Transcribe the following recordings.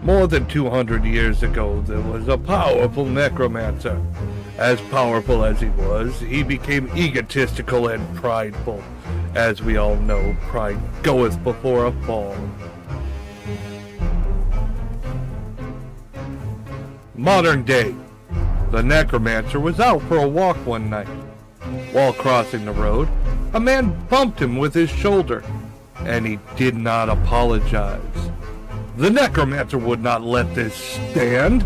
More than 200 years ago, there was a powerful necromancer. As powerful as he was, he became egotistical and prideful. As we all know, pride goeth before a fall. Modern day. The necromancer was out for a walk one night. While crossing the road, a man bumped him with his shoulder, and he did not apologize. The necromancer would not let this stand.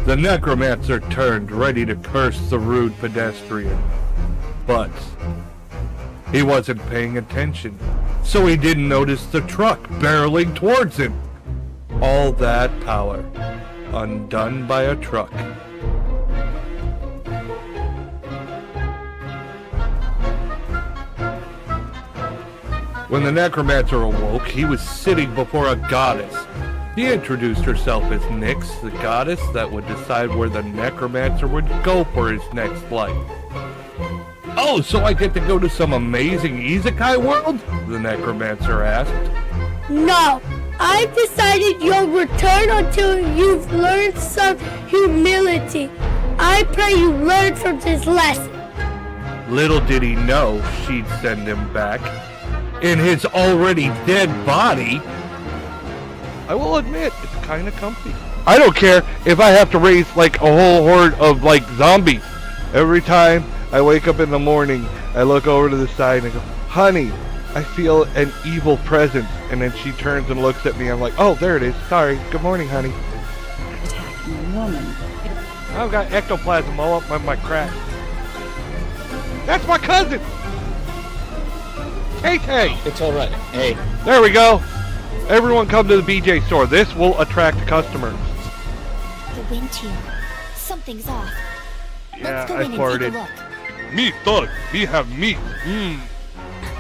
The necromancer turned, ready to curse the rude pedestrian. But he wasn't paying attention, so he didn't notice the truck barreling towards him. All that power, undone by a truck. When the necromancer awoke, he was sitting before a goddess. He introduced herself as Nyx, the goddess that would decide where the necromancer would go for his next life. Oh, so I get to go to some amazing isekai world? The necromancer asked. No, I've decided you'll return until you've learned some humility. I pray you learn from this lesson. Little did he know she'd send him back in his already dead body. I will admit, it's kind of comfy. I don't care if I have to raise like a whole horde of like zombies. Every time I wake up in the morning, I look over to the side and I go, honey, I feel an evil presence. And then she turns and looks at me. I'm like, oh, there it is. Sorry. Good morning, honey. Attacking a woman. I've got ectoplasm all up my crack. That's my cousin! Hey! It's alright. Hey. There we go. Everyone come to the BJ store. This will attract customers. The wind chill. Something's off. Yeah, Let's go I in and farted. take a look. Meat, dog. We have meat.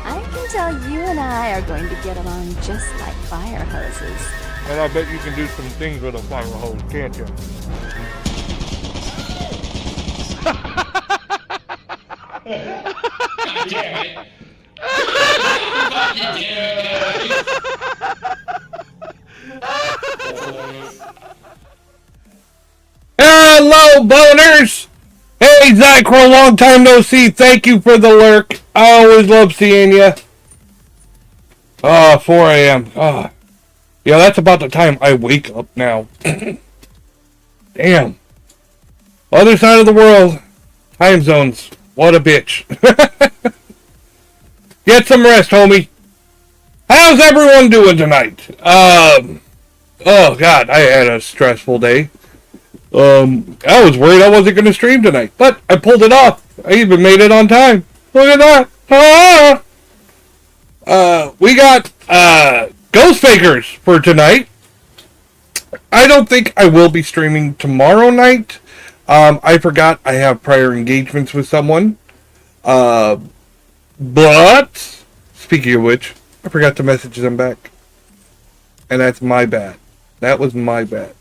I can tell you and I are going to get along just like fire hoses. And I bet you can do some things with a fire hose, can't you? God damn it. Hello, boners! Hey, Zycro, long time no see. Thank you for the lurk. I always love seeing you. 4 a.m. Yeah, that's about the time I wake up now. Damn. Other side of the world. Time zones. What a bitch. Get some rest, homie. How's everyone doing tonight? Oh, God, I had a stressful day. I was worried I wasn't going to stream tonight, but I pulled it off. I even made it on time. Look at that. We got, Ghost Fakers for tonight. I don't think I will be streaming tomorrow night. I forgot I have prior engagements with someone. But, speaking of which, I forgot to message them back. And that's my bad. That was my bad.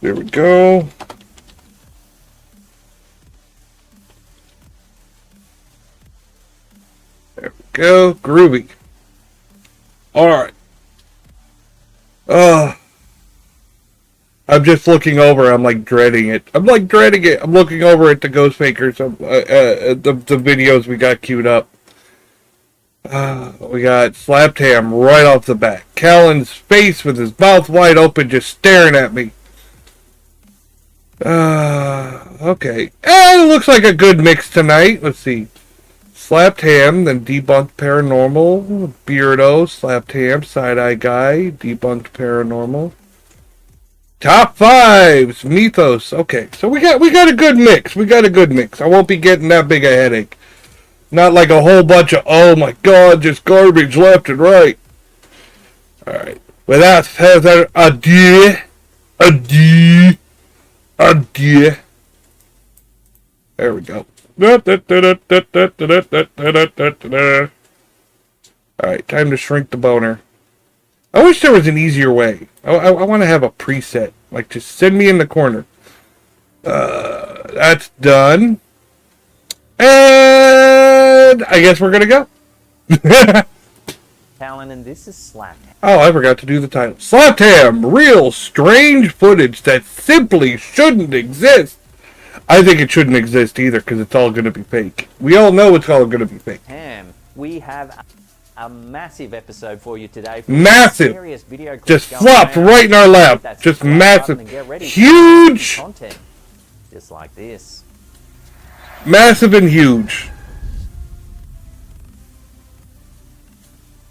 There we go. There we go. Groovy. Alright. I'm just looking over. I'm like dreading it. I'm looking over at the Ghost Fakers. The videos we got queued up. We got Slapped Ham right off the bat. Callan's face with his mouth wide open just staring at me. Okay. It looks like a good mix tonight. Let's see. Slapped Ham, then Debunked Paranormal. Beardo, Slapped Ham, Side-Eye Guy, Debunked Paranormal. Top 5s, Mythos. Okay, so we got a good mix. I won't be getting that big a headache. Not like a whole bunch of, oh my god, just garbage left and right. Alright. Without further ado. There we go. Alright, time to shrink the boner. I wish there was an easier way. I want to have a preset. Like, just send me in the corner. That's done. And I guess we're gonna go. Talon, and this is Slap. Oh, I forgot to do the title. Slaptam! Real strange footage that simply shouldn't exist. I think it shouldn't exist either because it's all going to be fake. We all know it's all going to be fake. We have a massive episode for you today. Massive! Video just flopped right in our lap. Just massive. Huge! Content. Just like this. Massive and huge.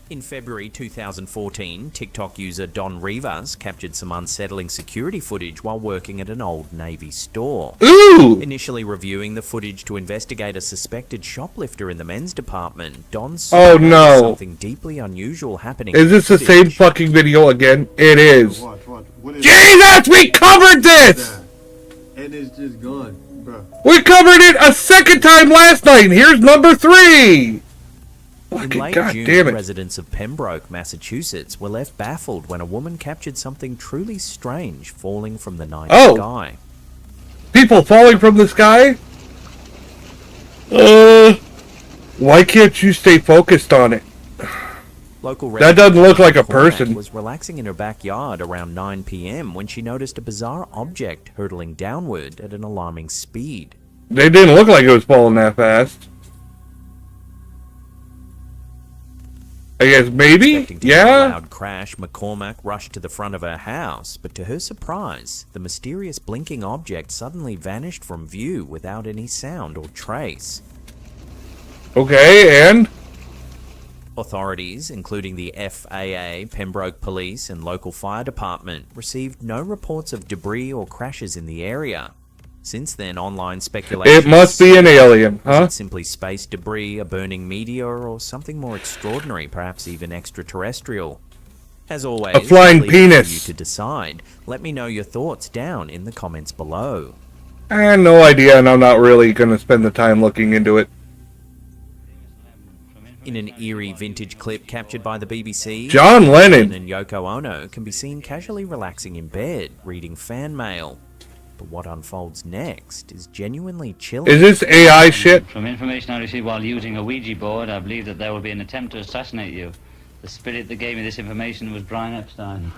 In February 2014, TikTok user Don Rivas captured some unsettling security footage while working at an Old Navy store. Ooh! Initially reviewing the footage to investigate a suspected shoplifter in the men's department, Don saw something deeply unusual happening. Is this the same fucking video again? It is. What is Jesus! We covered this! And it's just gone, bro. We covered it a second time last night. Here's number 3. In late June, residents of Pembroke, Massachusetts were left baffled when a woman captured something truly strange falling from the night sky. People falling from the sky? Why can't you stay focused on it? That doesn't look like a person. Was relaxing in her backyard around 9 p.m. when she noticed a bizarre object hurtling downward at an alarming speed. They didn't look like it was falling that fast. I guess maybe? Yeah? A loud crash, McCormack rushed to the front of her house, but to her surprise, the mysterious blinking object suddenly vanished from view without any sound or trace. Okay, and? Authorities, including the FAA, Pembroke Police, and local fire department, received no reports of debris or crashes in the area. Since then, online speculation... It must be an alien, huh? Simply space debris, a burning meteor, or something more extraordinary, perhaps even extraterrestrial. As always, a flying penis. For you to decide. Let me know your thoughts down in the comments below. I had no idea, and I'm not really going to spend the time looking into it. In an eerie vintage clip captured by the BBC, John Lennon and Yoko Ono can be seen casually relaxing in bed, reading fan mail. But what unfolds next is genuinely chilling. Is this AI shit? From information I received while using a Ouija board, I believe that there will be an attempt to assassinate you. The spirit that gave me this information was Brian Epstein.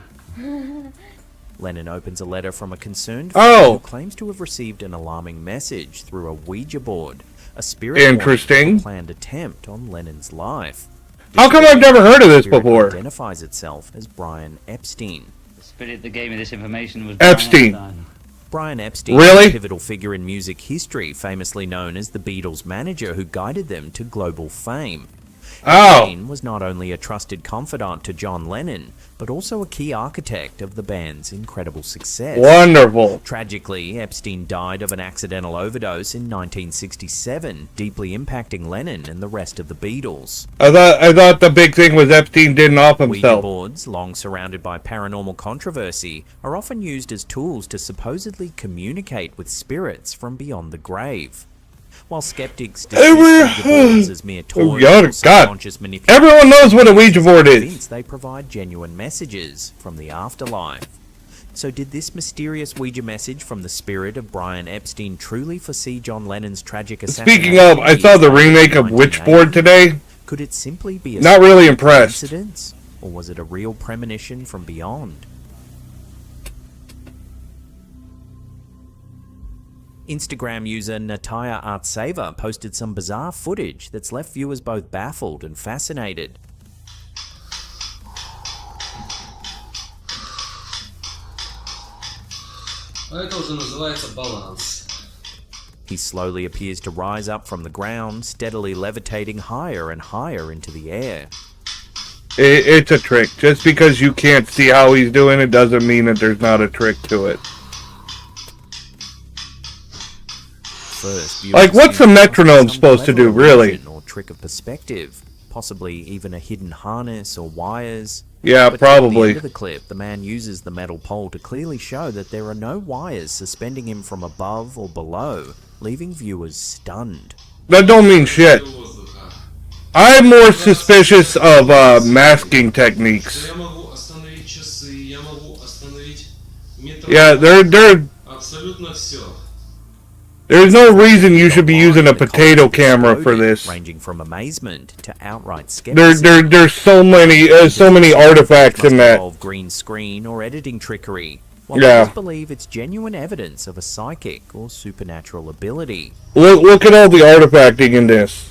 Lennon opens a letter from a concerned friend who claims to have received an alarming message through a Ouija board. A spirit Interesting. Planned attempt on Lennon's life. How come I've never heard of this before? Identifies itself as Brian Epstein. The spirit that gave me this information was Epstein. Brian Epstein. Brian Epstein, really? A pivotal figure in music history, famously known as the Beatles' manager who guided them to global fame. Epstein was not only a trusted confidant to John Lennon, but also a key architect of the band's incredible success. Wonderful. Tragically, Epstein died of an accidental overdose in 1967, deeply impacting Lennon and the rest of the Beatles. I thought the big thing was Epstein didn't off himself. Ouija boards, long surrounded by paranormal controversy, are often used as tools to supposedly communicate with spirits from beyond the grave. While skeptics dismiss boards as mere toys or subconscious manipulation, everyone knows what a Ouija board is. They provide genuine messages from the afterlife. So did this mysterious Ouija message from the spirit of Brian Epstein truly foresee John Lennon's tragic assassination? Speaking of, I saw the remake of Witchboard today. Could it simply be a not really impressed. Coincidence, or was it a real premonition from beyond? Instagram user Nataya Artsaver posted some bizarre footage that's left viewers both baffled and fascinated. He slowly appears to rise up from the ground, steadily levitating higher and higher into the air. It's a trick. Just because you can't see how he's doing it doesn't mean that there's not a trick to it. Like, what's the metronome supposed to do, really? Or trick of perspective, possibly even a hidden harness or wires. Yeah, but probably. At the end of the clip, the man uses the metal pole to clearly show that there are no wires suspending him from above or below, leaving viewers stunned. That don't mean shit. I'm more suspicious of masking techniques. Yeah, they're There's no reason you should be using a potato camera for this. Ranging from amazement to outright skepticism. There's so many artifacts in that. Involve green screen or editing trickery. While Yeah. others believe it's genuine evidence of a psychic or supernatural ability. Look at all the artifacting in this.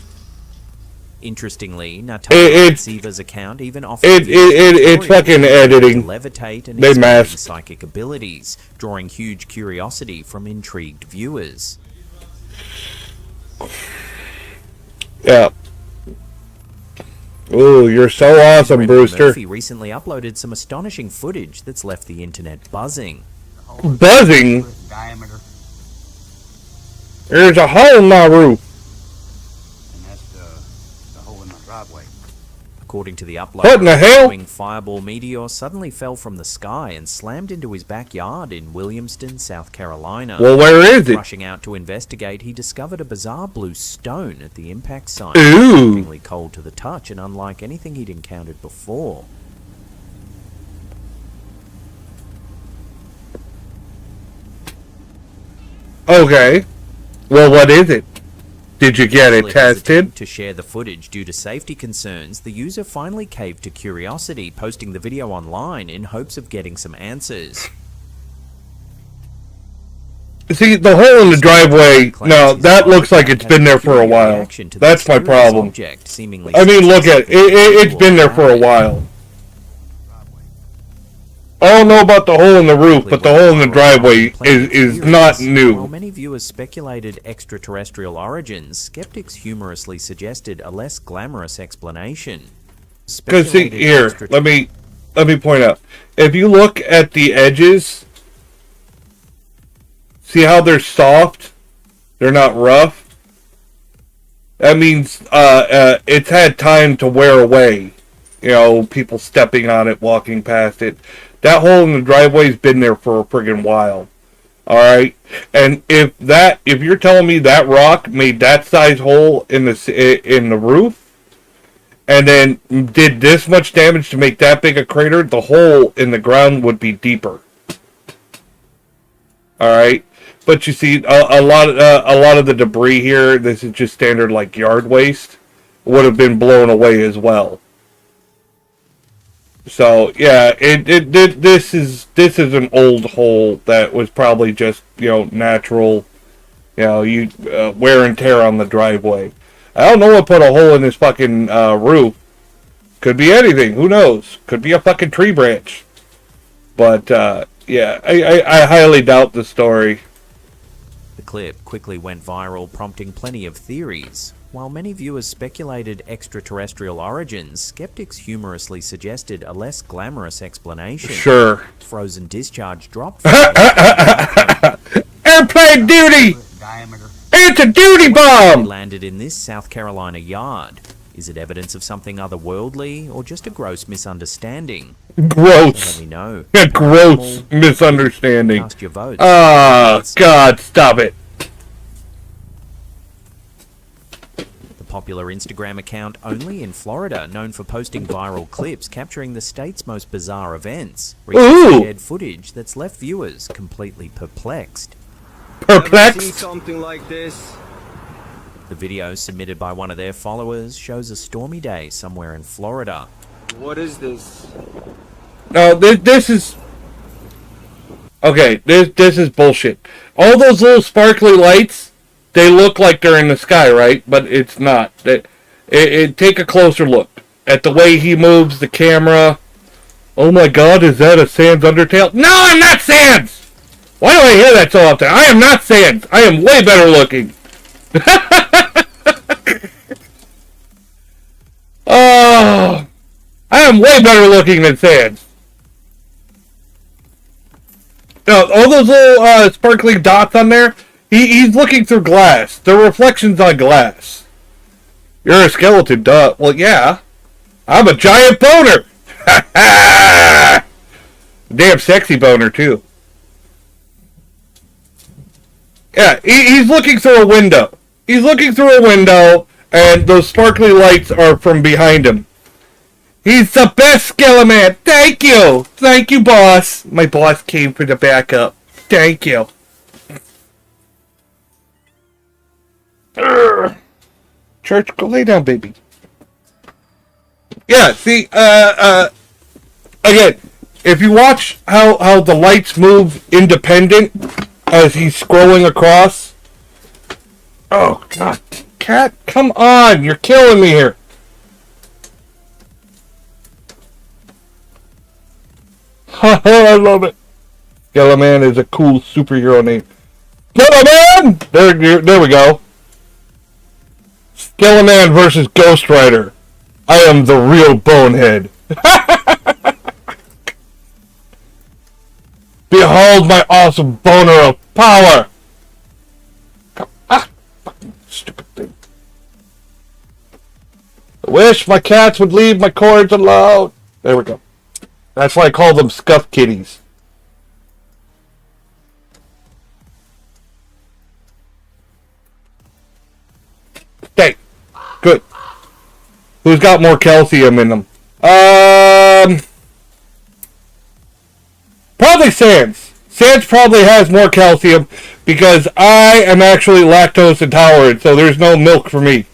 Interestingly, Natalia Siva's account even offers it's fucking editing. to levitate and They explain mask. psychic abilities, drawing huge curiosity from intrigued viewers. Yeah. Ooh, you're so awesome, Brendan Brewster. Murphy recently uploaded some astonishing footage that's left the internet buzzing. Buzzing? There's a hole in my roof. According to the upload, What in the hell? a fireball meteor suddenly fell from the sky and slammed into his backyard in Williamston, South Carolina. Well, where is it? Rushing out to investigate, he discovered a bizarre blue stone at the impact site. Ooh. Shockingly cold to the touch and unlike anything he'd encountered before. Okay. Well, what is it? Did you get it Initially tested? hesitant to share the footage due to safety concerns, the user finally caved to curiosity, posting the video online in hopes of getting some answers. See, the hole in the driveway, no, that looks like it's been there for a while. That's my problem. I mean, look at it. It's been there for a while. I don't know about the hole in the roof, but the hole in the driveway is not While new. many viewers speculated extraterrestrial origins, skeptics humorously suggested a less glamorous explanation. Because see, here, let me point out. If you look at the edges, see how they're soft? They're not rough. That means it's had time to wear away. You know, people stepping on it, walking past it. That hole in the driveway's been there for a friggin' while. Alright? And if you're telling me that rock made that size hole in the roof, and then did this much damage to make that big a crater, the hole in the ground would be deeper. Alright? But you see, a lot of the debris here, this is just standard like yard waste, would have been blown away as well. So yeah, this is an old hole that was probably just, you know, natural, you know, wear and tear on the driveway. I don't know what put a hole in this fucking roof. Could be anything. Who knows? Could be a fucking tree branch. But yeah, I highly doubt the story. The clip quickly went viral, prompting plenty of theories. While many viewers speculated extraterrestrial origins, skeptics humorously suggested a less glamorous explanation. Sure. Frozen discharge dropped. Airplane duty! It's a duty bomb! Landed in this South Carolina yard. Is it evidence of something otherworldly or just a gross misunderstanding? Gross. Let me know. A gross misunderstanding. Cast your votes. Oh, God, stop it. Popular Instagram account Only in Florida, known for posting viral clips capturing the state's most bizarre events, recently shared footage that's left viewers completely perplexed. Perplexed? See something like this. The video, submitted by one of their followers, shows a stormy day somewhere in Florida. What is this? No, this is... Okay, this is bullshit. All those little sparkly lights, they look like they're in the sky, right? But it's not. Take a closer look at the way he moves the camera. Oh my God, is that a Sans Undertale? No, I'm not Sans! Why do I hear that so often? I am not Sans. I am way better looking. Oh, I am way better looking than Sans. No, all those little sparkly dots on there, he's looking through glass. They're reflections on glass. You're a skeleton, duh. Well, yeah. I'm a giant boner. Damn sexy boner, too. Yeah, he's looking through a window. He's looking through a window, and those sparkly lights are from behind him. He's the best skeleton. Thank you. Thank you, boss. My boss came for the backup. Thank you. Urgh. Church, go lay down, baby. Yeah, see, again, if you watch how the lights move independent as he's scrolling across. Oh, God. Cat, come on. You're killing me here. I love it. Skeleman is a cool superhero name. Skeleman! There we go. Skeleman versus Ghost Rider. I am the real bonehead. Behold my awesome boner of power. Fucking stupid thing. I wish my cats would leave my cords alone. There we go. That's why I call them scuff kitties. Okay, good. Who's got more calcium in them? Probably Sans. Sans probably has more calcium because I am actually lactose intolerant, so there's no milk for me.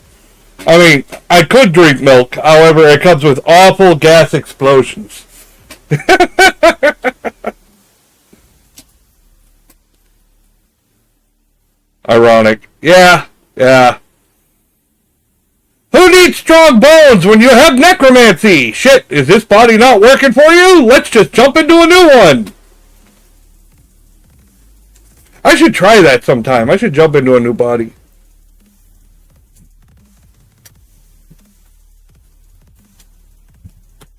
I mean, I could drink milk, however, it comes with awful gas explosions. Ironic. Yeah. Who needs strong bones when you have necromancy? Shit, is this body not working for you? Let's just jump into a new one. I should try that sometime. I should jump into a new body.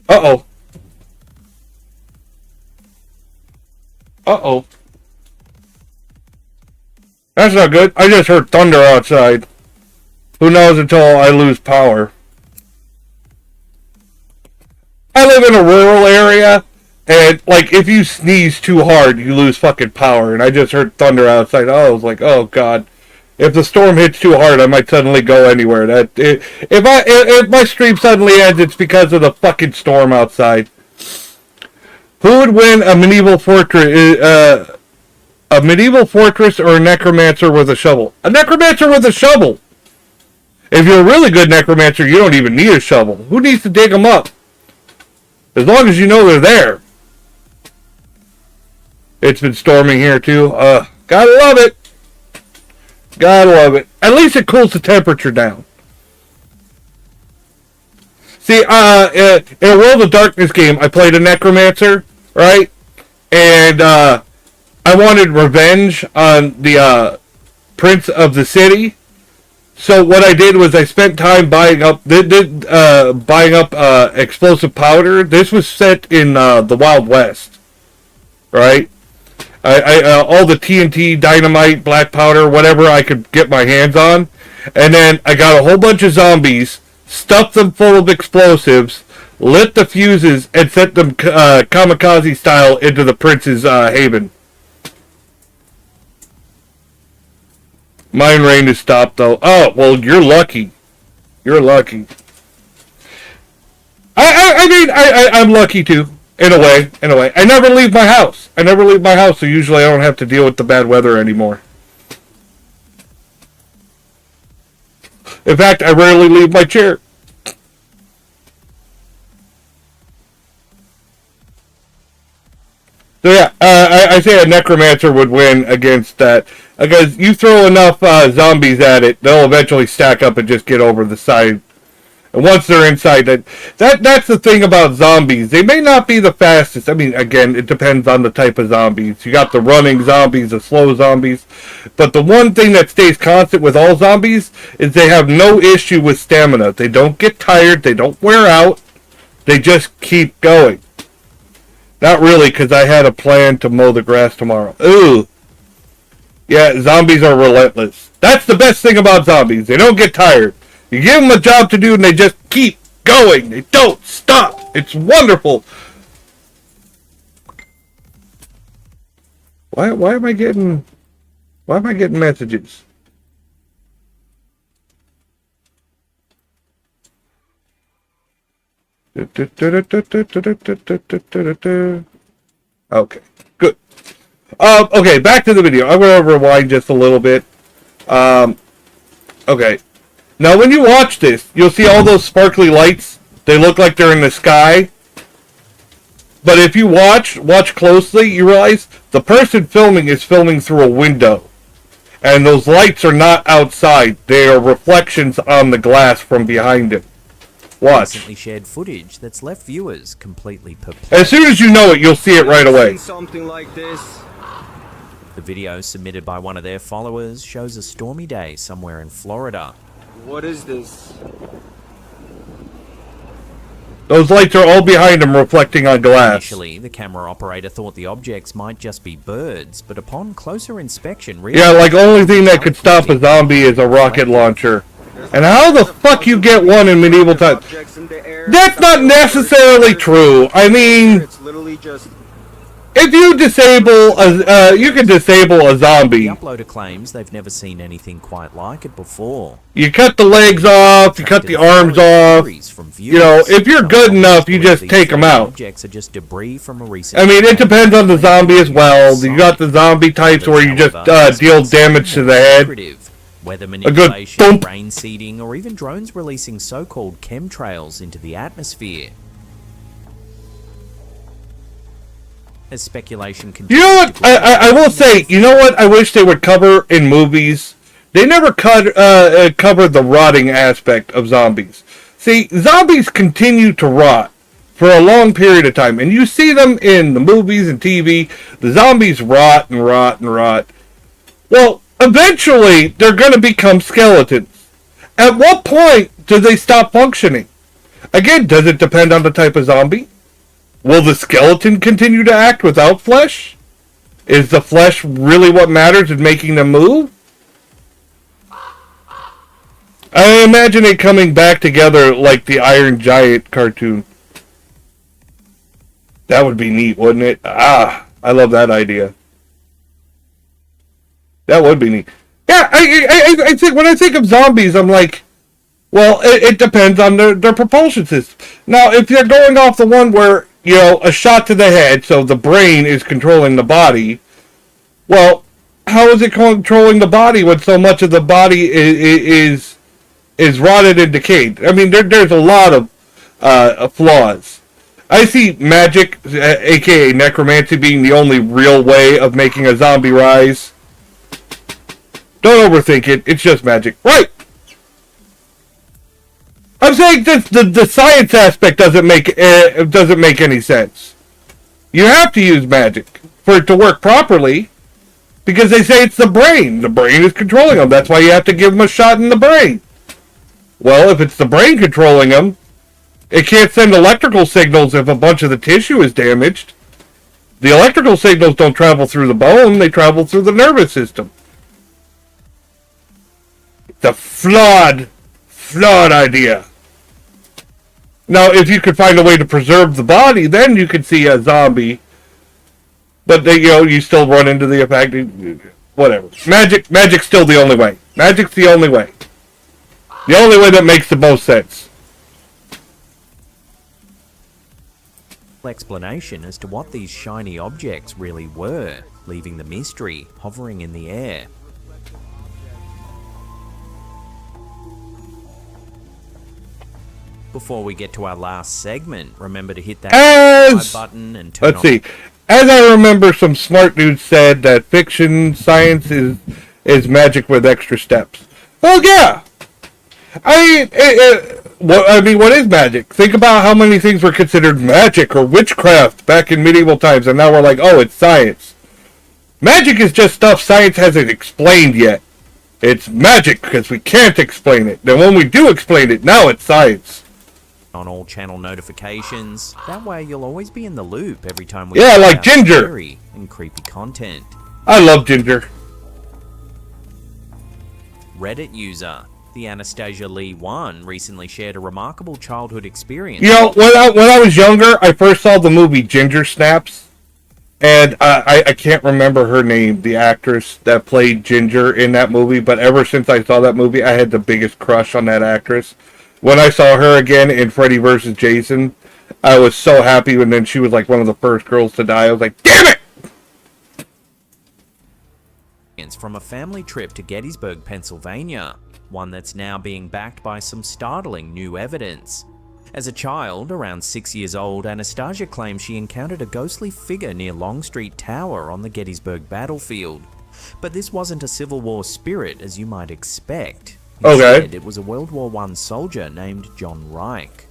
Uh-oh. Uh-oh. That's not good. I just heard thunder outside. Who knows until I lose power. I live in a rural area, and, like, if you sneeze too hard, you lose fucking power. And I just heard thunder outside. I was like, oh, God. If the storm hits too hard, I might suddenly go anywhere. If my stream suddenly ends, it's because of the fucking storm outside. Who would win a medieval fortress? A medieval fortress or a necromancer with a shovel? A necromancer with a shovel! If you're a really good necromancer, you don't even need a shovel. Who needs to dig them up? As long as you know they're there. It's been storming here too. Gotta love it. Gotta love it. At least it cools the temperature down. See, in a World of Darkness game, I played a necromancer, right? And I wanted revenge on the Prince of the City. So what I did was I spent time buying up explosive powder. This was set in the Wild West, right? I all the TNT, dynamite, black powder, whatever I could get my hands on, and then I got a whole bunch of zombies, stuffed them full of explosives, lit the fuses, and sent them kamikaze style into the prince's haven. Mine rain is stopped though. Oh, well, you're lucky. You're lucky. I mean, I'm lucky too, in a way. I never leave my house. So usually I don't have to deal with the bad weather anymore. In fact, I rarely leave my chair. So yeah, I say a necromancer would win against that. Because you throw enough zombies at it, they'll eventually stack up and just get over the side. And once they're inside, that's the thing about zombies. They may not be the fastest. I mean, again, it depends on the type of zombies. You got the running zombies, the slow zombies. But the one thing that stays constant with all zombies is they have no issue with stamina. They don't get tired. They don't wear out. They just keep going. Not really, because I had a plan to mow the grass tomorrow. Ooh. Yeah, zombies are relentless. That's the best thing about zombies. They don't get tired. You give them a job to do and they just keep going. They don't stop. It's wonderful. Why am I getting messages? Okay, good. Okay, back to the video. I'm going to rewind just a little bit. Okay. Now, when you watch this, you'll see all those sparkly lights. They look like they're in the sky. But if you watch closely, you realize the person filming is filming through a window. And those lights are not outside. They are reflections on the glass from behind it. Watch. Recently shared footage that's left viewers completely perplexed. As soon as you know it, you'll see it right away. Something like this. The video submitted by one of their followers shows a stormy day somewhere in Florida. What is this? Those lights are all behind him reflecting on glass. Initially, the camera operator thought the objects might just be birds, but upon closer inspection... Yeah, like only thing that could stop a zombie is a rocket launcher. And how the fuck you get one in medieval times? That's not necessarily true. I mean, It's literally just if you disable you can disable a The zombie. uploader claims they've never seen anything quite like it before. You cut the legs off, you cut the arms off. You know, if you're good enough, you just take them out. Objects are just debris from a recent... I mean, it depends on the zombie as well. You got the zombie types where you just deal damage to the head. Weather good manipulation, thump. rain seeding, or even drones releasing so-called chemtrails into the atmosphere. As speculation continues... You know what? I will say, you know what I wish they would cover in movies? They never covered the rotting aspect of zombies. See, zombies continue to rot for a long period of time. And you see them in the movies and TV. The zombies rot and rot and rot. Well, eventually, they're going to become skeletons. At what point do they stop functioning? Again, does it depend on the type of zombie? Will the skeleton continue to act without flesh? Is the flesh really what matters in making them move? I imagine it coming back together like the Iron Giant cartoon. That would be neat, wouldn't it? Ah, I love that idea. That would be neat. Yeah, I think when I think of zombies, I'm like, well, it depends on their propulsion system. Now, if you're going off the one where, you know, a shot to the head, so the brain is controlling the body, well, how is it controlling the body when so much of the body is rotted and decayed? I mean, there's a lot of flaws. I see magic, aka necromancy, being the only real way of making a zombie rise. Don't overthink it. It's just magic. Right! I'm saying this, the science aspect doesn't make any sense. You have to use magic for it to work properly, because they say it's the brain. The brain is controlling them. That's why you have to give them a shot in the brain. Well, if it's the brain controlling them, it can't send electrical signals if a bunch of the tissue is damaged. The electrical signals don't travel through the bone, they travel through the nervous system. It's a flawed idea. Now, if you could find a way to preserve the body, then you could see a zombie. But you still run into the effect. Whatever. Magic's still the only way. Magic's the only way. The only way that makes the most sense. Explanation as to what these shiny objects really were, leaving the mystery hovering in the air. Before we get to our last segment, remember to hit that subscribe button and turn on... Let's see. As I remember, some smart dudes said that fiction science is magic with extra steps. Well, yeah. What is magic? Think about how many things were considered magic or witchcraft back in medieval times, and now we're like, oh, it's science. Magic is just stuff science hasn't explained yet. It's magic because we can't explain it. Then when we do explain it, now it's science. On all channel notifications. That way you'll always be in the loop every time we like out Ginger. Scary and creepy content. I love Ginger. Reddit user the Anastasia Lee 1 recently shared a remarkable childhood experience. You know, when I was younger, I first saw the movie Ginger Snaps, and I can't remember her name, the actress that played Ginger in that movie, but ever since I saw that movie, I had the biggest crush on that actress. When I saw her again in Freddy vs. Jason, I was so happy, and then she was like one of the first girls to die. I was like, damn it! from a family trip to Gettysburg, Pennsylvania, one that's now being backed by some startling new evidence. As a child, around 6 years old, Anastasia claims she encountered a ghostly figure near Longstreet Tower on the Gettysburg battlefield. But this wasn't a Civil War spirit, as you might expect. Instead, it was a World War I soldier named John Reich.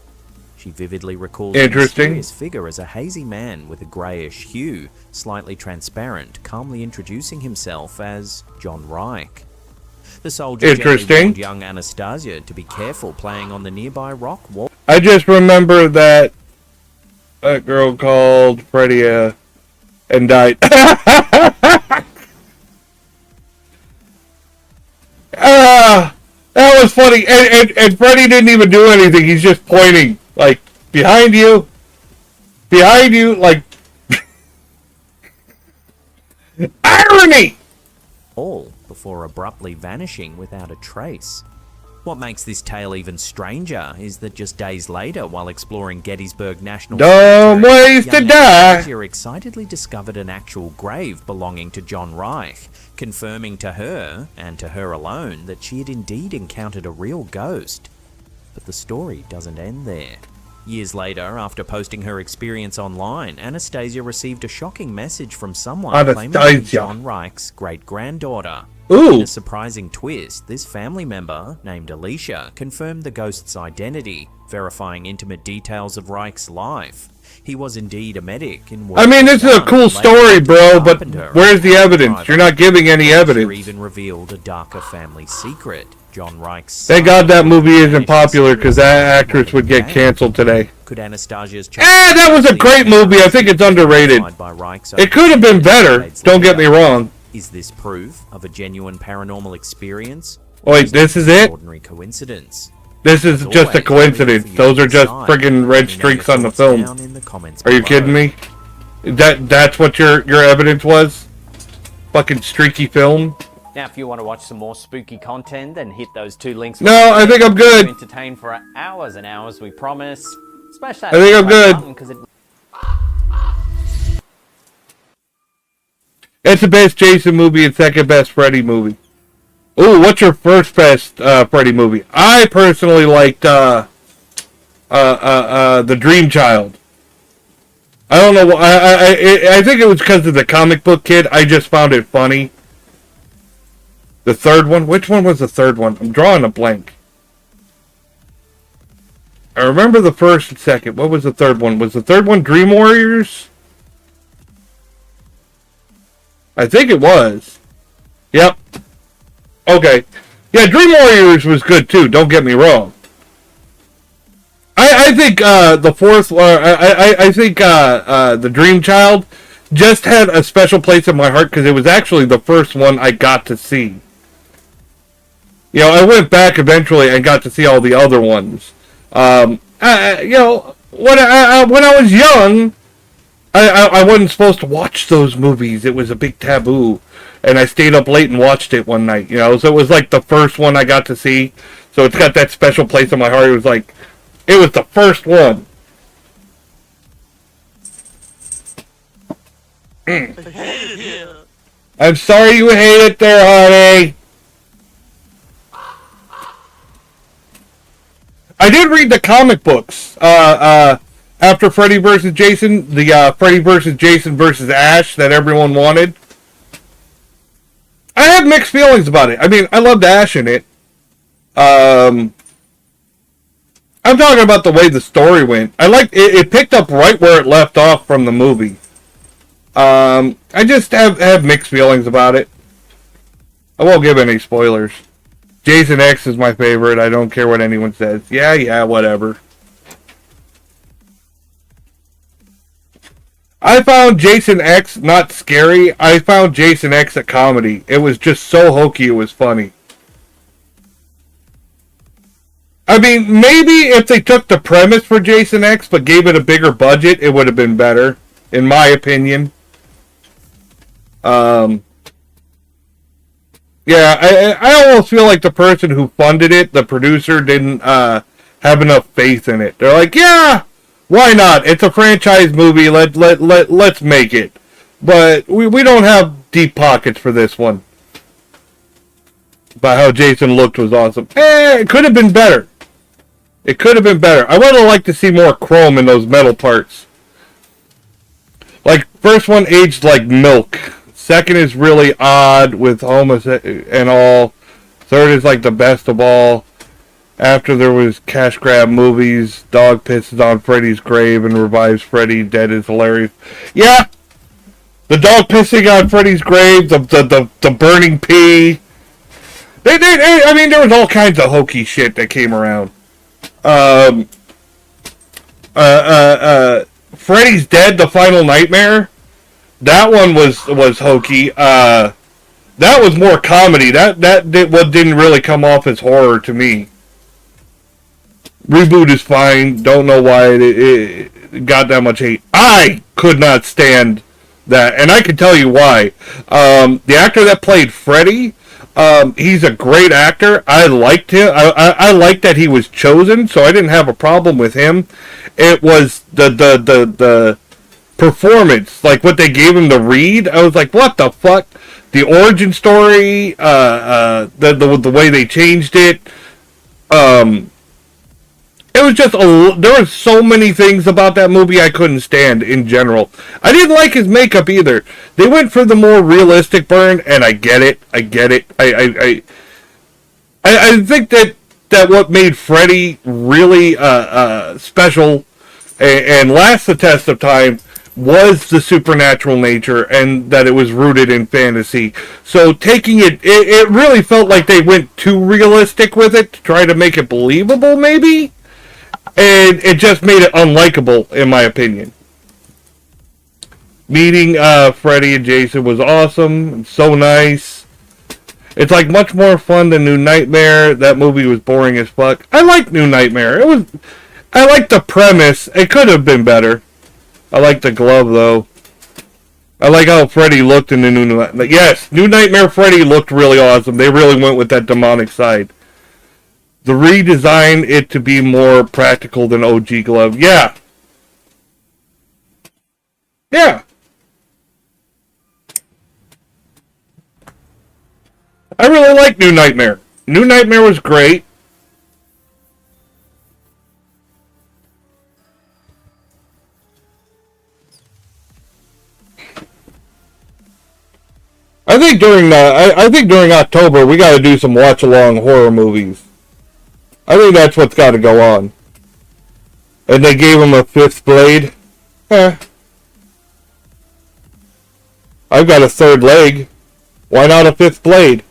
She vividly recalls the mysterious figure as a hazy man with a greyish hue, slightly transparent, calmly introducing himself as John Reich. The soldier gently warned young Anastasia to be careful playing on the nearby rock wall. I just remember that girl called Freddie and died. That was funny. And Freddie didn't even do anything. He's just pointing, like, behind you, like, irony! All before abruptly vanishing without a trace. What makes this tale even stranger is that just days later, while exploring Gettysburg National Dumb ways to die, Anastasia excitedly discovered an actual grave belonging to John Reich, confirming to her, and to her alone, that she had indeed encountered a real ghost. But the story doesn't end there. Years later, after posting her experience online, Anastasia received a shocking message from someone claiming to be John Reich's great-granddaughter. Ooh. In a surprising twist, this family member, named Alicia, confirmed the ghost's identity, verifying intimate details of Reich's life. He was indeed a medic in World War this is a cool story, bro, but where's the evidence? You're not giving any evidence. She even revealed a darker family secret. John Reich's Thank God that movie isn't popular, because that actress would get canceled today. Could Anastasia's that was a great movie. I think it's underrated. It could have been better, don't get me wrong. Is this proof of a genuine paranormal experience? Wait, this is it? Ordinary coincidence. This is just a coincidence. Those are just friggin' red streaks on the film. Are you kidding me? That's what your evidence was? Fucking streaky film? Now, if you want to watch some more spooky content, then hit those two links. No, I think I'm good. Entertain for hours and hours, we promise. Smash that. I think I'm good. It's the best Jason movie and second best Freddy movie. Ooh, what's your first best Freddy movie? I personally liked The Dream Child. I don't know. I think it was because of the comic book kid. I just found it funny. The third one? Which one was the third one? I'm drawing a blank. I remember the first and second. What was the third one? Was the third one Dream Warriors? I think it was. Yep. Okay. Yeah, Dream Warriors was good too, don't get me wrong. I think the fourth, I think The Dream Child just had a special place in my heart because it was actually the first one I got to see. You know, I went back eventually and got to see all the other ones. You know, when I was young, I wasn't supposed to watch those movies. It was a big taboo. And I stayed up late and watched it one night, you know. So it was like the first one I got to see. So it's got that special place in my heart. It was the first one. I'm sorry you hate it there, honey. I did read the comic books after Freddy vs. Jason, the Freddy vs. Jason vs. Ash that everyone wanted. I have mixed feelings about it. I mean, I loved Ash in it. I'm talking about the way the story went. I liked it. It picked up right where it left off from the movie. I just have mixed feelings about it. I won't give any spoilers. Jason X is my favorite. I don't care what anyone says. Yeah, whatever. I found Jason X not scary. I found Jason X a comedy. It was just so hokey it was funny. I mean, maybe if they took the premise for Jason X but gave it a bigger budget, it would have been better, in my opinion. Yeah, I almost feel like the person who funded it, the producer, didn't have enough faith in it. They're like, yeah, why not? It's a franchise movie. Let's make it. But we don't have deep pockets for this one. about how Jason looked was awesome. It could have been better. It could have been better. I would have liked to see more chrome in those metal parts. Like, first one aged like milk. Second is really odd with homeless and all. Third is like the best of all. After there was cash grab movies, dog pisses on Freddy's grave and revives Freddy dead is hilarious. Yeah! The dog pissing on Freddy's grave, the burning pee. I mean, there was all kinds of hokey shit that came around. Freddy's Dead, The Final Nightmare. That one was hokey. That was more comedy. That didn't really come off as horror to me. Reboot is fine. Don't know why it got that much hate. I could not stand that, and I can tell you why. The actor that played Freddy, he's a great actor. I liked him. I liked that he was chosen, so I didn't have a problem with him. It was the performance, like what they gave him to read. I was like, what the fuck? The origin story, the way they changed it. It was just there were so many things about that movie I couldn't stand in general. I didn't like his makeup either. They went for the more realistic burn, and I get it. I think that what made Freddy really special and last the test of time was the supernatural nature, and that it was rooted in fantasy. So taking it really felt like they went too realistic with it to try to make it believable, maybe. And it just made it unlikable, in my opinion. Meeting Freddy and Jason was awesome and so nice. It's like much more fun than New Nightmare. That movie was boring as fuck. I like New Nightmare. I like the premise. It could have been better. I like the glove though. I like how Freddy looked in the New Nightmare. Yes, New Nightmare Freddy looked really awesome. They really went with that demonic side. The redesign it to be more practical than OG glove. Yeah. Yeah. I really like New Nightmare. New Nightmare was great. I think during October we got to do some watch along horror movies. I think that's what's got to go on. And they gave him a fifth blade. I've got a third leg. Why not a fifth blade?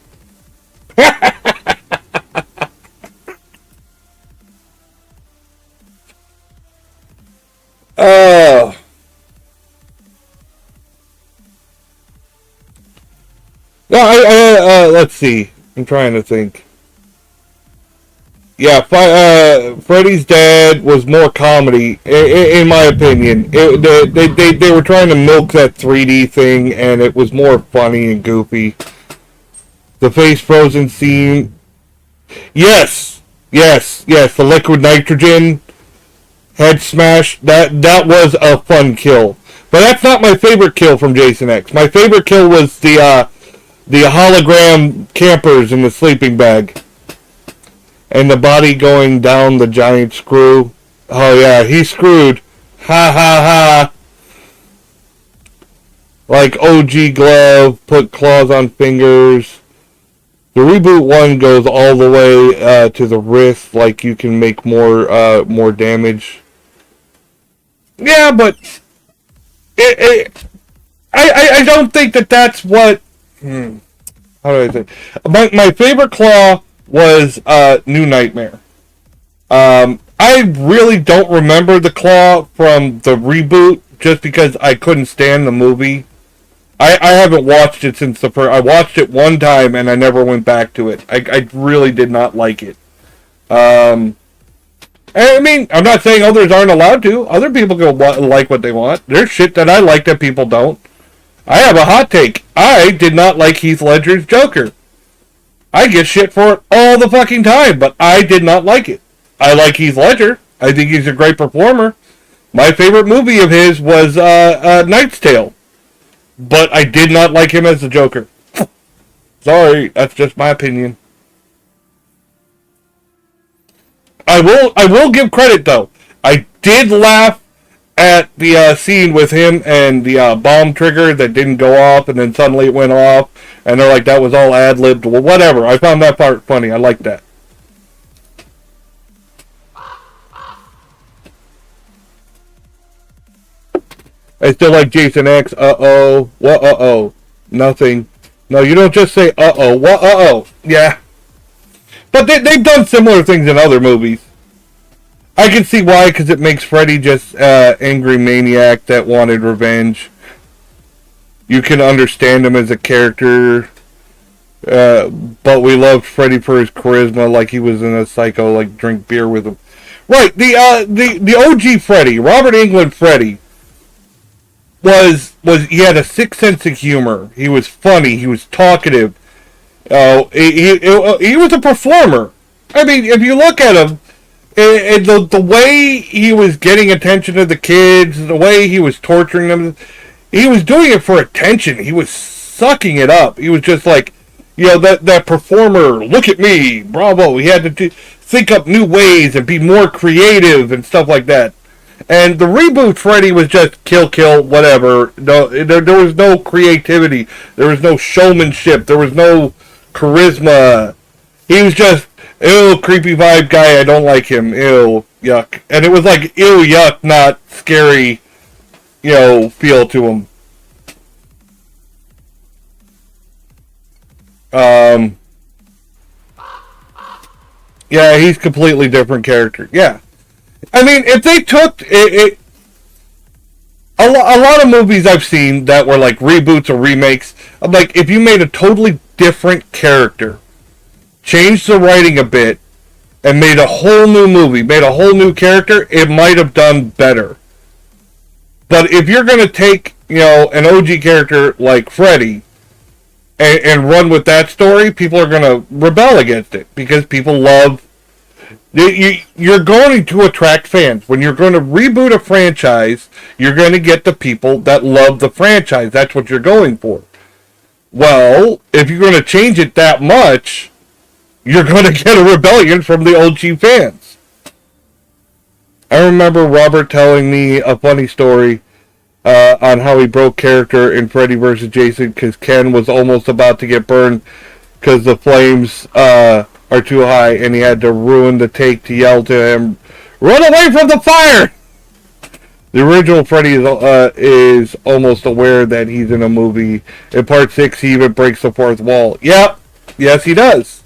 No, let's see. I'm trying to think. Yeah, Freddy's Dead was more comedy, in my opinion. They were trying to milk that 3D thing, and it was more funny and goofy. The face frozen scene. Yes, the liquid nitrogen head smash. That was a fun kill. But that's not my favorite kill from Jason X. My favorite kill was the hologram campers in the sleeping bag. And the body going down the giant screw. Oh yeah, he's screwed. Ha ha ha. Like OG glove, put claws on fingers. The reboot one goes all the way to the wrist, like you can make more damage. Yeah, but I don't think that's what. How do I say? My favorite claw was New Nightmare. I really don't remember the claw from the reboot just because I couldn't stand the movie. I haven't watched it since the first. I watched it one time and I never went back to it. I really did not like it. I mean, I'm not saying others aren't allowed to. Other people go like what they want. There's shit that I like that people don't. I have a hot take. I did not like Heath Ledger's Joker. I get shit for it all the fucking time, but I did not like it. I like Heath Ledger. I think he's a great performer. My favorite movie of his was Knight's Tale. But I did not like him as the Joker. Sorry, that's just my opinion. I will give credit though. I did laugh at the scene with him and the bomb trigger that didn't go off, and then suddenly it went off, and they're like, that was all ad-libbed. Well, whatever. I found that part funny. I like that. I still like Jason X. Uh-oh. What uh-oh? Nothing. No, you don't just say uh-oh. What uh-oh? Yeah. But they've done similar things in other movies. I can see why, because it makes Freddy just angry maniac that wanted revenge. You can understand him as a character, but we loved Freddy for his charisma, like he was in a Psycho, like drink beer with him. Right, the OG Freddy, Robert Englund Freddy, was he had a sick sense of humor. He was funny. He was talkative. He was a performer. I mean, if you look at him, and the way he was getting attention to the kids, the way he was torturing them, he was doing it for attention. He was sucking it up. He was just like, that performer, look at me, bravo. He had to think up new ways and be more creative and stuff like that. And the reboot Freddy was just kill, whatever. No, there was no creativity. There was no showmanship. There was no charisma. He was just, ew, creepy vibe guy, I don't like him, ew, yuck. And it was like, ew, yuck, not scary, feel to him. Yeah, he's completely different character, yeah. I mean, if they took it a lot of movies I've seen that were like reboots or remakes, I'm like, if you made a totally different character, changed the writing a bit, and made a whole new movie, made a whole new character, it might have done better. But if you're going to take, an OG character like Freddy and run with that story, people are going to rebel against it because people love... You're going to attract fans. When you're going to reboot a franchise, you're going to get the people that love the franchise. That's what you're going for. Well, if you're going to change it that much, you're going to get a rebellion from the OG fans. I remember Robert telling me a funny story on how he broke character in Freddy vs. Jason because Ken was almost about to get burned because the flames are too high, and he had to ruin the take to yell to him, "Run away from the fire!" The original Freddy is almost aware that he's in a movie. In part 6, he even breaks the fourth wall. Yep. Yes, he does.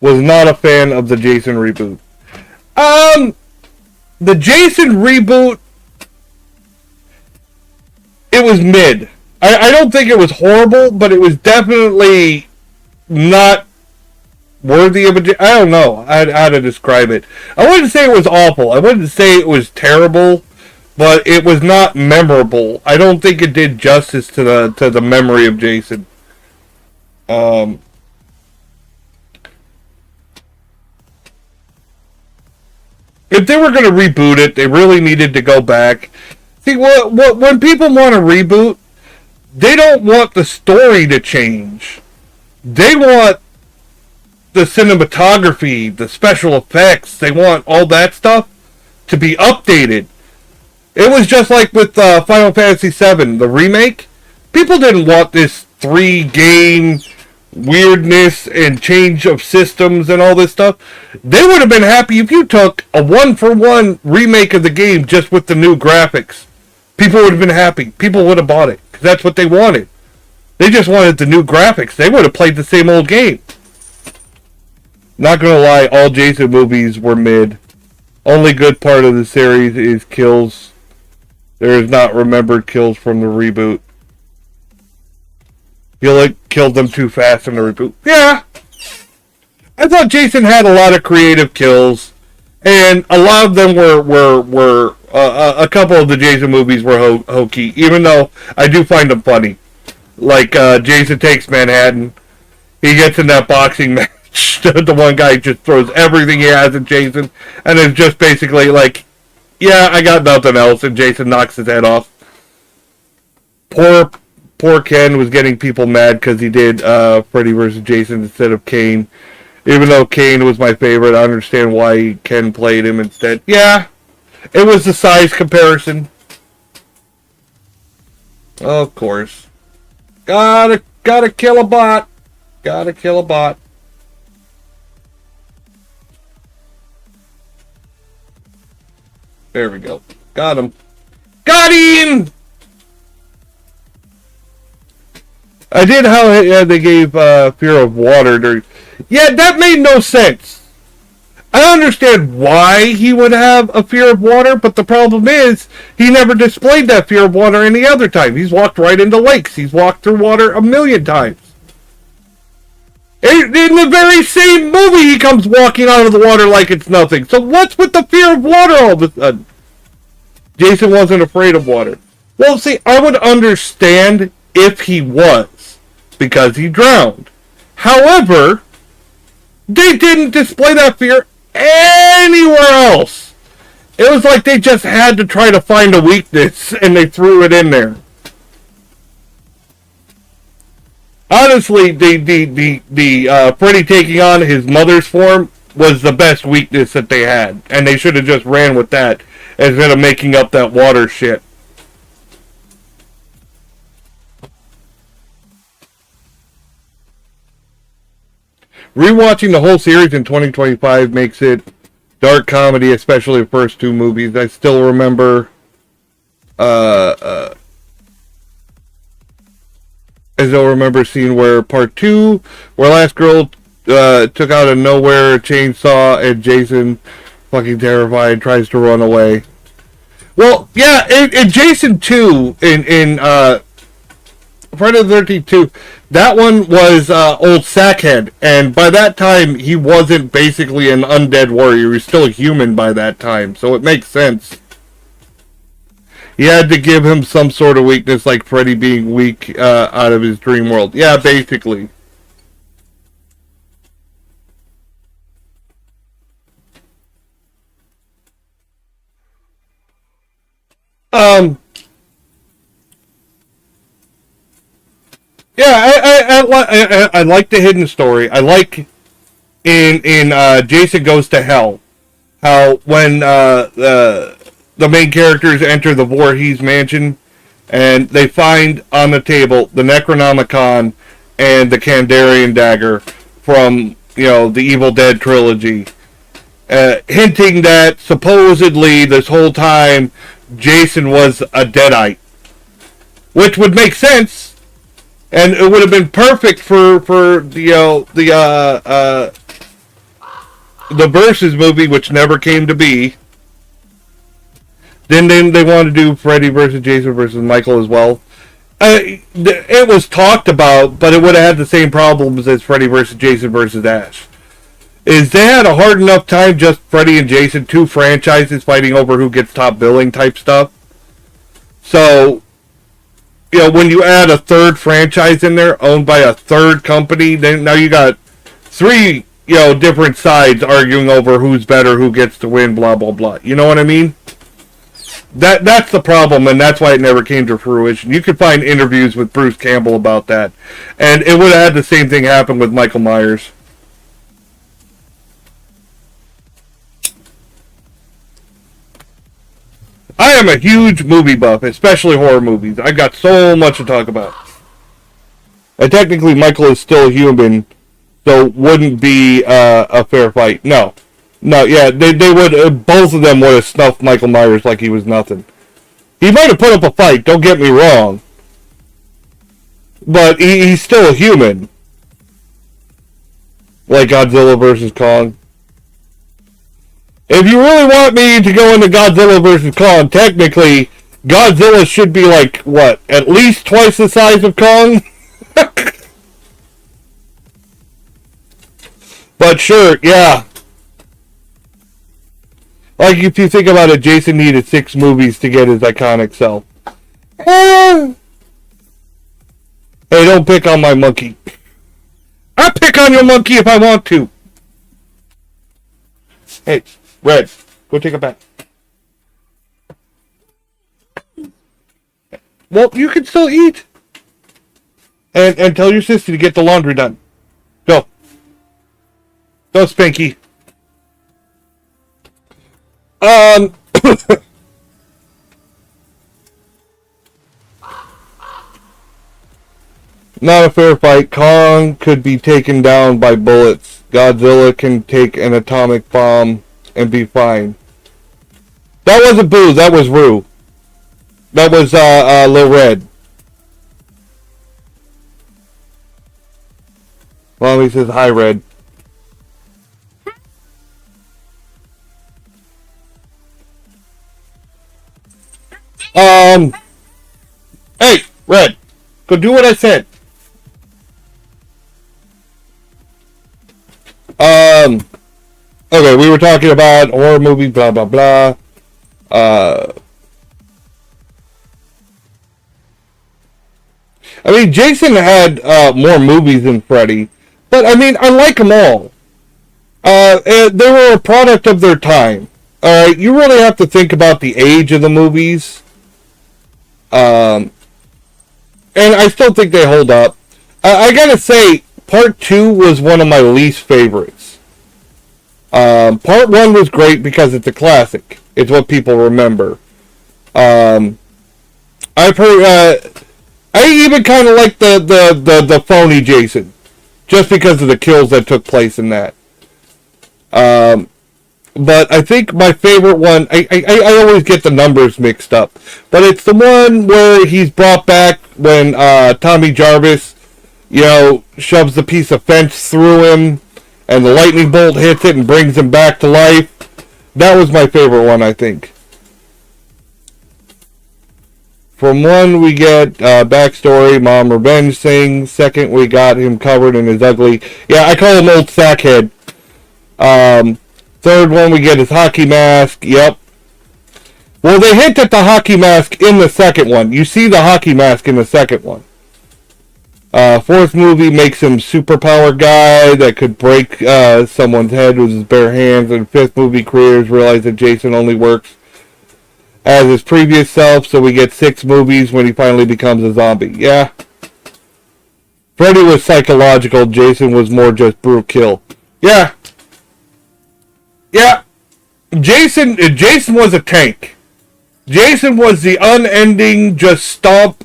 Was not a fan of the Jason reboot. The Jason reboot, it was mid. I don't think it was horrible, but it was definitely not worthy of a... I don't know how to describe it. I wouldn't say it was awful. I wouldn't say it was terrible, but it was not memorable. I don't think it did justice to the memory of Jason. If they were going to reboot it, they really needed to go back. See, when people want to reboot, they don't want the story to change. They want the cinematography, the special effects, they want all that stuff to be updated. It was just like with Final Fantasy VII, the remake. People didn't want this 3-game weirdness and change of systems and all this stuff. They would have been happy if you took a 1-for-1 remake of the game just with the new graphics. People would have been happy. People would have bought it because that's what they wanted. They just wanted the new graphics. They would have played the same old game. Not gonna lie, all Jason movies were mid. Only good part of the series is kills. There is not remembered kills from the reboot. Feel like killed them too fast in the reboot. Yeah! I thought Jason had a lot of creative kills, and a lot of them were a couple of the Jason movies were hokey, even though I do find them funny. Like Jason Takes Manhattan. He gets in that boxing match. The one guy just throws everything he has at Jason, and it's just basically like, yeah, I got nothing else, and Jason knocks his head off. Poor Ken was getting people mad because he did Freddy vs. Jason instead of Kane. Even though Kane was my favorite, I understand why Ken played him instead. Yeah, it was the size comparison. Of course. Gotta kill a bot. Gotta kill a bot. There we go. Got him. Got him! I did how they gave Fear of Water. Yeah, that made no sense. I understand why he would have a fear of water, but the problem is he never displayed that fear of water any other time. He's walked right into lakes. He's walked through water a million times. In the very same movie, he comes walking out of the water like it's nothing. So what's with the fear of water all of a sudden? Jason wasn't afraid of water. Well, see, I would understand if he was, because he drowned. However, they didn't display that fear anywhere else. It was like they just had to try to find a weakness and they threw it in there. Honestly, the Freddy taking on his mother's form was the best weakness that they had, and they should have just ran with that instead of making up that water shit. Rewatching the whole series in 2025 makes it dark comedy, especially the first two movies. I still remember a scene where part 2, where Last Girl took out of nowhere a chainsaw and Jason, fucking terrified, tries to run away. Well, yeah, in Jason 2, in Friday the 13th 2, that one was old Sackhead, and by that time he wasn't basically an undead warrior. He was still a human by that time, so it makes sense. You had to give him some sort of weakness, like Freddy being weak out of his dream world. Yeah, basically. Yeah, I like the hidden story. I like in Jason Goes to Hell, how when the main characters enter the Voorhees mansion and they find on the table the Necronomicon and the Kandarian dagger from, the Evil Dead trilogy, hinting that supposedly this whole time Jason was a Deadite, which would make sense. And it would have been perfect for the Versus movie, which never came to be. Then they wanted to do Freddy versus Jason versus Michael as well. It was talked about, but it would have had the same problems as Freddy versus Jason versus Ash. Is they had a hard enough time just Freddy and Jason, two franchises fighting over who gets top billing type stuff. So, when you add a third franchise in there, owned by a third company, then now you got three, different sides arguing over who's better, who gets to win, blah, blah, blah. You know what I mean? That's the problem, and that's why it never came to fruition. You could find interviews with Bruce Campbell about that, and it would have had the same thing happen with Michael Myers. I am a huge movie buff, especially horror movies. I got so much to talk about. And technically, Michael is still human, so it wouldn't be a fair fight. No, yeah, they would. Both of them would have snuffed Michael Myers like he was nothing. He might have put up a fight. Don't get me wrong, but he's still a human, like Godzilla versus Kong. If you really want me to go into Godzilla vs. Kong, technically, Godzilla should be like, what, at least twice the size of Kong? But sure, yeah. Like, if you think about it, Jason needed 6 movies to get his iconic self. Hey, don't pick on my monkey. I'll pick on your monkey if I want to. Hey. Red, go take a bath. Well, you can still eat. And tell your sister to get the laundry done. Go. Go Spinky. Not a fair fight. Kong could be taken down by bullets. Godzilla can take an atomic bomb and be fine. That wasn't Boo, that was Rue. That was Lil Red. Mommy says hi, Red. Hey, Red, go do what I said. Okay, we were talking about horror movies, blah, blah, blah. I mean, Jason had more movies than Freddy, but I mean, I like them all. They were a product of their time. You really have to think about the age of the movies. And I still think they hold up. I gotta say, Part 2 was one of my least favorites. Part 1 was great because it's a classic. It's what people remember. I've heard, I even kind of like the phony Jason, just because of the kills that took place in that. But I think my favorite one, I always get the numbers mixed up, but it's the one where he's brought back when Tommy Jarvis, shoves the piece of fence through him, and the lightning bolt hits it and brings him back to life. That was my favorite one, I think. From one, we get backstory, mom revenge thing. Second, we got him covered in his ugly... Yeah, I call him Old Sackhead. Third one, we get his hockey mask. Yep. Well, they hint at the hockey mask in the second one. You see the hockey mask in the second one. Fourth movie makes him superpower guy that could break someone's head with his bare hands. And fifth movie, creators realize that Jason only works as his previous self, so we get 6 movies when he finally becomes a zombie. Yeah. Freddy was psychological. Jason was more just brute kill. Yeah. Yeah. Jason was a tank. Jason was the unending, just stomp,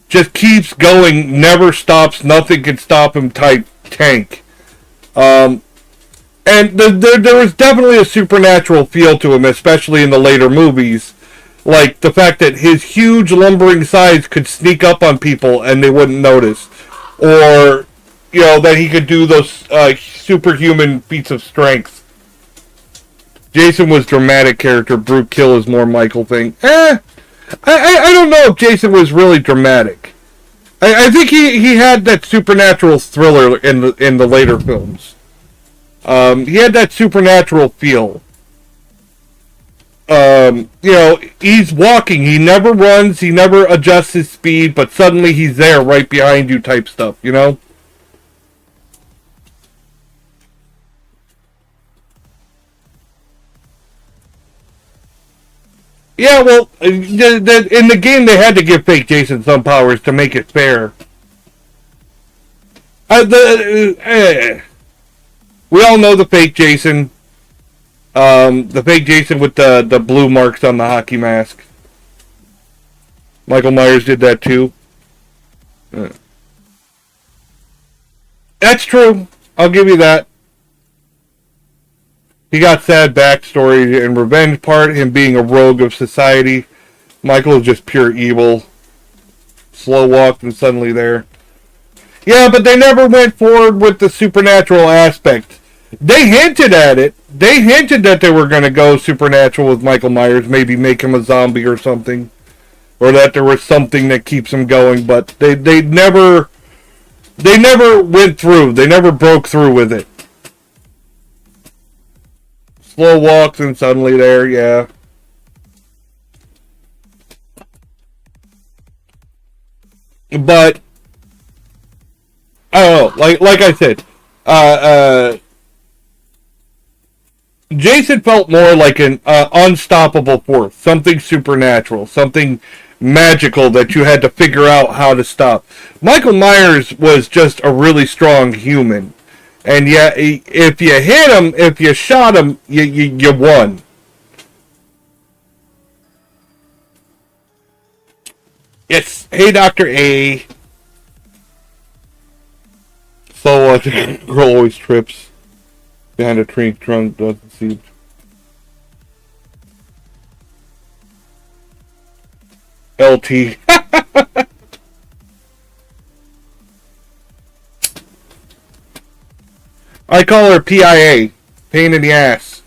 just keeps going, never stops, nothing can stop him type tank. And there was definitely a supernatural feel to him, especially in the later movies. Like the fact that his huge lumbering size could sneak up on people and they wouldn't notice. Or, that he could do those superhuman feats of strength. Jason was dramatic character. Brute kill is more Michael thing. I don't know if Jason was really dramatic. I think he had that supernatural thriller in the later films. He had that supernatural feel. He's walking. He never runs. He never adjusts his speed, but suddenly he's there right behind you type stuff, Yeah, well, in the game they had to give fake Jason some powers to make it fair. We all know the fake Jason. The fake Jason with the blue marks on the hockey mask. Michael Myers did that too. That's true. I'll give you that. He got sad backstory and revenge part, him being a rogue of society. Michael is just pure evil. Slow walked and suddenly there. Yeah, but they never went forward with the supernatural aspect. They hinted at it. They hinted that they were going to go supernatural with Michael Myers, maybe make him a zombie or something. Or that there was something that keeps him going, but they never went through. They never broke through with it. Slow walks and suddenly there, yeah. But I don't know. Like I said, Jason felt more like an unstoppable force, something supernatural, something magical that you had to figure out how to stop. Michael Myers was just a really strong human. And yeah, if you hit him, if you shot him, you won. Yes. Hey, Dr. A. So, girl always trips behind a tree trunk, doesn't see. LT. I call her PIA. Pain in the ass.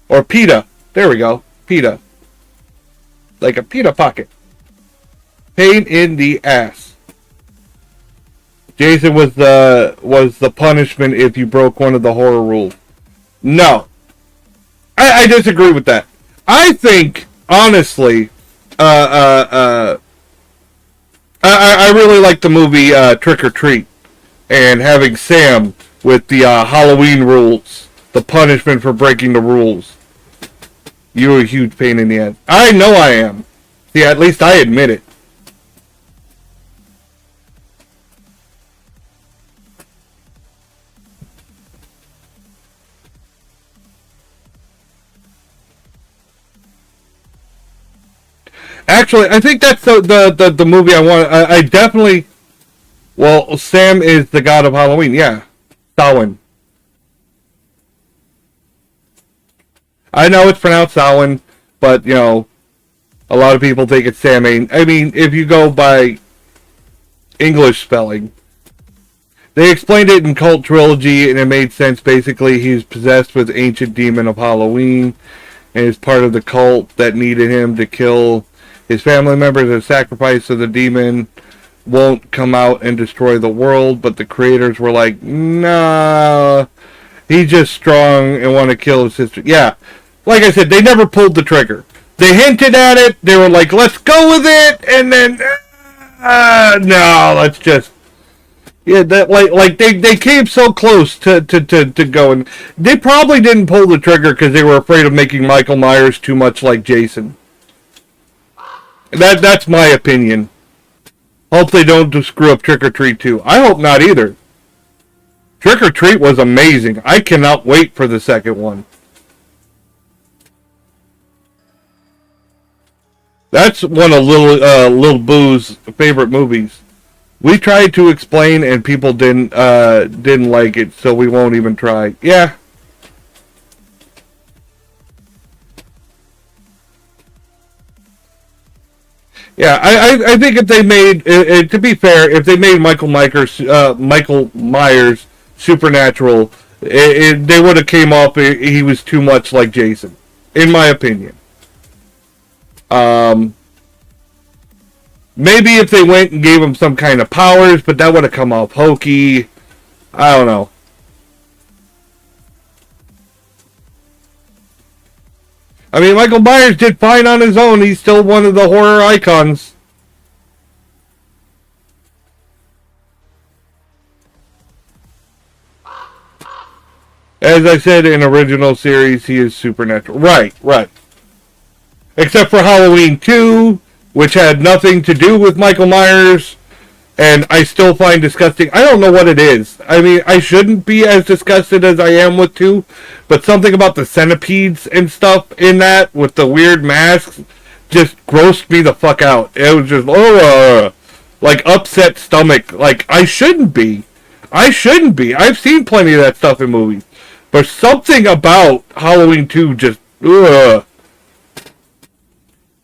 Or PETA. There we go. PETA. Like a pita pocket. Pain in the ass. Jason was the punishment if you broke one of the horror rules. No. I disagree with that. I think, honestly, I really like the movie Trick or Treat. And having Sam with the Halloween rules. The punishment for breaking the rules. You're a huge pain in the ass. I know I am. See, at least I admit it. Actually, I think that's the movie I want. I definitely... Well, Sam is the god of Halloween. Yeah. Samhain. I know it's pronounced Samhain, but, you know, a lot of people think it's Samhain. I mean, if you go by English spelling. They explained it in Cult Trilogy, and it made sense. Basically, he's possessed with ancient demon of Halloween, and is part of the cult that needed him to kill his family members as sacrifice, so the demon won't come out and destroy the world. But the creators were like, nah, he's just strong and want to kill his sister. Yeah, like I said, they never pulled the trigger. They hinted at it. They were like, let's go with it. And then, no, let's just... Yeah, that like they came so close to going. They probably didn't pull the trigger because they were afraid of making Michael Myers too much like Jason. That's my opinion. Hope they don't screw up Trick or Treat 2. I hope not either. Trick or Treat was amazing. I cannot wait for the second one. That's one of Lil Boo's favorite movies. We tried to explain and people didn't like it, so we won't even try. Yeah. Yeah, I think if they made, to be fair, if they made Michael Myers Supernatural, they would have came off, he was too much like Jason, in my opinion. Maybe if they went and gave him some kind of powers, but that would have come off hokey. I don't know. I mean, Michael Myers did fine on his own. He's still one of the horror icons. As I said in original series, he is supernatural. Right. Except for Halloween 2, which had nothing to do with Michael Myers, and I still find disgusting. I don't know what it is. I mean, I shouldn't be as disgusted as I am with 2, but something about the centipedes and stuff in that, with the weird masks, just grossed me the fuck out. It was just, like, upset stomach. Like, I shouldn't be. I've seen plenty of that stuff in movies. But something about Halloween 2 just, ugh.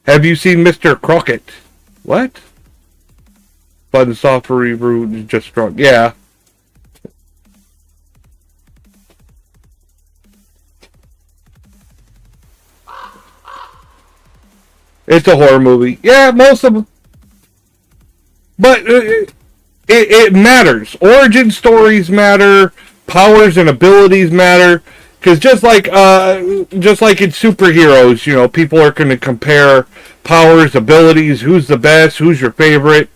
Have you seen Mr. Crockett? What? Fun software reboot is just strong. Yeah. It's a horror movie. Yeah, most of them. But it matters. Origin stories matter. Powers and abilities matter. Because just like in superheroes, you know, people are going to compare powers, abilities, who's the best, who's your favorite.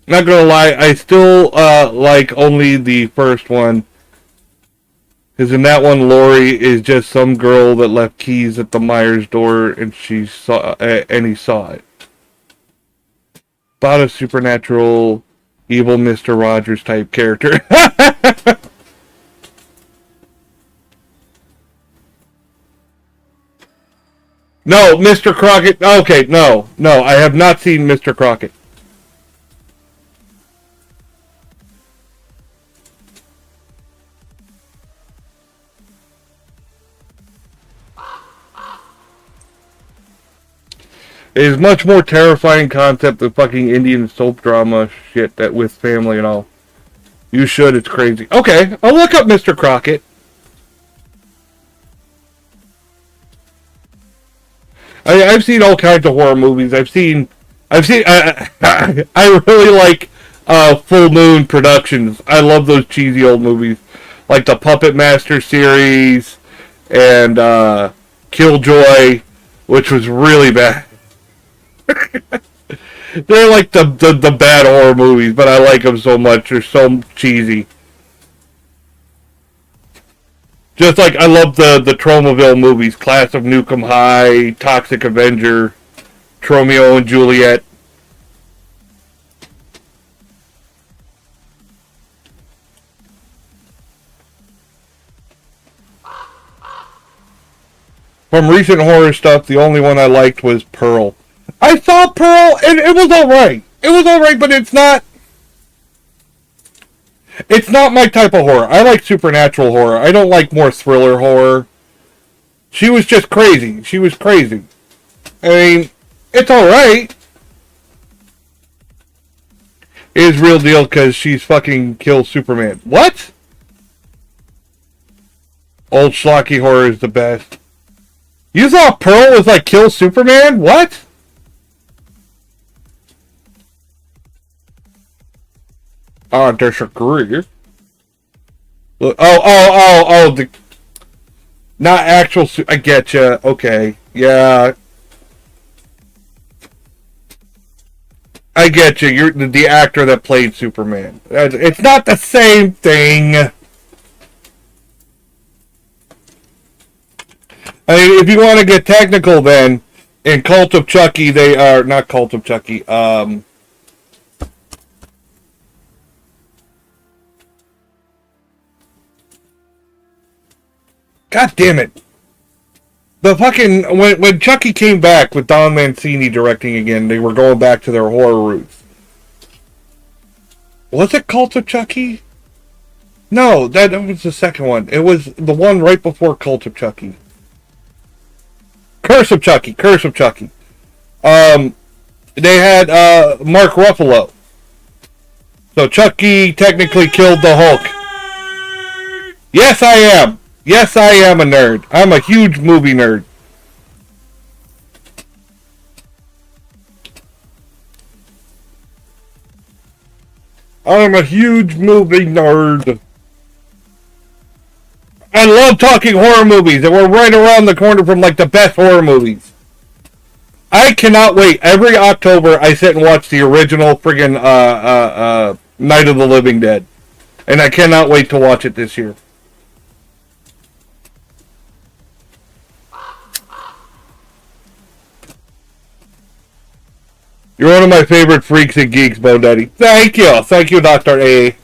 Not going to lie, I still like only the first one. Because in that one, Lori is just some girl that left keys at the Myers door, and he saw it. About a supernatural Evil Mr. Rogers type character. No, Mr. Crockett. Okay, no, I have not seen Mr. Crockett. It is much more terrifying concept of fucking Indian soap drama shit that with family and all. You should, it's crazy. Okay, I'll look up Mr. Crockett. I've seen all kinds of horror movies. I've seen. I really like Full Moon Productions. I love those cheesy old movies, like the Puppet Master series and Killjoy, which was really bad. They're like the bad horror movies, but I like them so much. They're so cheesy. Just like I love the Tromaville movies, Class of Nukem High, Toxic Avenger, Tromeo and Juliet. From recent horror stuff, the only one I liked was Pearl. I saw Pearl, and it was alright. It was alright, but it's not my type of horror. I like supernatural horror. I don't like more thriller horror. She was just crazy. She was crazy. I mean, it's alright. It is real deal because she's fucking killed Superman. What? Old schlocky horror is the best. You thought Pearl was like kill Superman? What? I disagree. Look, the not actual. I get you. Okay, yeah, I get you. You're the actor that played Superman. It's not the same thing. I mean, if you want to get technical, then in Cult of Chucky, they are not Cult of Chucky. God damn it. The fucking... When Chucky came back with Don Mancini directing again, they were going back to their horror roots. Was it Cult of Chucky? No, that was the second one. It was the one right before Cult of Chucky. Curse of Chucky. They had Mark Ruffalo. So Chucky technically killed the Hulk. Yes, I am. Yes, I am a nerd. I'm a huge movie nerd. I'm a huge movie nerd. I love talking horror movies, and we're right around the corner from like the best horror movies. I cannot wait. Every October, I sit and watch the original friggin' Night of the Living Dead, and I cannot wait to watch it this year. You're one of my favorite freaks and geeks, Bo Daddy. Thank you, Dr. A.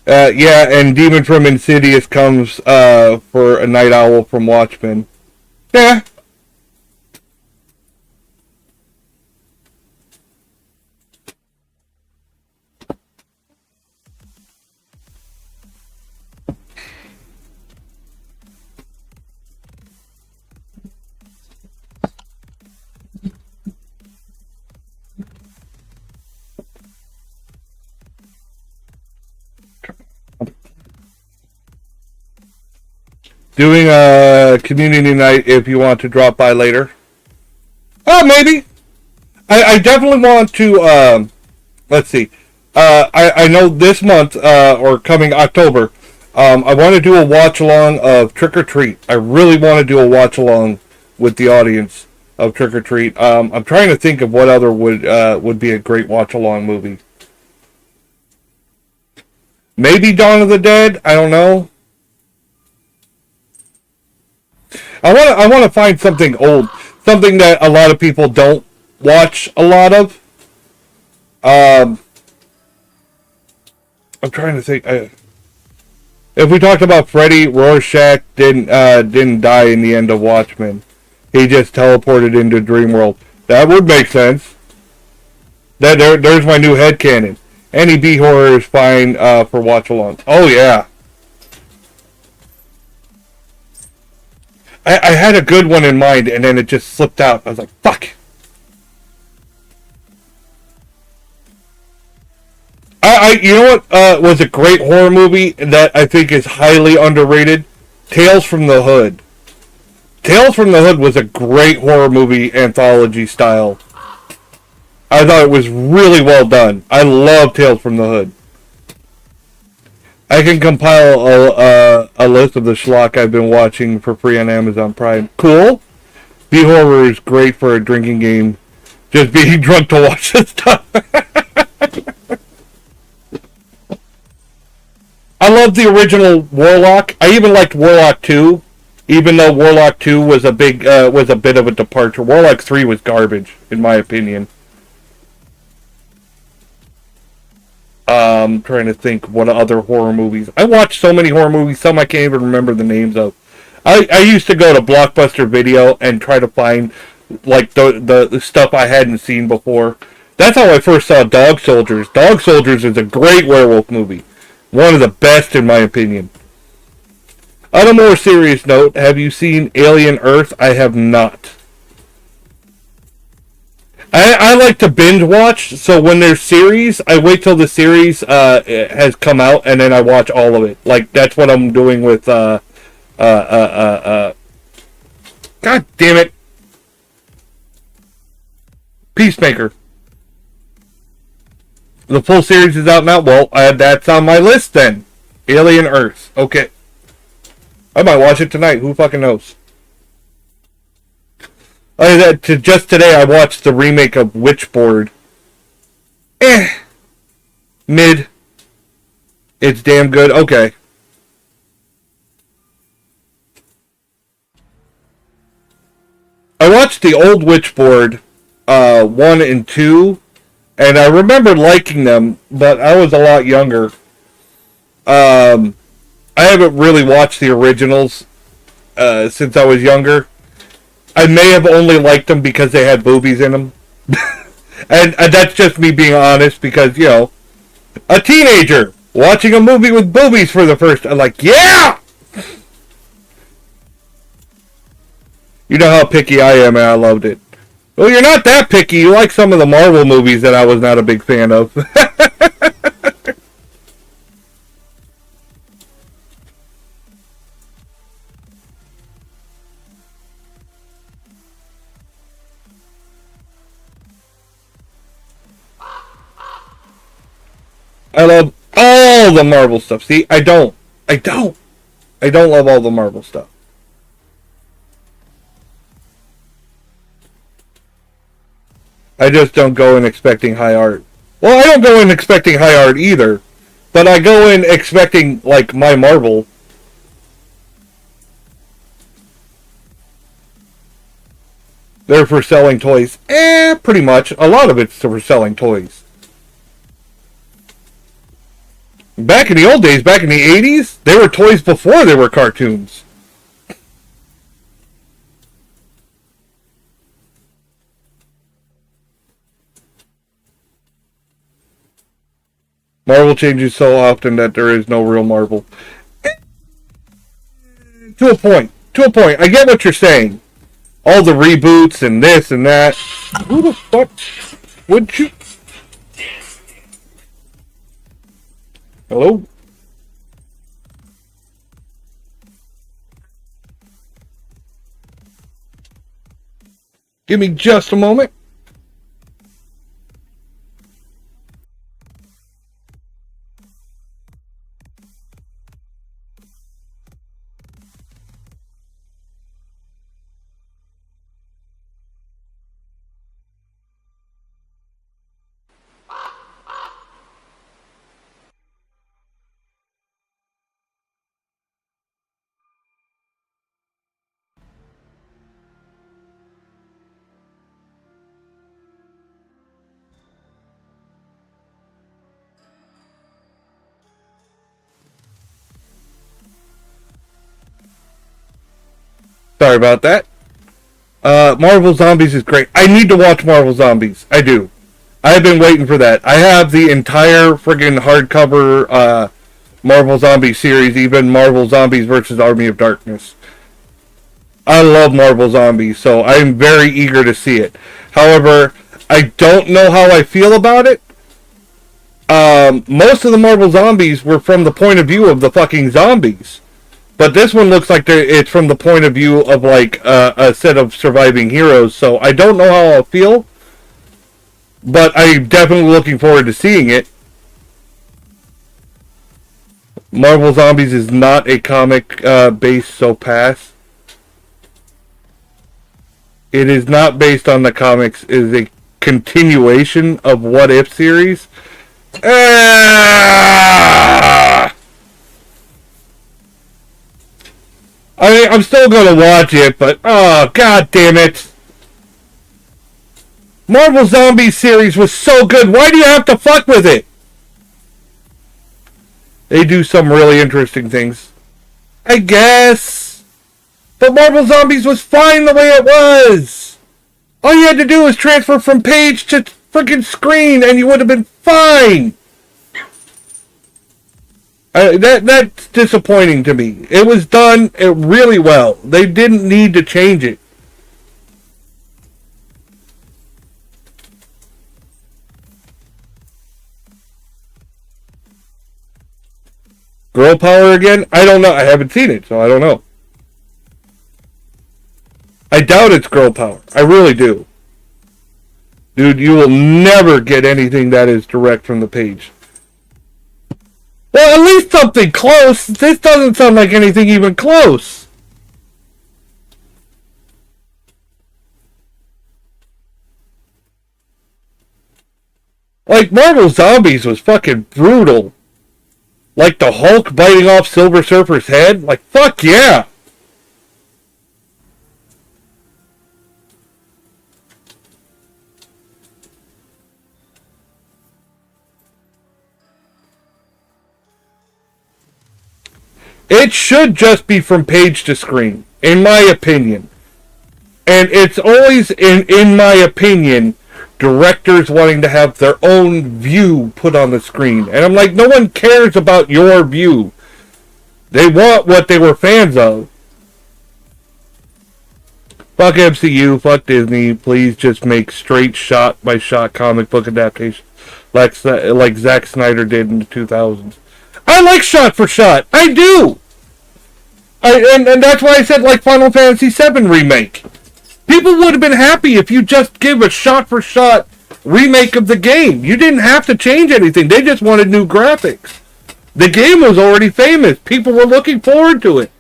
Yeah, and Demon from Insidious comes for a Night Owl from Watchmen. Yeah. Doing a community night if you want to drop by later. Oh, maybe. I definitely want to, let's see. I know this month, or coming October, I want to do a watch-along of Trick or Treat. I really want to do a watch-along with the audience of Trick or Treat. I'm trying to think of what other would be a great watch-along movie. Maybe Dawn of the Dead? I don't know. I want to find something old, something that a lot of people don't watch a lot of. I'm trying to think. If we talked about Freddy, Rorschach didn't die in the end of Watchmen. He just teleported into Dreamworld. That would make sense. There's my new headcanon. Any B horror is fine for watch-alongs. Oh yeah. I had a good one in mind and then it just slipped out. I was like, fuck. You know what was a great horror movie that I think is highly underrated? Tales from the Hood. Tales from the Hood was a great horror movie, anthology style. I thought it was really well done. I love Tales from the Hood. I can compile a list of the schlock I've been watching for free on Amazon Prime. Cool. B-horror is great for a drinking game. Just being drunk to watch this stuff. I love the original Warlock. I even liked Warlock 2, even though Warlock 2 was a bit of a departure. Warlock 3 was garbage, in my opinion. Trying to think what other horror movies. I watched so many horror movies, some I can't even remember the names of. I used to go to Blockbuster Video and try to find like the stuff I hadn't seen before. That's how I first saw Dog Soldiers. Dog Soldiers is a great werewolf movie. One of the best in my opinion. On a more serious note, have you seen Alien Earth? I have not. I like to binge watch, so when there's series, I wait till the series has come out and then I watch all of it. Like that's what I'm doing with God damn it, Peacemaker. The full series is out now. Well, that's on my list then. Alien Earth. Okay. I might watch it tonight. Who fucking knows? Just today, I watched the remake of Witchboard. Mid. It's damn good. Okay. I watched the old Witchboard 1 and 2. And I remember liking them, but I was a lot younger. I haven't really watched the originals since I was younger. I may have only liked them because they had boobies in them. and that's just me being honest because, you know, a teenager watching a movie with boobies for the first time. I'm like, yeah! You know how picky I am and I loved it. Well, you're not that picky. You like some of the Marvel movies that I was not a big fan of. I love all the Marvel stuff. See, I don't love all the Marvel stuff. I just don't go in expecting high art. Well, I don't go in expecting high art either, but I go in expecting, like, my Marvel. They're for selling toys. Pretty much. A lot of it's for selling toys. Back in the old days, back in the 80s, they were toys before they were cartoons. Marvel changes so often that there is no real Marvel. To a point. To a point. I get what you're saying. All the reboots and this and that. Who the fuck would you... Hello? Give me just a moment. Sorry about that. Marvel Zombies is great. I need to watch Marvel Zombies. I do. I've been waiting for that. I have the entire friggin' hardcover Marvel Zombie series, even Marvel Zombies versus Army of Darkness. I love Marvel Zombies, so I'm very eager to see it. However, I don't know how I feel about it. Most of the Marvel Zombies were from the point of view of the fucking zombies. But this one looks like it's from the point of view of, like, a set of surviving heroes. So I don't know how I'll feel. But I'm definitely looking forward to seeing it. Marvel Zombies is not a comic based, so pass. It is not based on the comics. It is a continuation of What If series. I'm still going to watch it, but oh, god damn it. Marvel Zombie series was so good. Why do you have to fuck with it? They do some really interesting things. I guess. But Marvel Zombies was fine the way it was. All you had to do was transfer from page to freaking screen and you would have been fine. That's disappointing to me. It was done really well. They didn't need to change it. Girl power again? I don't know. I haven't seen it, so I don't know. I doubt it's girl power. I really do. Dude, you will never get anything that is direct from the page. Well, at least something close. This doesn't sound like anything even close. Like, Marvel Zombies was fucking brutal. Like the Hulk biting off Silver Surfer's head? Like, fuck yeah! It should just be from page to screen, in my opinion. And it's always, in my opinion, directors wanting to have their own view put on the screen. And I'm like, no one cares about your view. They want what they were fans of. Fuck MCU, fuck Disney. Please just make straight shot-by-shot comic book adaptations like Zack Snyder did in the 2000s. I like shot for shot. I do. And that's why I said like Final Fantasy VII Remake. People would have been happy if you just give a shot-for-shot remake of the game. You didn't have to change anything. They just wanted new graphics. The game was already famous. People were looking forward to it.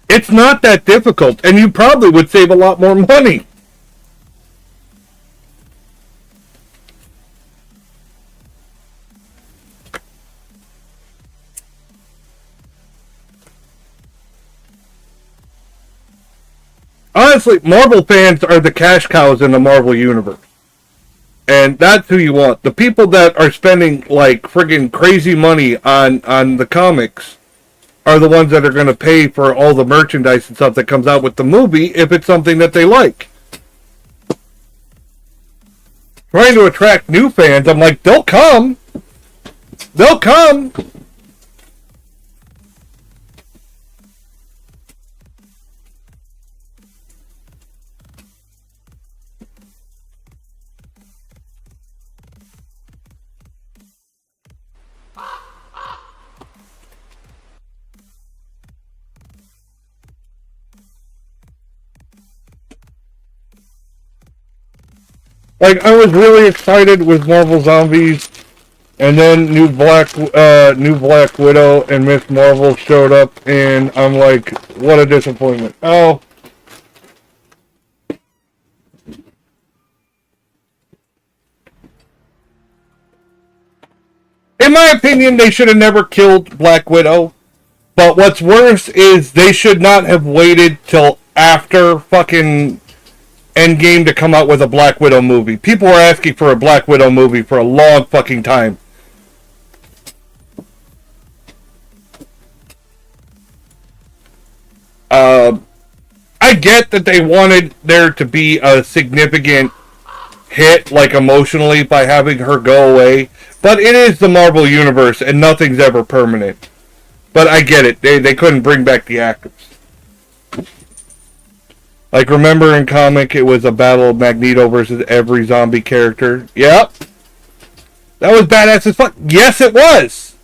It's not that difficult, and you probably would save a lot more money. Honestly, Marvel fans are the cash cows in the Marvel universe. And that's who you want. The people that are spending like friggin' crazy money on the comics are the ones that are going to pay for all the merchandise and stuff that comes out with the movie if it's something that they like. Trying to attract new fans, I'm like, they'll come. They'll come. Like, I was really excited with Marvel Zombies, and then New Black Widow and Miss Marvel showed up, and I'm like, what a disappointment. Oh. In my opinion, they should have never killed Black Widow, but what's worse is they should not have waited till after fucking Endgame to come out with a Black Widow movie. People were asking for a Black Widow movie for a long fucking time. I get that they wanted there to be a significant hit, like emotionally, by having her go away. But it is the Marvel Universe, and nothing's ever permanent. But I get it. They couldn't bring back the actors. Like, remember in comic, it was a battle of Magneto versus every zombie character? Yep. That was badass as fuck. Yes, it was.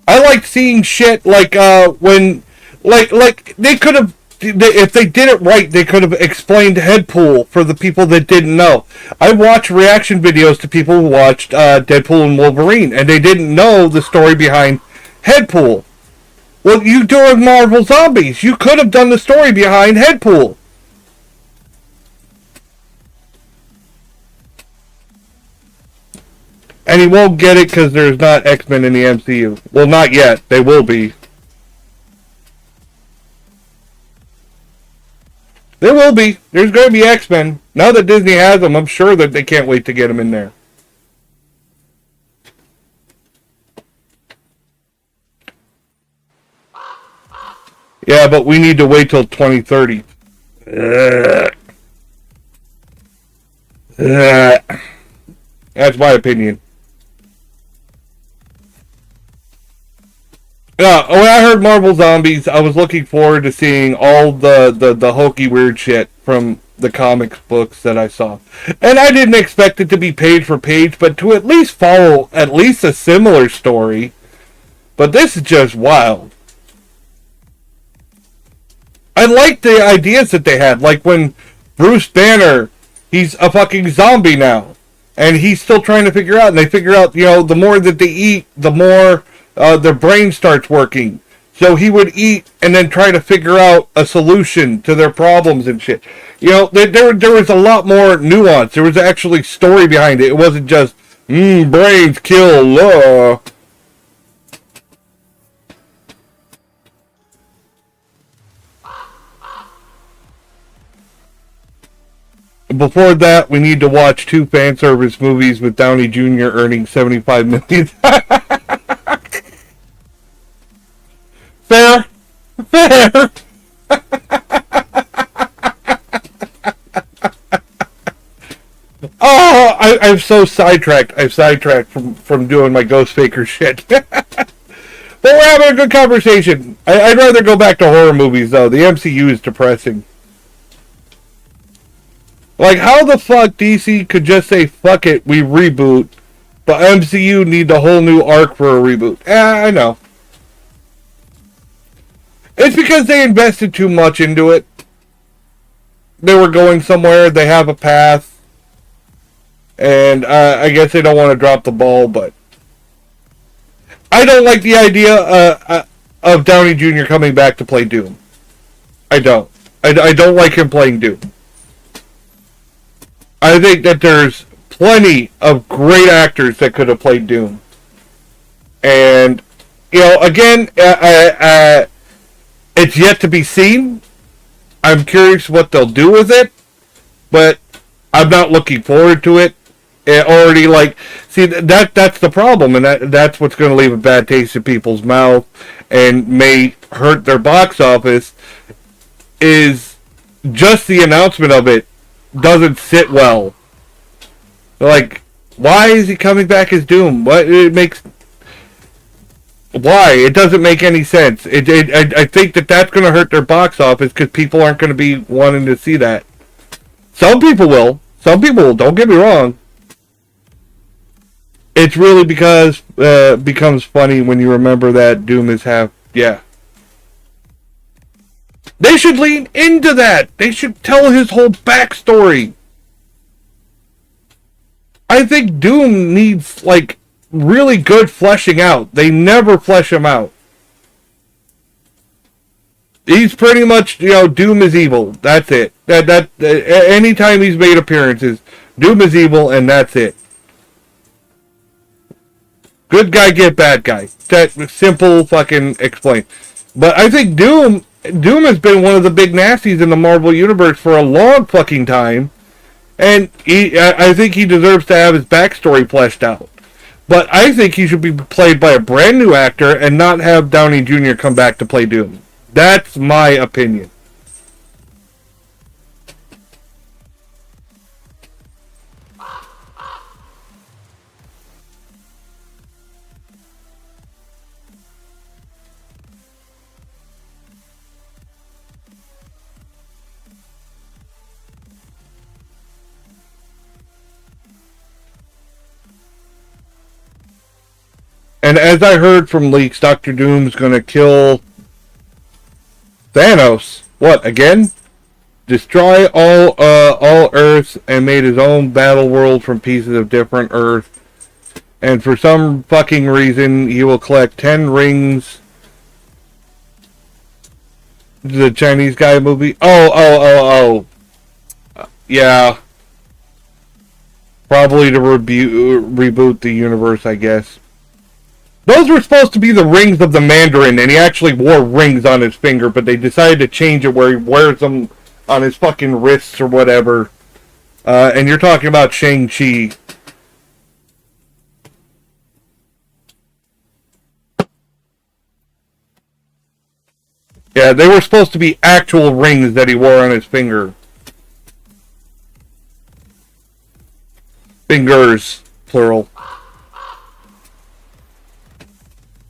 I liked seeing shit like, when, like, they could have, if they did it right, they could have explained Deadpool for the people that didn't know. I watched reaction videos to people who watched Deadpool and Wolverine, and they didn't know the story behind Deadpool. Well, you doing Marvel Zombies. You could have done the story behind Deadpool. And he won't get it because there's not X-Men in the MCU. Well, not yet. They will be. There will be. There's going to be X-Men. Now that Disney has them, I'm sure that they can't wait to get them in there. Yeah, but we need to wait till 2030. That's my opinion. Yeah, when I heard Marvel Zombies, I was looking forward to seeing all the hokey weird shit from the comics books that I saw. And I didn't expect it to be page for page, but to at least follow at least a similar story. But this is just wild. I like the ideas that they had, like when Bruce Banner, he's a fucking zombie now. And he's still trying to figure out, and they figure out, the more that they eat, the more their brain starts working. So he would eat and then try to figure out a solution to their problems and shit. There was a lot more nuance. There was actually story behind it. It wasn't just, brains kill, Before that, we need to watch 2 fan service movies with Downey Jr. earning $75 million. Fair. Fair. Oh, I'm so sidetracked. I've sidetracked from doing my Ghost Faker shit. But we're having a good conversation. I'd rather go back to horror movies, though. The MCU is depressing. Like, how the fuck DC could just say, fuck it, we reboot, but MCU need a whole new arc for a reboot? I know. It's because they invested too much into it. They were going somewhere, they have a path, and I guess they don't want to drop the ball, but I don't like the idea of Downey Jr. coming back to play Doom. I don't. I don't like him playing Doom. I think that there's plenty of great actors that could have played Doom. And, again, it's yet to be seen. I'm curious what they'll do with it, but I'm not looking forward to it. It already, that's the problem, and that's what's going to leave a bad taste in people's mouth and may hurt their box office, is just the announcement of it doesn't sit well. Like, why is he coming back as Doom? Why? It doesn't make any sense. I think that's going to hurt their box office because people aren't going to be wanting to see that. Some people will. Some people will. Don't get me wrong. It's really because becomes funny when you remember that Doom is half. Yeah. They should lean into that. They should tell his whole backstory. I think Doom needs, really good fleshing out. They never flesh him out. He's pretty much, Doom is evil. That's it. Anytime he's made appearances, Doom is evil, and that's it. Good guy, get bad guy. That simple fucking explain. But I think Doom Doom has been one of the big nasties in the Marvel Universe for a long fucking time. And I think he deserves to have his backstory fleshed out. But I think he should be played by a brand new actor and not have Downey Jr. come back to play Doom. That's my opinion. And as I heard from leaks, Doctor Doom's gonna kill Thanos. What, again? Destroy all Earth and made his own battle world from pieces of different Earth. And for some fucking reason, he will collect 10 rings. The Chinese guy movie. Oh. Yeah. Probably to reboot the universe, I guess. Those were supposed to be the rings of the Mandarin, and he actually wore rings on his finger, but they decided to change it where he wears them on his fucking wrists or whatever. And you're talking about Shang-Chi. Yeah, they were supposed to be actual rings that he wore on his finger. Fingers, plural.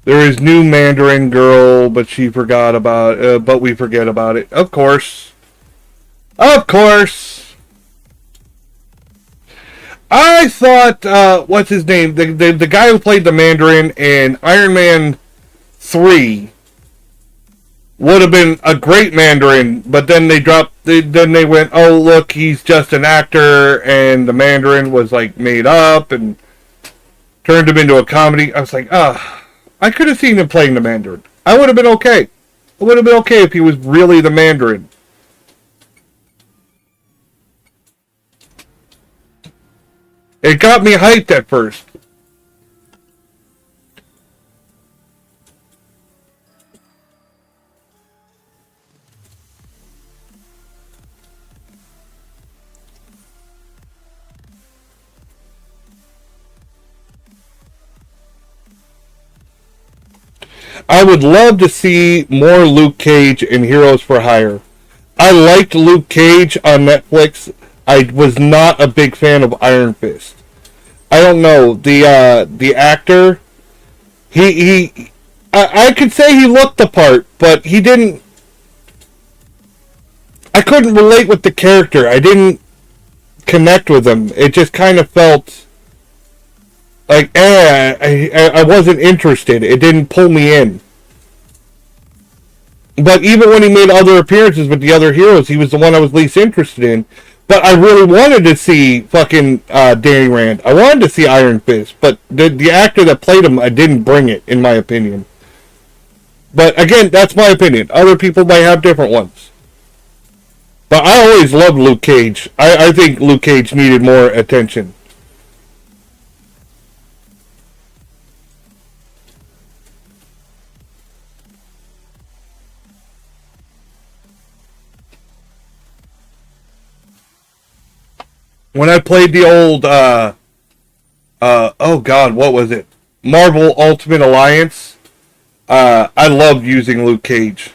There is new Mandarin girl, but she forgot about. But we forget about it. Of course. Of course. I thought, what's his name? The guy who played the Mandarin in Iron Man 3 would have been a great Mandarin, but then then they went, oh look, he's just an actor, and the Mandarin was like made up and turned him into a comedy. I was like, I could have seen him playing the Mandarin. I would have been okay. It would have been okay if he was really the Mandarin. It got me hyped at first. I would love to see more Luke Cage in Heroes for Hire. I liked Luke Cage on Netflix. I was not a big fan of Iron Fist. I don't know, the actor, I could say he looked the part, but he didn't. I couldn't relate with the character. I didn't connect with him. It just kind of felt like, I wasn't interested. It didn't pull me in. But even when he made other appearances with the other heroes, he was the one I was least interested in. But I really wanted to see fucking Danny Rand. I wanted to see Iron Fist. But the actor that played him, I didn't bring it, in my opinion. But again, that's my opinion. Other people might have different ones. But I always loved Luke Cage. I think Luke Cage needed more attention. When I played the old, oh god, what was it? Marvel Ultimate Alliance, I loved using Luke Cage.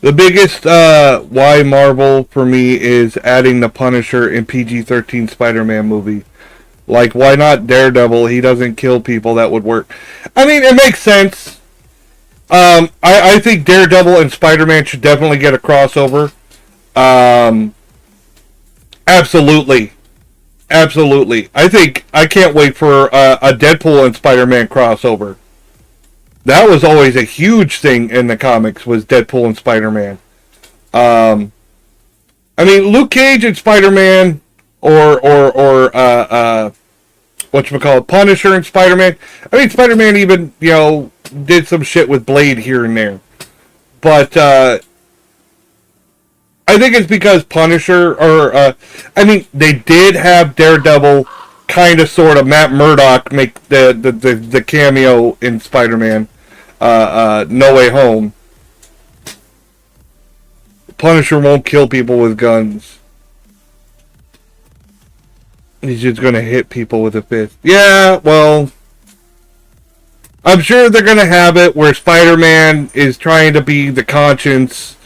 The biggest, why Marvel for me is adding the Punisher in PG-13 Spider-Man movie. Like, why not Daredevil? He doesn't kill people. That would work. I mean, it makes sense. I think Daredevil and Spider-Man should definitely get a crossover. Absolutely. Absolutely. I can't wait for a Deadpool and Spider-Man crossover. That was always a huge thing in the comics, was Deadpool and Spider-Man. I mean, Luke Cage and Spider-Man, or whatchamacallit, Punisher and Spider-Man. I mean, Spider-Man even, did some shit with Blade here and there. But, I think it's because Punisher, they did have Daredevil kind of sort of Matt Murdock make the cameo in Spider-Man No Way Home. Punisher won't kill people with guns. He's just going to hit people with a fist. Yeah, well, I'm sure they're going to have it where Spider-Man is trying to be the conscience,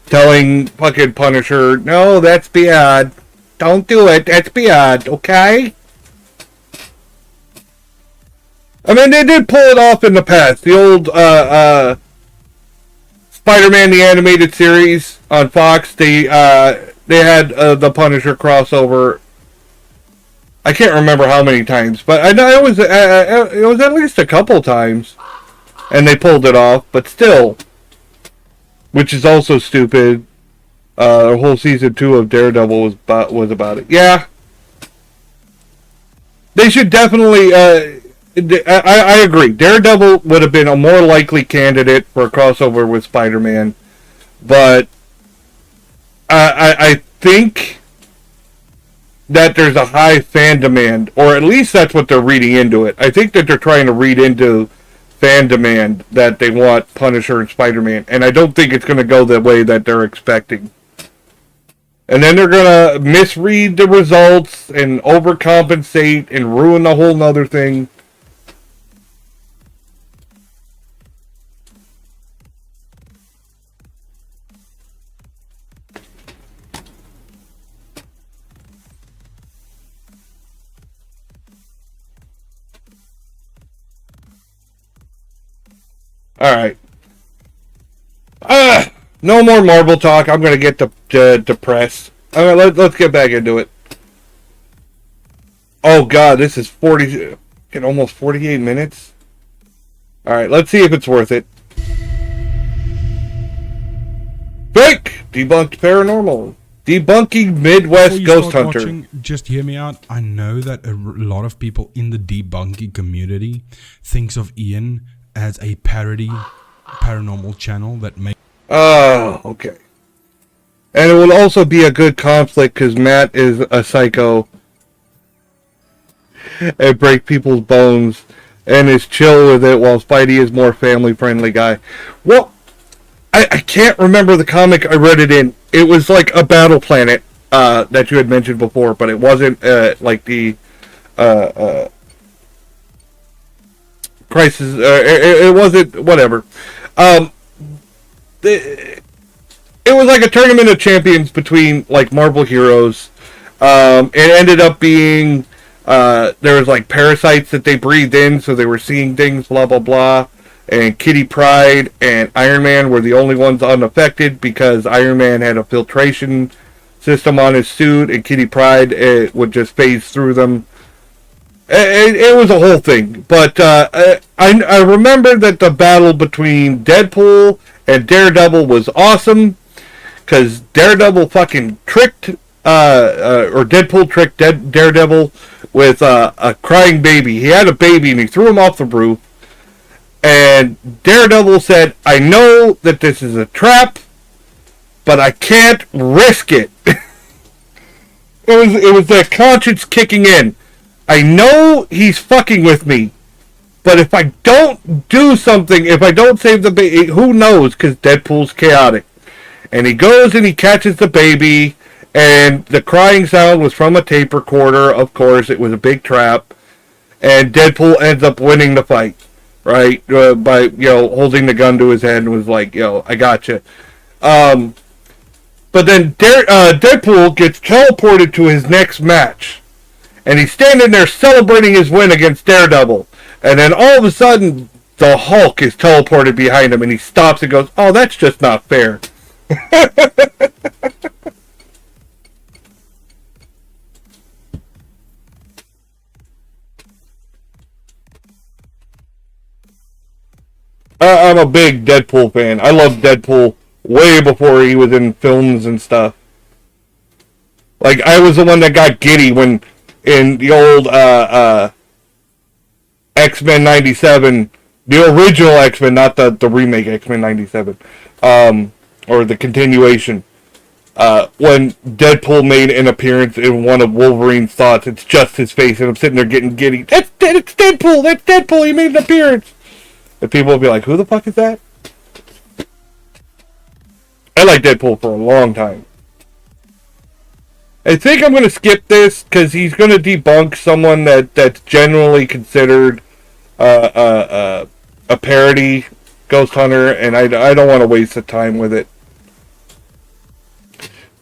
telling fucking Punisher, no, that's bad. Don't do it. That's bad, okay? I mean, they did pull it off in the past. The old Spider-Man the Animated Series on Fox, they had the Punisher crossover. I can't remember how many times, but I know it was at least a couple times, and they pulled it off. But still, which is also stupid. The whole season 2 of Daredevil was about it. Yeah, they should definitely. I agree. Daredevil would have been a more likely candidate for a crossover with Spider-Man, but I think that there's a high fan demand, or at least that's what they're reading into it. I think that they're trying to read into fan demand that they want Punisher and Spider-Man, and I don't think it's going to go the way that they're expecting. And then they're going to misread the results and overcompensate and ruin the whole nother thing. Alright. No more Marvel talk. I'm going to get depressed. Alright, let's get back into it. Oh god, this is almost 48 minutes. Alright, let's see if it's worth it. Fake! Debunked paranormal. Debunking Midwest Ghost Hunter. Watching, just hear me out. I know that a lot of people in the debunking community thinks of Ian as a parody paranormal channel that makes... Oh, okay. And it will also be a good conflict because Matt is a psycho and break people's bones and is chill with it while Spidey is more family-friendly guy. Well, I can't remember the comic I read it in. It was like a Battle Planet that you had mentioned before, but it wasn't like the Crisis. It wasn't whatever. It was like a tournament of champions between like Marvel heroes. It ended up being there was like parasites that they breathed in, so they were seeing things, blah blah blah. And Kitty Pryde and Iron Man were the only ones unaffected because Iron Man had a filtration system on his suit, and Kitty Pryde would just phase through them. It was a whole thing, but I remember that the battle between Deadpool and Daredevil was awesome because Daredevil fucking tricked, or Deadpool tricked Daredevil with a crying baby. He had a baby and he threw him off the roof. And Daredevil said, I know that this is a trap, but I can't risk it. It was that conscience kicking in. I know he's fucking with me, but if I don't do something, if I don't save the baby, who knows, because Deadpool's chaotic. And he goes and he catches the baby, and the crying sound was from a tape recorder. Of course, it was a big trap. And Deadpool ends up winning the fight. Right, by holding the gun to his head and was like, I gotcha. But then Deadpool gets teleported to his next match, and he's standing there celebrating his win against Daredevil, and then all of a sudden the Hulk is teleported behind him, and he stops and goes, "Oh, that's just not fair." I'm a big Deadpool fan. I loved Deadpool way before he was in films and stuff. Like, I was the one that got giddy when, in the old X-Men 97, the original X-Men, not the remake X-Men 97, or the continuation, when Deadpool made an appearance in one of Wolverine's thoughts, it's just his face, and I'm sitting there getting giddy. It's Deadpool! That's Deadpool! He made an appearance! And people will be like, who the fuck is that? I like Deadpool for a long time. I think I'm going to skip this, because he's going to debunk someone that's generally considered a parody ghost hunter, and I don't want to waste the time with it.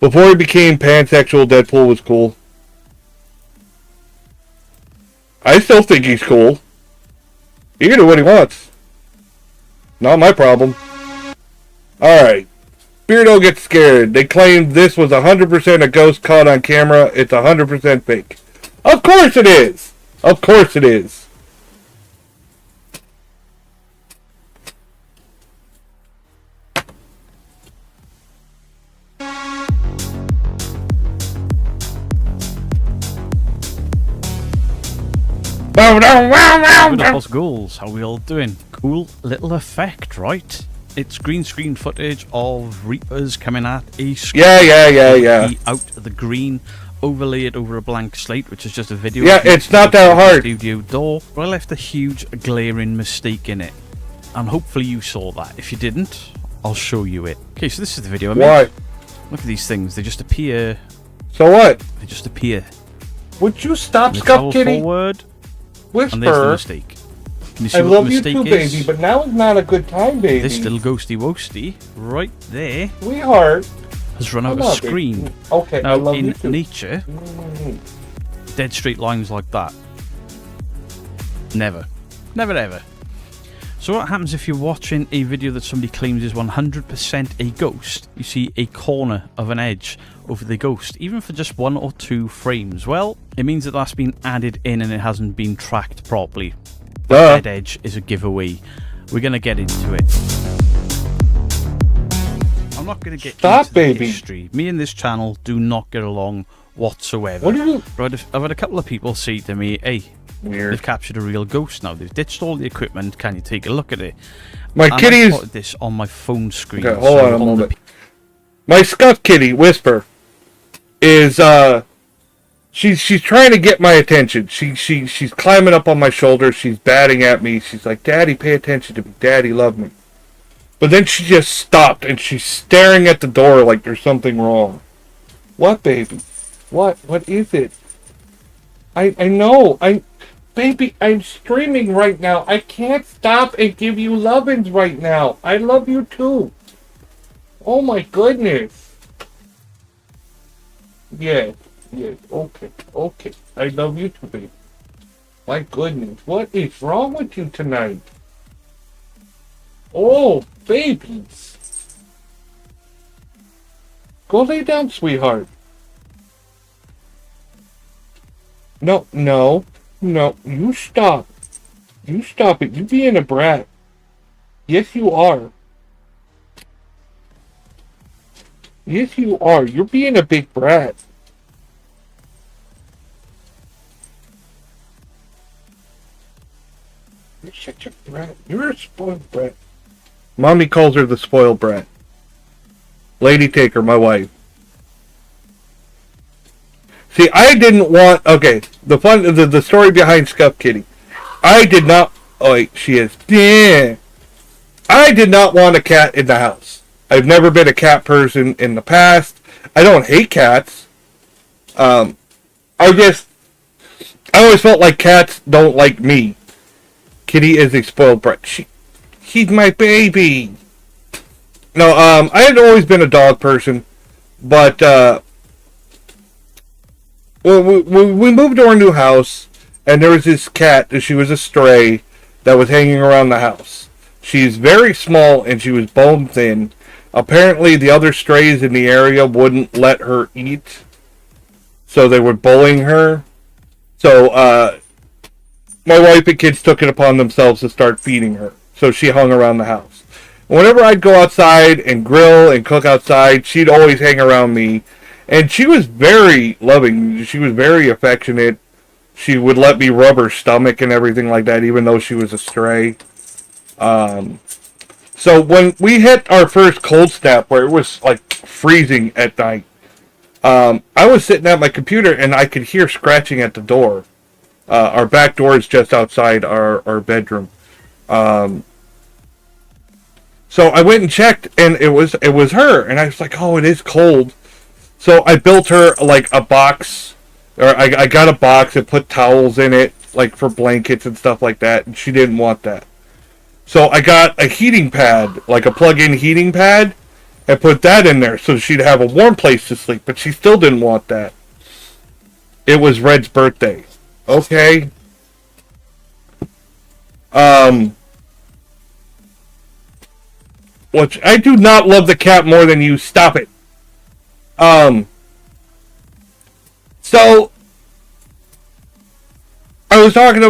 Before he became pansexual, Deadpool was cool. I still think he's cool. He can do what he wants. Not my problem. Alright. Beardo gets scared. They claim this was 100% a ghost caught on camera. It's 100% fake. Of course it is! Of course it is. Good up, us ghouls. How we all doing? Cool little effect, right? It's green screen footage of Reapers coming at a screen. Yeah. Out of the green, overlay it over a blank slate, which is just a video. Yeah, it's not that hard. Studio door. But I left a huge glaring mistake in it, and hopefully you saw that. If you didn't, I'll show you it. Okay, so this is the video I made. Why? Look at these things. They just appear. So what? They just appear. Would you stop, Scuff Kitty? Forward. Whisper. And there's the mistake. Can you see I what love the you mistake too, is? baby, but now is not a good time, baby. This little ghosty woasty right there, sweetheart, has run out of screen. Baby. Okay, now I love in you too. nature, dead straight lines like that. Never ever. So what happens if you're watching a video that somebody claims is 100% a ghost? You see a corner of an edge over the ghost, even for just 1 or 2 frames. Well, it means that that's been added in and it hasn't been tracked properly. That edge is a giveaway. We're going to get into it. I'm not going to get into the history. Me and this channel do not get along whatsoever. What do you... Right, I've had a couple of people say to me, hey, they've captured a real ghost now. They've ditched all the equipment. Can you take a look at it? My kitty is... I put this on my phone screen. Okay, hold on a moment. My Scuff Kitty, Whisper, is, she's trying to get my attention. She's climbing up on my shoulder. She's batting at me. She's like, Daddy, pay attention to me. Daddy, love me. But then she just stopped, and she's staring at the door like there's something wrong. What, baby? What is it? I know. Baby, I'm streaming right now. I can't stop and give you lovin's right now. I love you too. Oh my goodness. Yes, okay. I love you too, baby. My goodness, what is wrong with you tonight? Oh, babies. Go lay down, sweetheart. No, you stop. You stop it. You being a brat. Yes, you are. Yes, you are. You're being a big brat. You're such a brat. You're a spoiled brat. Mommy calls her the spoiled brat. Lady Taker, my wife. See, I didn't want... Okay, the story behind Scuff Kitty. I did not... Oh, wait, she is... Yeah. I did not want a cat in the house. I've never been a cat person in the past. I don't hate cats. I always felt like cats don't like me. Kitty is a spoiled brat. She's my baby. No, I had always been a dog person, but we moved to our new house, and there was this cat. She was a stray that was hanging around the house. She's very small, and she was bone thin. Apparently, the other strays in the area wouldn't let her eat, so they were bullying her. So, my wife and kids took it upon themselves to start feeding her. So she hung around the house. Whenever I'd go outside and grill and cook outside, she'd always hang around me. And she was very loving. She was very affectionate. She would let me rub her stomach and everything like that, even though she was a stray. So when we hit our first cold snap, where it was like freezing at night, I was sitting at my computer and I could hear scratching at the door. Our back door is just outside our bedroom. So I went and checked, and it was her, and I was like, oh, it is cold. So I built her like a box, or I got a box and put towels in it, like for blankets and stuff like that, and she didn't want that. So I got a heating pad, like a plug-in heating pad, and put that in there so she'd have a warm place to sleep, but she still didn't want that. It was Red's birthday. Okay. Which I do not love the cat more than you. Stop it. So I was talking to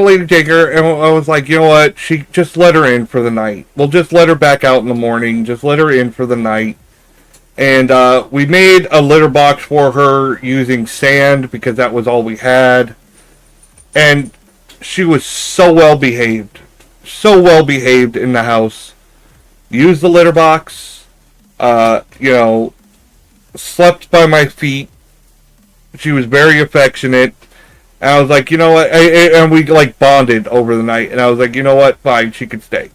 Lady Jaker, and I was like, you know what? She just let her in for the night. We'll just let her back out in the morning. Just let her in for the night. And we made a litter box for her using sand because that was all we had. And she was so well behaved in the house. Used the litter box, slept by my feet. She was very affectionate. And I was like, you know what? And we like bonded over the night. And I was like, you know what? Fine, she can stay.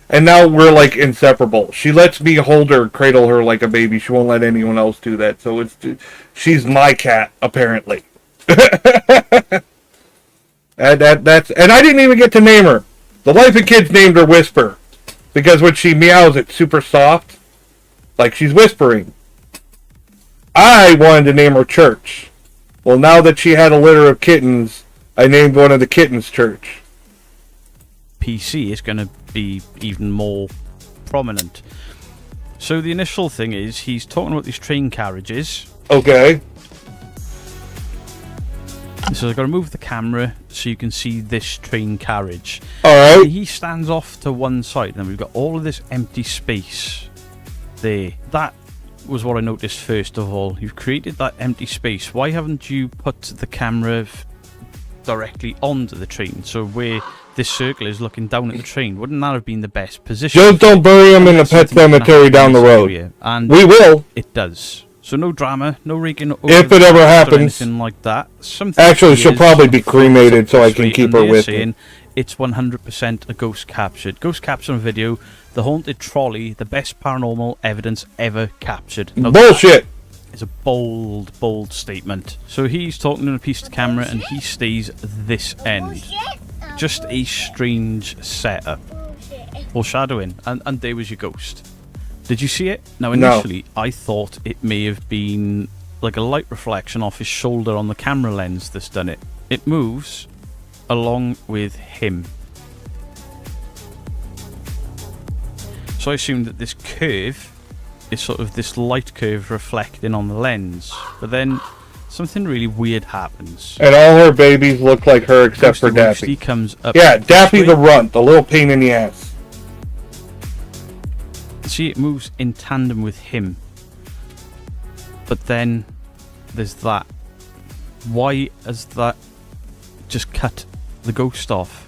And now we're like inseparable. She lets me hold her, cradle her like a baby. She won't let anyone else do that. So she's my cat, apparently. And I didn't even get to name her. The wife and kids named her Whisper. Because when she meows, it's super soft. Like she's whispering. I wanted to name her Church. Well, now that she had a litter of kittens, I named one of the kittens Church. PC is going to be even more prominent. So the initial thing is, he's talking about these train carriages. Okay. So I've got to move the camera so you can see this train carriage. Alright. He stands off to one side, and we've got all of this empty space there. That was what I noticed first of all. You've created that empty space. Why haven't you put the camera directly onto the train? So where this circle is looking down at the train, wouldn't that have been the best position? Just don't bury them in the pet cemetery down the road. And we will. It does. So no drama, no raking over if it ever happens, anything like that. Actually, she'll probably be cremated, so I can keep her with me. It's 100% a ghost captured. Ghost captured on video. The haunted trolley, the best paranormal evidence ever captured. Now, bullshit. It's a bold, bold statement. So he's talking in a piece of camera, and he stays this end. Just a strange setup. Foreshadowing, and there was your ghost. Did you see it? Now, initially, I thought it may have been like a light reflection off his shoulder on the camera lens that's done it. It moves along with him. So I assumed that this curve is sort of this light curve reflecting on the lens. But then something really weird happens. And all her babies look like her except for Daffy. Comes up. Yeah, Daffy the runt, the little pain in the ass. See, it moves in tandem with him. But then there's that. Why has that just cut the ghost off?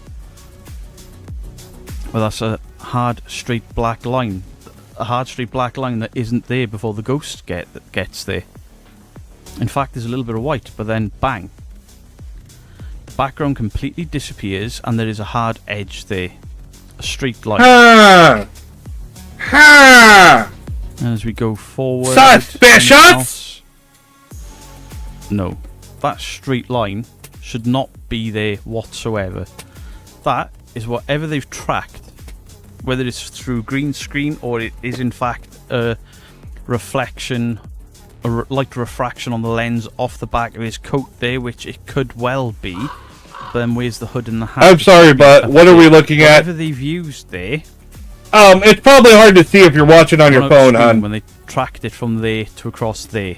Well, that's a hard, straight black line. A hard, straight black line that isn't there before the ghost gets there. In fact, there's a little bit of white, but then bang. The background completely disappears, and there is a hard edge there. A straight line. Ha! And as we go forward... Suspicious! No. That straight line should not be there whatsoever. That is whatever they've tracked. Whether it's through green screen or it is in fact a reflection, light refraction on the lens off the back of his coat there, which it could well be. But then where's the hood and the hat? I'm sorry, but what are we looking at? Whatever they've used there... it's probably hard to see if you're watching on your phone, hon. When they tracked it from there to across there.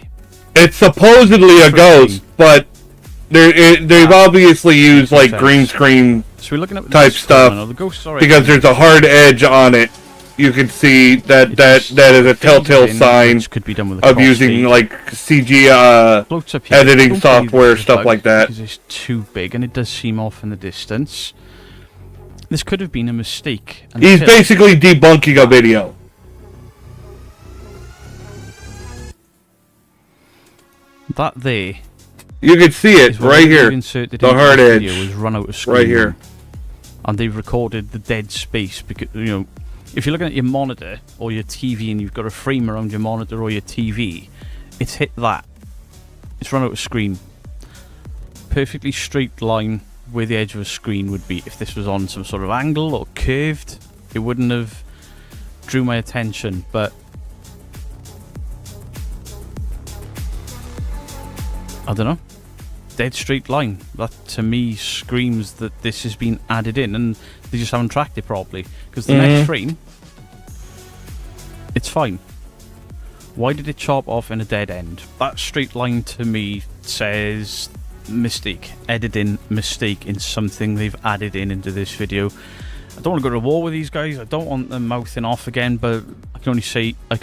It's supposedly a ghost, but they've obviously used like green screen so we're looking at type stuff because there's a hard edge on it. You can see that is a telltale sign could be done with of using like CG editing software, stuff like that. Because it's too big and it does seem off in the distance. This could have been a mistake. He's basically debunking a video. That there. You can see it right here. The hard edge. Was run out of screen. Right here. And they've recorded the dead space because, you know, if you're looking at your monitor or your TV and you've got a frame around your monitor or your TV, it's hit that. It's run out of screen. Perfectly straight line where the edge of a screen would be. If this was on some sort of angle or curved, it wouldn't have drew my attention, but I don't know. Dead straight line. That to me screams that this has been added in and they just haven't tracked it properly. Because the next frame, it's fine. Why did it chop off in a dead end? That straight line to me says mistake. Editing mistake in something they've added in into this video. I don't want to go to war with these guys. I don't want them mouthing off again, but I can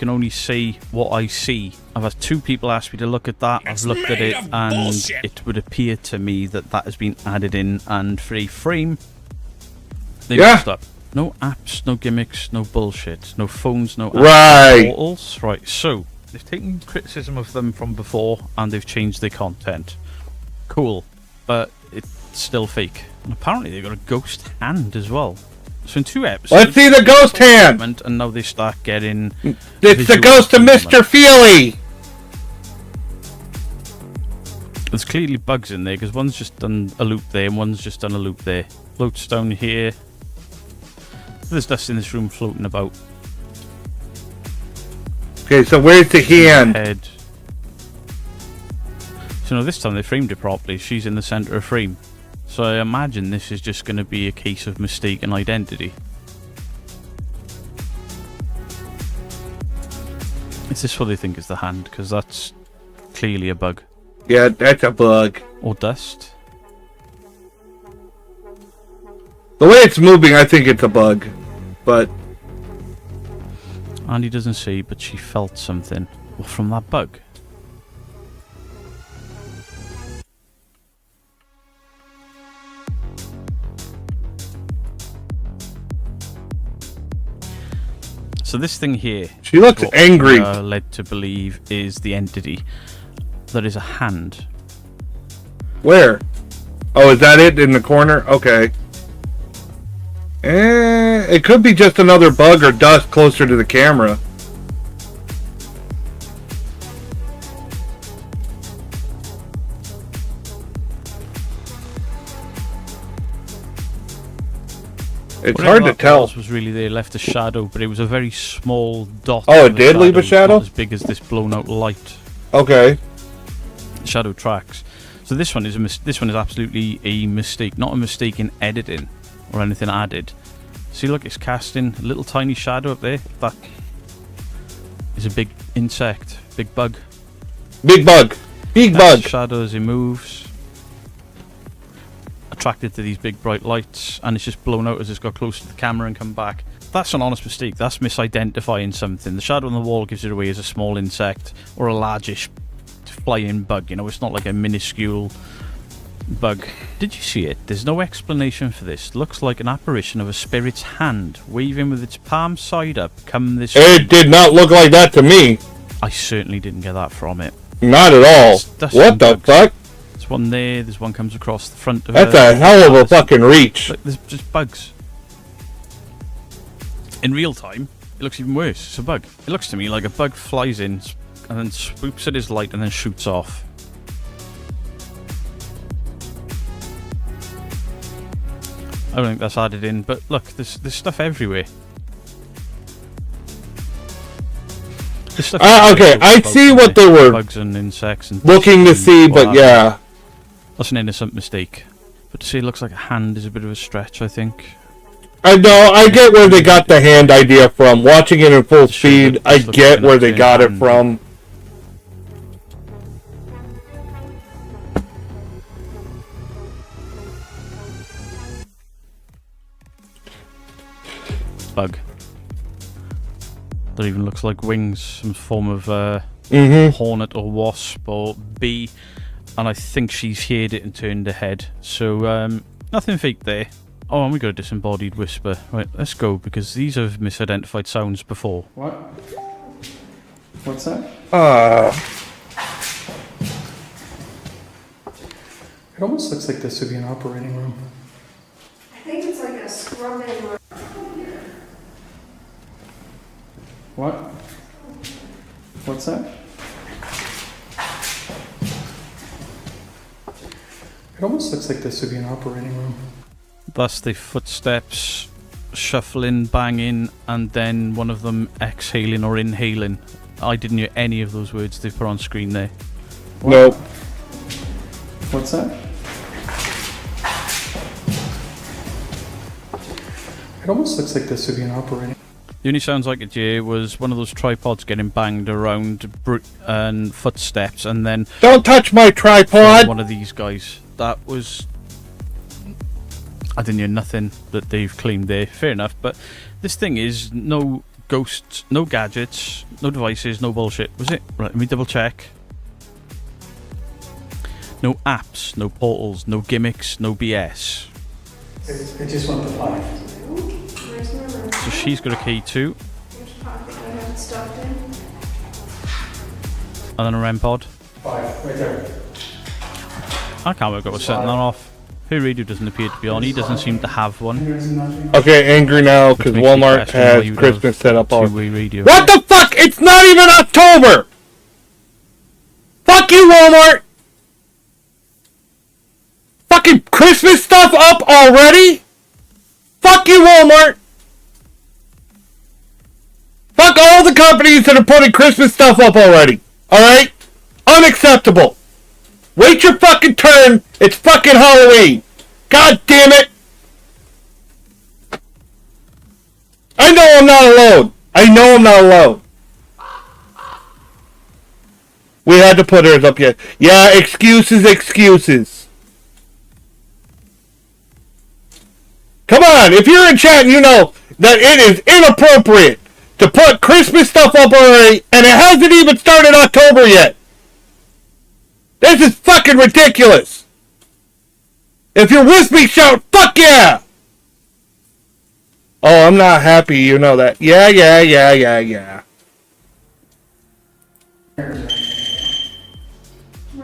only say what I see. I've had 2 people ask me to look at that. I've looked at it, and it would appear to me that that has been added in. And for a frame, they messed up. No apps, no gimmicks, no bullshit, no phones, no apps, no portals. Right. So they've taken criticism of them from before, and they've changed their content. Cool, but it's still fake. And apparently they've got a ghost hand as well. So in 2 episodes, let's see the ghost hand. And now they start getting. It's the ghost of Mr. Feely. There's clearly bugs in there because one's just done a loop there and one's just done a loop there. Floats down here. There's dust in this room floating about. Okay, so where's the hand? Head. So no, this time they framed it properly. She's in the center of frame. So I imagine this is just going to be a case of mistaken identity. Is this what they think is the hand? Because that's clearly a bug. Yeah, that's a bug. Or dust. The way it's moving, I think it's a bug. But Andy doesn't see, but she felt something. Well, from that bug. So this thing here, she looks angry. Led to believe is the entity. That is a hand. Where? Oh, is that it in the corner? Okay. It could be just another bug or dust closer to the camera. It's hard to tell. Was really there, left a shadow, but it was a very small dot. Oh, it did leave a shadow? Not as big as this blown out light. Okay. Shadow tracks. So this one is this one is absolutely a mistake, not a mistake in editing or anything added. See, look, it's casting a little tiny shadow up there. That is a big insect, big bug. Big bug. Big bug. Shadow as he moves. Attracted to these big bright lights, and it's just blown out as it's got close to the camera and come back. That's an honest mistake. That's misidentifying something. The shadow on the wall gives it away as a small insect or a largish flying bug. You know, it's not like a minuscule bug. Did you see it? There's no explanation for this. Looks like an apparition of a spirit's hand waving with its palm side up. Come this way. It did not look like that to me. I certainly didn't get that from it. Not at all. What the fuck? There's one there. There's one comes across the front of it. That's a hell of a fucking reach. Look, there's just bugs. In real time, it looks even worse. It's a bug. It looks to me like a bug flies in and then swoops at his light and then shoots off. I don't think that's added in, but look, there's stuff everywhere. Okay, I see what they were bugs and insects and looking to see, but yeah. That's an innocent mistake. But to say it looks like a hand is a bit of a stretch, I think. I know, I get where they got the hand idea from. Watching it in full speed, I get where they got it from. Bug. That even looks like wings, some form of hornet or wasp or bee. And I think she's heard it and turned her head. So, nothing fake there. Oh, and we got a disembodied whisper. Right, let's go, because these have misidentified sounds before. What? What's that? It almost looks like this would be an operating room. I think it's like a scrubbing room. What? What's that? It almost looks like this would be an operating room. That's the footsteps, shuffling, banging, and then one of them exhaling or inhaling. I didn't hear any of those words they put on screen there. What? Nope. What's that? It almost looks like this would be an operating. The only sounds like it here was one of those tripods getting banged around and footsteps, and then Don't touch my tripod! one of these guys. That was... I didn't hear nothing that they've claimed there. Fair enough, but this thing is no ghosts, no gadgets, no devices, no bullshit. Was it? Right, let me double check. No apps, no portals, no gimmicks, no BS. It just went to 5. So she's got a key too. Which pocket I have it stuffed in? And then a REM pod. 5, right there. I can't work out what's setting that off. Her radio doesn't appear to be on. He doesn't seem to have one. Okay, angry now because Which makes me Walmart question why has you would Christmas have set up on. two-way radio. What the fuck? It's not even October! Fuck you, Walmart! Fucking Christmas stuff up already? Fuck you, Walmart! Fuck all the companies that are putting Christmas stuff up already. Alright? Unacceptable. Wait your fucking turn. It's fucking Halloween. God damn it. I know I'm not alone. I know I'm not alone. We had to put hers up yet. Yeah, excuses. Come on, if you're in chat and you know that it is inappropriate to put Christmas stuff up already, and it hasn't even started October yet. This is fucking ridiculous. If you're with me, shout, fuck yeah! Oh, I'm not happy, you know that. Yeah. Where's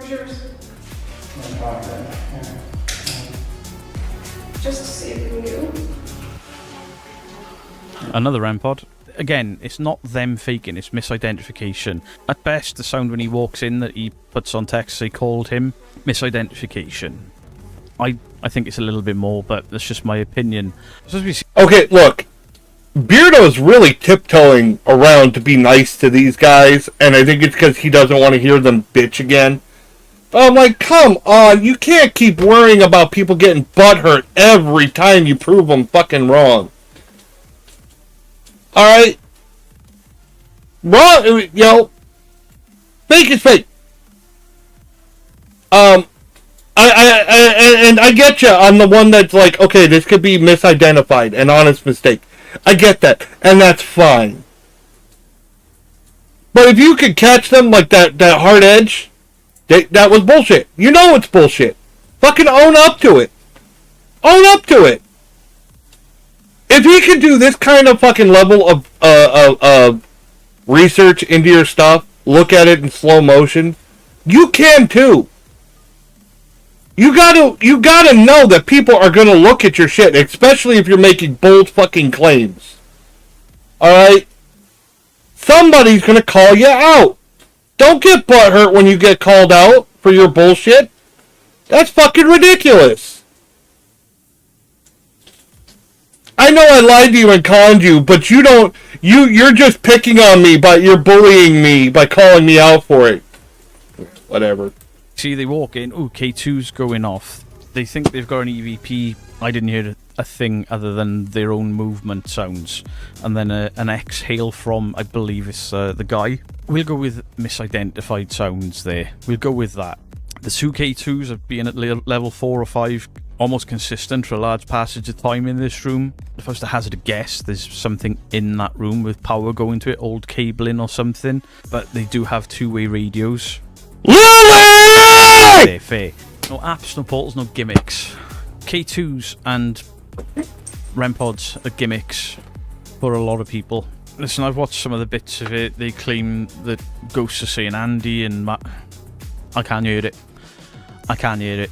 yours? Just to see if we knew. Another REM pod. Again, it's not them faking, it's misidentification. At best, the sound when he walks in that he puts on text, they called him misidentification. I think it's a little bit more, but that's just my opinion. Okay, look. Beardo's really tiptoeing around to be nice to these guys, and I think it's because he doesn't want to hear them bitch again. But I'm like, come on, you can't keep worrying about people getting butthurt every time you prove them fucking wrong. Alright? Wrong, you know, fake is fake. I get you on the one that's like, okay, this could be misidentified, an honest mistake. I get that, and that's fine. But if you could catch them like that hard edge, that was bullshit. You know it's bullshit. Fucking own up to it. Own up to it. If he could do this kind of fucking level of research into your stuff, look at it in slow motion, you can too. You gotta know that people are gonna look at your shit, especially if you're making bold fucking claims. Alright? Somebody's gonna call you out. Don't get butthurt when you get called out for your bullshit. That's fucking ridiculous. I know I lied to you and conned you, but you don't, you're just picking on me, but you're bullying me by calling me out for it. Whatever. See, they walk in, ooh, K2's going off. They think they've got an EVP. I didn't hear a thing other than their own movement sounds. And then an exhale from, I believe it's the guy. We'll go with misidentified sounds there. We'll go with that. The two K2s have been at level 4 or 5, almost consistent for a large passage of time in this room. If I was to hazard a guess, there's something in that room with power going to it, old cabling or something. But they do have two-way radios. Lily! Fair. No apps, no portals, no gimmicks. K2s and REM pods are gimmicks for a lot of people. Listen, I've watched some of the bits of it. They claim that ghosts are saying Andy and Matt. I can't hear it. I can't hear it.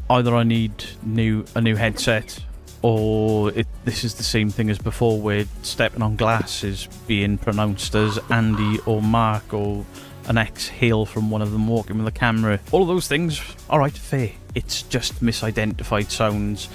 Either I need a new headset, or this is the same thing as before, where stepping on glass is being pronounced as Andy or Mark, or an exhale from one of them walking with a camera. All of those things, alright, fair. It's just misidentified sounds,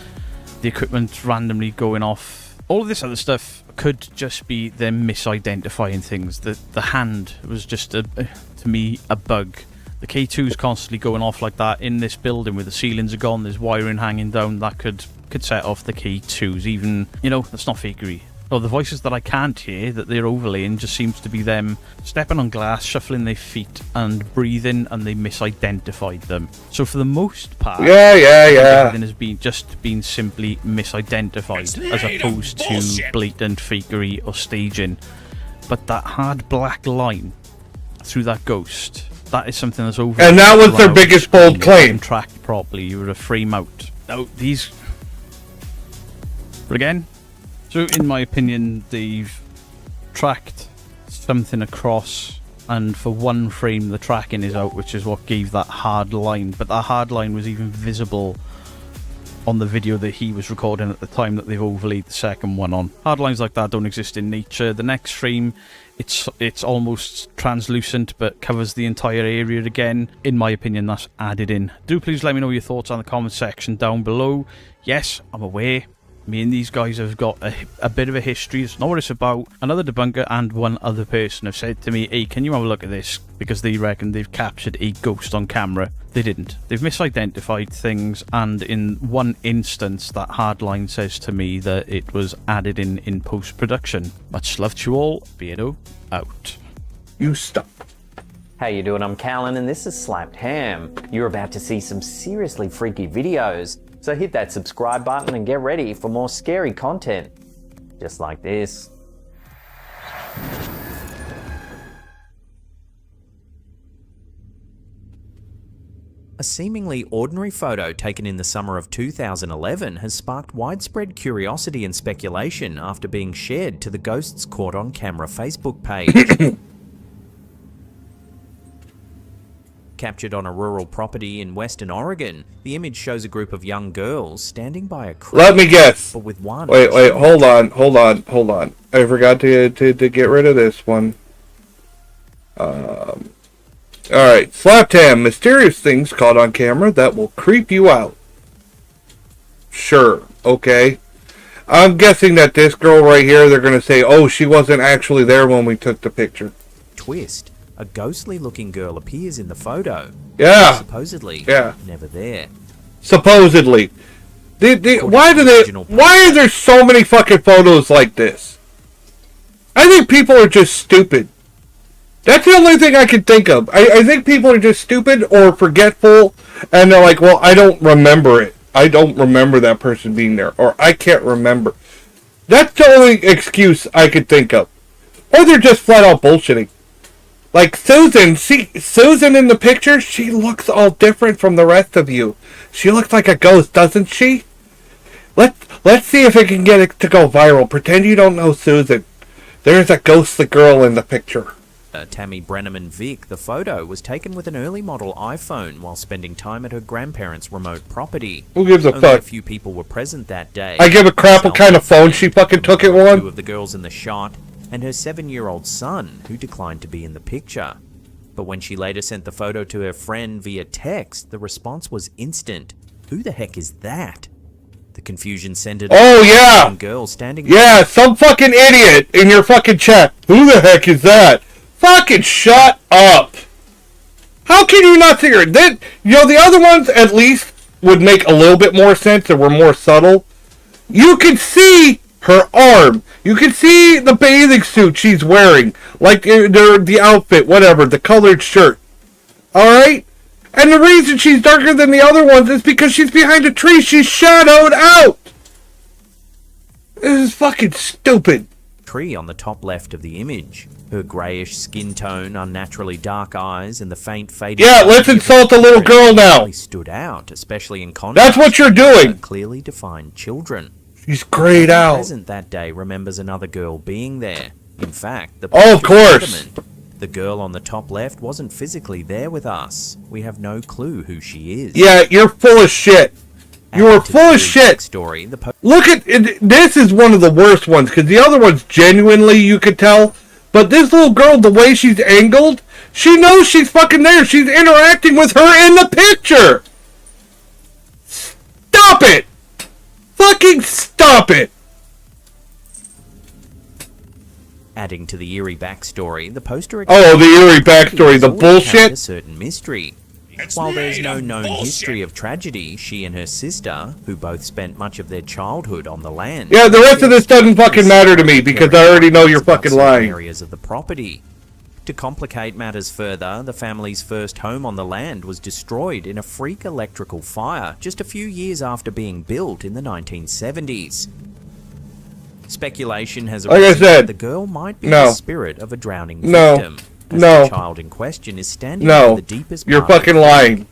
the equipment randomly going off. All of this other stuff could just be them misidentifying things. The hand was just, to me, a bug. The K2's constantly going off like that in this building where the ceilings are gone, there's wiring hanging down, that could set off the K2s. Even, that's not fakery. Or the voices that I can't hear, that they're overlaying, just seems to be them stepping on glass, shuffling their feet and breathing, and they misidentified them. So for the most part, everything has been simply misidentified, as opposed to blatant fakery or staging. But that hard black line through that ghost, that is something that's over. And that was their biggest bold claim. Tracked properly, you were a frame out. Now these, but again. So, in my opinion, they've tracked something across, and for one frame the tracking is out, which is what gave that hard line. But that hard line was even visible on the video that he was recording at the time that they've overlaid the second one on. Hard lines like that don't exist in nature. The next frame, it's almost translucent, but covers the entire area again. In my opinion, that's added in. Do please let me know your thoughts on the comment section down below. Yes, I'm aware. Me and these guys have got a bit of a history. It's not what it's about. Another debunker and one other person have said to me, hey, can you have a look at this? Because they reckon they've captured a ghost on camera. They didn't. They've misidentified things, and in one instance, that hardline says to me that it was added in post-production. Much love to you all. Beardo out. You stop. How you doing? I'm Callan and this is Slapped Ham. You're about to see some seriously freaky videos. So hit that subscribe button and get ready for more scary content. Just like this. A seemingly ordinary photo taken in the summer of 2011 has sparked widespread curiosity and speculation after being shared to the Ghosts Caught on Camera Facebook page. Captured on a rural property in Western Oregon, the image shows a group of young girls standing by a creek. Let me guess. But with one. Wait, hold on. I forgot to get rid of this one. Alright, Slapped Ham, mysterious things caught on camera that will creep you out. Sure, okay. I'm guessing that this girl right here, they're going to say, oh, she wasn't actually there when we took the picture. Twist. A ghostly looking girl appears in the photo. Yeah. Supposedly. Yeah. Never there. Supposedly. Why are there so many fucking photos like this? I think people are just stupid. That's the only thing I can think of. I think people are just stupid or forgetful, and they're like, well, I don't remember it. I don't remember that person being there, or I can't remember. That's the only excuse I could think of. Or they're just flat out bullshitting. Like Susan, see, Susan in the picture, she looks all different from the rest of you. She looks like a ghost, doesn't she? Let's see if I can get it to go viral. Pretend you don't know Susan. There's a ghostly girl in the picture. Tammy Brenneman Vick, the photo was taken with an early model iPhone while spending time at her grandparents' remote property. Who gives a Only fuck? A few people were present that day. I give a crap what kind of phone she fucking took it on. Two of the girls in the shot, and her 7-year-old son, who declined to be in the picture. But when she later sent the photo to her friend via text, the response was instant. Who the heck is that? The confusion centered on a young girl standing there. Some fucking idiot in your fucking chat. Who the heck is that? Fucking shut up. How can you not see her? Then, the other ones at least would make a little bit more sense and were more subtle. You can see her arm. You can see the bathing suit she's wearing. Like the outfit, whatever, the colored shirt. Alright? And the reason she's darker than the other ones is because she's behind a tree. She's shadowed out. This is fucking stupid. Tree on the top left of the image. Her greyish skin tone, unnaturally dark eyes, and the faint faded... Yeah, let's insult the little girl now. Stood out, especially in contrast. That's what you're doing. Clearly defined children. She's grayed out. Present that day remembers another girl being there. In fact, the of course. The girl on the top left wasn't physically there with us. We have no clue who she is. Yeah, you're full of shit. You are full of shit. Story, Look at it. This is one of the worst ones because the other one's genuinely you could tell. But this little girl, the way she's angled, she knows she's fucking there. She's interacting with her in the picture. Stop it. Fucking stop it. Adding to the eerie backstory, the poster... Oh, the eerie backstory, the bullshit? A certain mystery. While there's no known history of tragedy, she and her sister, who both spent much of their childhood on the land... Yeah, the rest of this doesn't fucking matter to me because I already know you're fucking lying. ...areas of the property. To complicate matters further, the family's first home on the land was destroyed in a freak electrical fire just a few years after being built in the 1970s. Speculation has arisen that the girl might be the spirit of a drowning victim. The child in question is standing in the deepest part. You're fucking lying.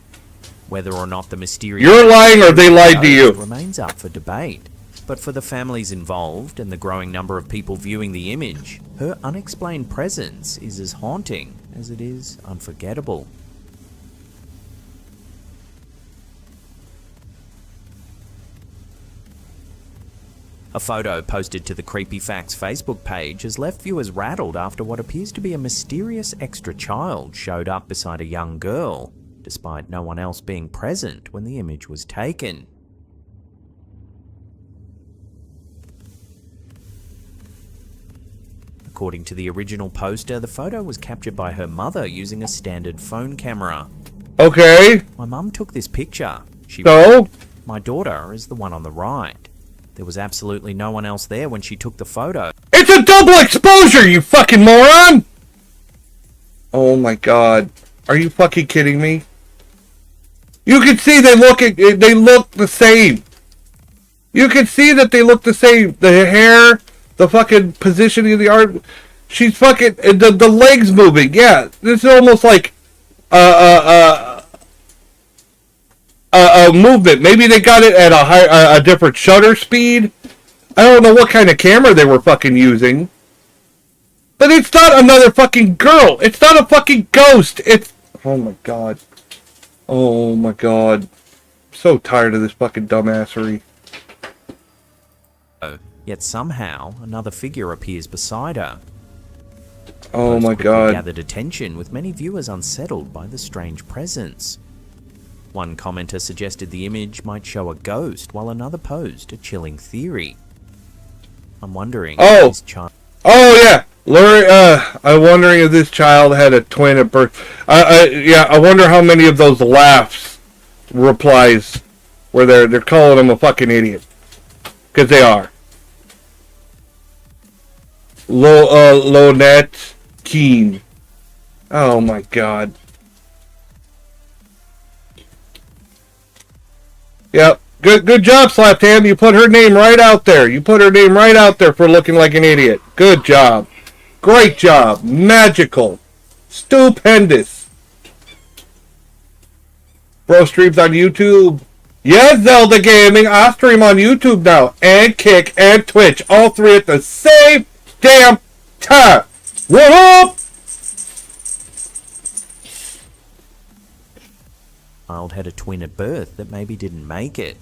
Whether or not the mysterious... You're lying or they lied to you. ...remains up for debate. But for the families involved and the growing number of people viewing the image, her unexplained presence is as haunting as it is unforgettable. A photo posted to the Creepy Facts Facebook page has left viewers rattled after what appears to be a mysterious extra child showed up beside a young girl, despite no one else being present when the image was taken. According to the original poster, the photo was captured by her mother using a standard phone camera. Okay. My mum took this picture. She wrote, my daughter is the one on the right. There was absolutely no one else there when she took the photo. It's a double exposure, you fucking moron! Oh my god. Are you fucking kidding me? You can see they look the same. You can see that they look the same. The hair, the fucking positioning of the art. She's fucking the legs moving. Yeah, this is almost like a movement. Maybe they got it at a different shutter speed. I don't know what kind of camera they were fucking using. But it's not another fucking girl. It's not a fucking ghost. It's... Oh my god. Oh my god. I'm so tired of this fucking dumbassery. Yet somehow, another figure appears beside her. Oh my god. Gathered attention, with many viewers unsettled by the strange presence. One commenter suggested the image might show a ghost, while another posed a chilling theory. I'm wondering if this child... Oh yeah! Lori, I'm wondering if this child had a twin at birth. Yeah, I wonder how many of those laughs replies where they're calling him a fucking idiot. Because they are. Lonette Keene. Oh my god. Yep. Good job, Slaptam. You put her name right out there. You put her name right out there for looking like an idiot. Good job. Great job. Magical. Stupendous. Bro streams on YouTube. Yes, Zelda Gaming. I stream on YouTube now. And Kick and Twitch. All three at the same damn time. What up? Child had a twin at birth that maybe didn't make it.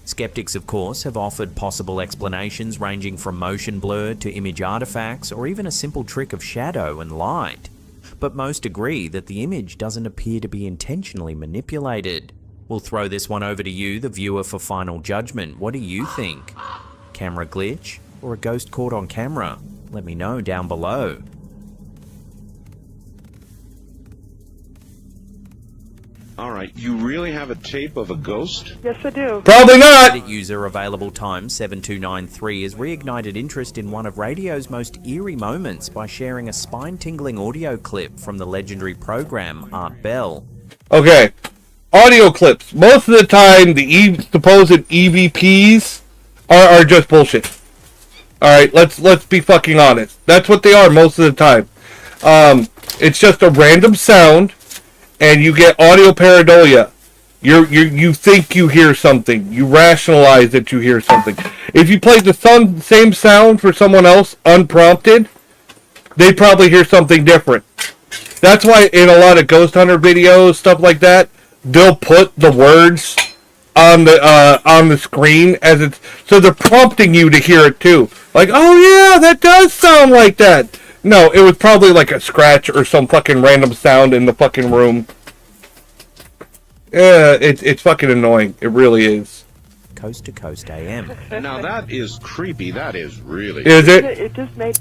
Skeptics, of course, have offered possible explanations ranging from motion blur to image artifacts or even a simple trick of shadow and light. But most agree that the image doesn't appear to be intentionally manipulated. We'll throw this one over to you, the viewer, for final judgment. What do you think? Camera glitch or a ghost caught on camera? Let me know down below. Alright, you really have a tape of a ghost? Yes, I do. Probably not! Reddit user available time 7293 has reignited interest in one of radio's most eerie moments by sharing a spine-tingling audio clip from the legendary program Art Bell. Okay. Audio clips. Most of the time, the supposed EVPs are just bullshit. Alright, let's be fucking honest. That's what they are most of the time. It's just a random sound, and you get audio pareidolia. You think you hear something. You rationalize that you hear something. If you play the same sound for someone else unprompted, they probably hear something different. That's why in a lot of ghost hunter videos, stuff like that, they'll put the words on the screen as it's, so they're prompting you to hear it too. Like, oh yeah, that does sound like that. No, it was probably like a scratch or some fucking random sound in the fucking room. Yeah, it's fucking annoying. It really is. Coast to Coast AM. Now that is creepy. That is really. Is it? It just makes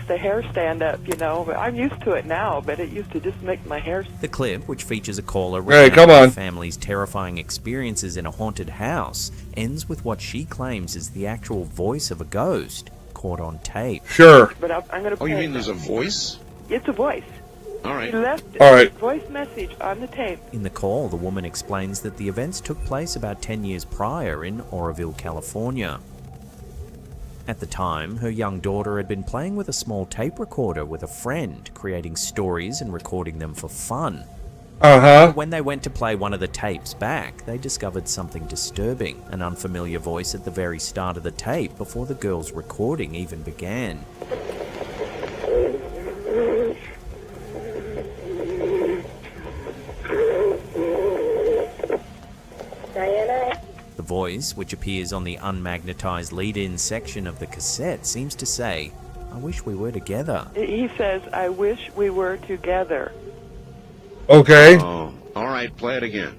the hair stand up, you know. I'm used to it now, but it used to just make my hair. The clip, which features a caller Hey, come on. the family's terrifying experiences in a haunted house, ends with what she claims is the actual voice of a ghost caught on tape. Sure. But I'm going to. Oh, you mean there's a voice? It's a voice. All right. He left All right. a voice message on the tape. In the call, the woman explains that the events took place about 10 years prior in Oroville, California. At the time, her young daughter had been playing with a small tape recorder with a friend, creating stories and recording them for fun. Uh-huh. When they went to play one of the tapes back, they discovered something disturbing, an unfamiliar voice at the very start of the tape before the girl's recording even began. The voice, which appears on the unmagnetized lead-in section of the cassette, seems to say, "I wish we were together." He says, "I wish we were together." Okay. Oh, all right. Play it again.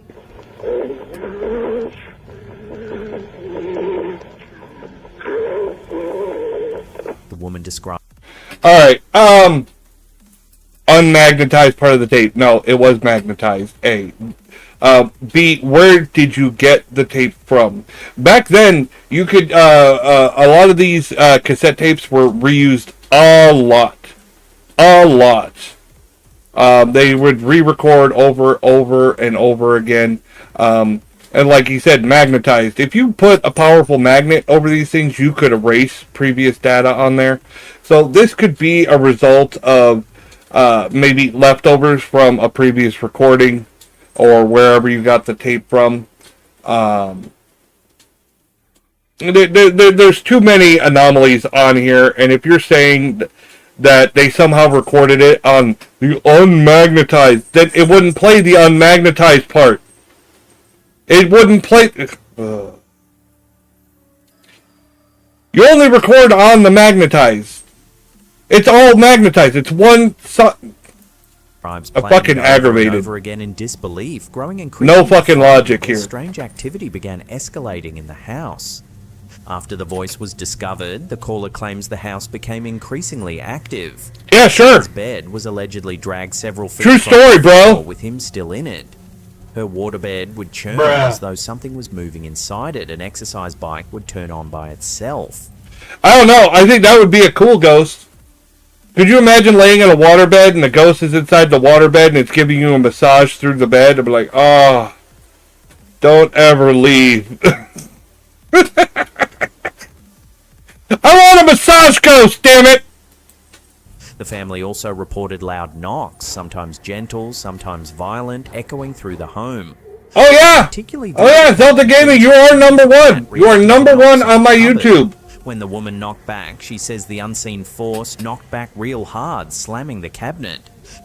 The woman described. All right. Unmagnetized part of the tape. No, it was magnetized. A. B. Where did you get the tape from? Back then, you could. A lot of these cassette tapes were reused a lot. A lot. They would re-record over and over again. And like he said, magnetized. If you put a powerful magnet over these things, you could erase previous data on there. So this could be a result of maybe leftovers from a previous recording or wherever you got the tape from. There's too many anomalies on here, and if you're saying that they somehow recorded it on the unmagnetized, then it wouldn't play the unmagnetized part. It wouldn't play. You only record on the magnetized. It's all magnetized. It's one. I'm fucking aggravated. Over again in disbelief, growing increasingly. No fucking logic here. Strange activity began escalating in the house. After the voice was discovered, the caller claims the house became increasingly active. Yeah, sure. His bed was allegedly dragged several feet. True story, bro. With him still in it. Her waterbed would churn as though something was moving inside it. An exercise bike would turn on by itself. I don't know. I think that would be a cool ghost. Could you imagine laying in a waterbed and the ghost is inside the waterbed and it's giving you a massage through the bed? I'd be like, oh, don't ever leave. I want a massage ghost, damn it! The family also reported loud knocks, sometimes gentle, sometimes violent, echoing through the home. Oh yeah! Oh yeah, Zelda Gaming, you are number one! You are number one on my YouTube! When the woman knocked back, she says the unseen force knocked back real hard, slamming the cabinet.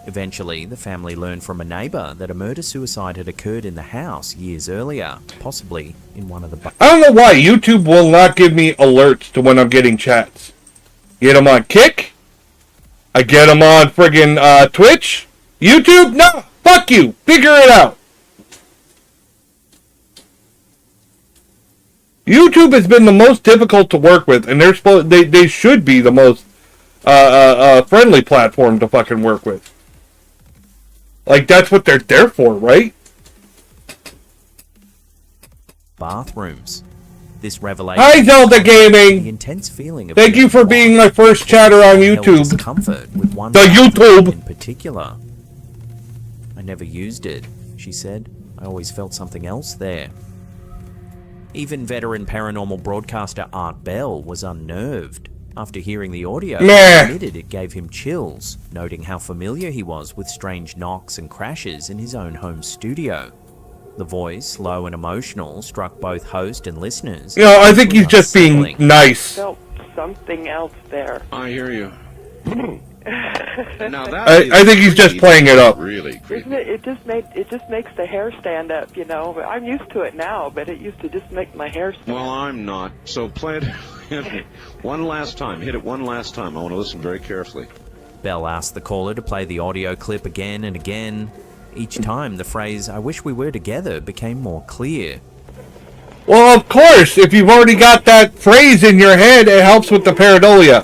Eventually, the family learned from a neighbor that a murder-suicide had occurred in the house years earlier, possibly in one of the... I don't know why YouTube will not give me alerts to when I'm getting chats. Get them on Kick. I get them on friggin' Twitch. YouTube? No! Fuck you! Figure it out! YouTube has been the most difficult to work with, and they should be the most friendly platform to fucking work with. Like, that's what they're there for, right? Bathrooms. This revelation... Hi, Zelda Gaming! The intense feeling of... Thank you for being my first chatter on YouTube. Discomfort with one the YouTube! In particular. I never used it, she said. I always felt something else there. Even veteran paranormal broadcaster Art Bell was unnerved. After hearing the audio, he admitted it gave him chills, noting how familiar he was with strange knocks and crashes in his own home studio. The voice, low and emotional, struck both host and listeners. You know, I think he's just being nice. Felt something else there. I hear you. Now that I think he's just playing it up. Really creepy. Isn't it? It just makes the hair stand up. You know, I'm used to it now, but it used to just make my hair stand. Well, I'm not. So play it one last time. Hit it one last time. I want to listen very carefully. Bell asked the caller to play the audio clip again and again. Each time, the phrase, "I wish we were together," became more clear. Well, of course, if you've already got that phrase in your head, it helps with the pareidolia.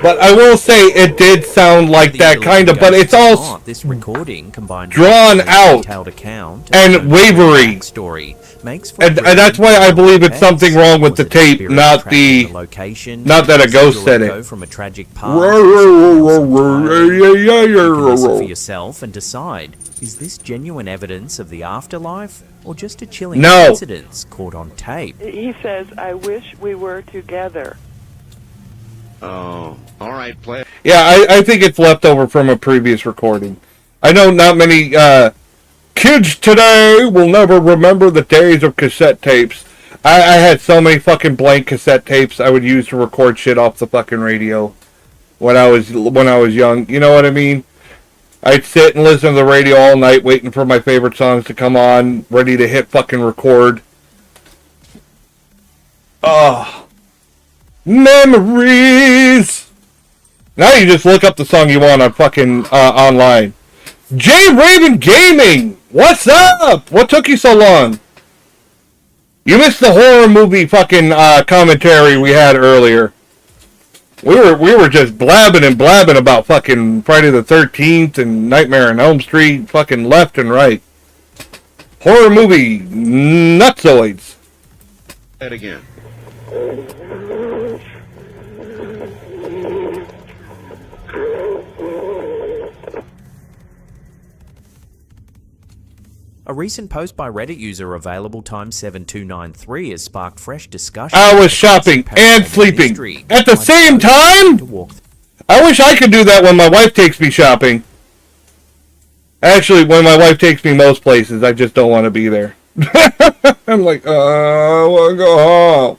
But I will say it did sound like that kind of, but it's all this recording combined drawn out and wavery. And that's why I believe it's something wrong with the tape, not that a ghost said it. From a tragic past. Listen for yourself and decide: is this genuine evidence of the afterlife, or just a chilling coincidence caught on tape? He says, "I wish we were together." Oh, all right, play. Yeah, I think it's left over from a previous recording. I know not many kids today will never remember the days of cassette tapes. I had so many fucking blank cassette tapes I would use to record shit off the fucking radio when I was young. You know what I mean? I'd sit and listen to the radio all night waiting for my favorite songs to come on, ready to hit fucking record. Oh. Memories! Now you just look up the song you want on fucking online. J Raven Gaming! What's up? What took you so long? You missed the horror movie fucking commentary we had earlier. We were just blabbing and blabbing about fucking Friday the 13th and Nightmare on Elm Street, fucking left and right. Horror movie nutsoids. That again. A recent post by Reddit user available time 7293 has sparked fresh discussion. I was shopping and sleeping at the same time? I wish I could do that when my wife takes me shopping. Actually, when my wife takes me most places, I just don't want to be there. I'm like, I want to go home.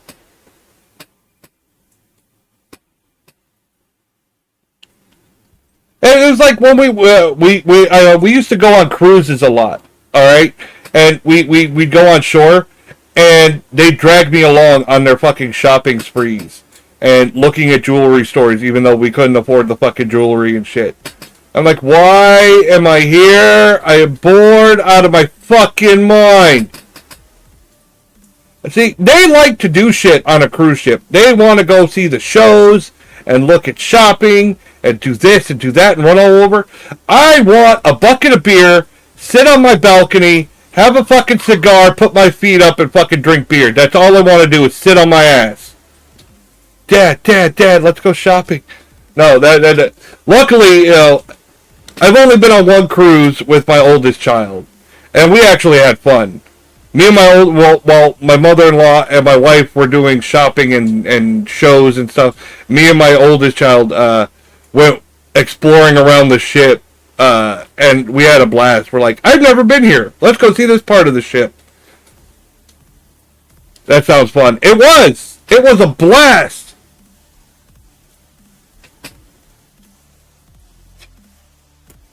And it was like when we used to go on cruises a lot. All right, and we'd go on shore, and they'd drag me along on their fucking shopping sprees and looking at jewelry stores, even though we couldn't afford the fucking jewelry and shit. I'm like, why am I here? I am bored out of my fucking mind. See, they like to do shit on a cruise ship. They want to go see the shows and look at shopping and do this and do that and run all over. I want a bucket of beer, sit on my balcony, have a fucking cigar, put my feet up, and fucking drink beer. That's all I want to do is sit on my ass. Dad, let's go shopping. No, that. Luckily, you know, I've only been on one cruise with my oldest child, and we actually had fun. Me and my mother-in-law and my wife were doing shopping and shows and stuff. Me and my oldest child went exploring around the ship. And we had a blast. We're like, I've never been here. Let's go see this part of the ship. That sounds fun. It was a blast.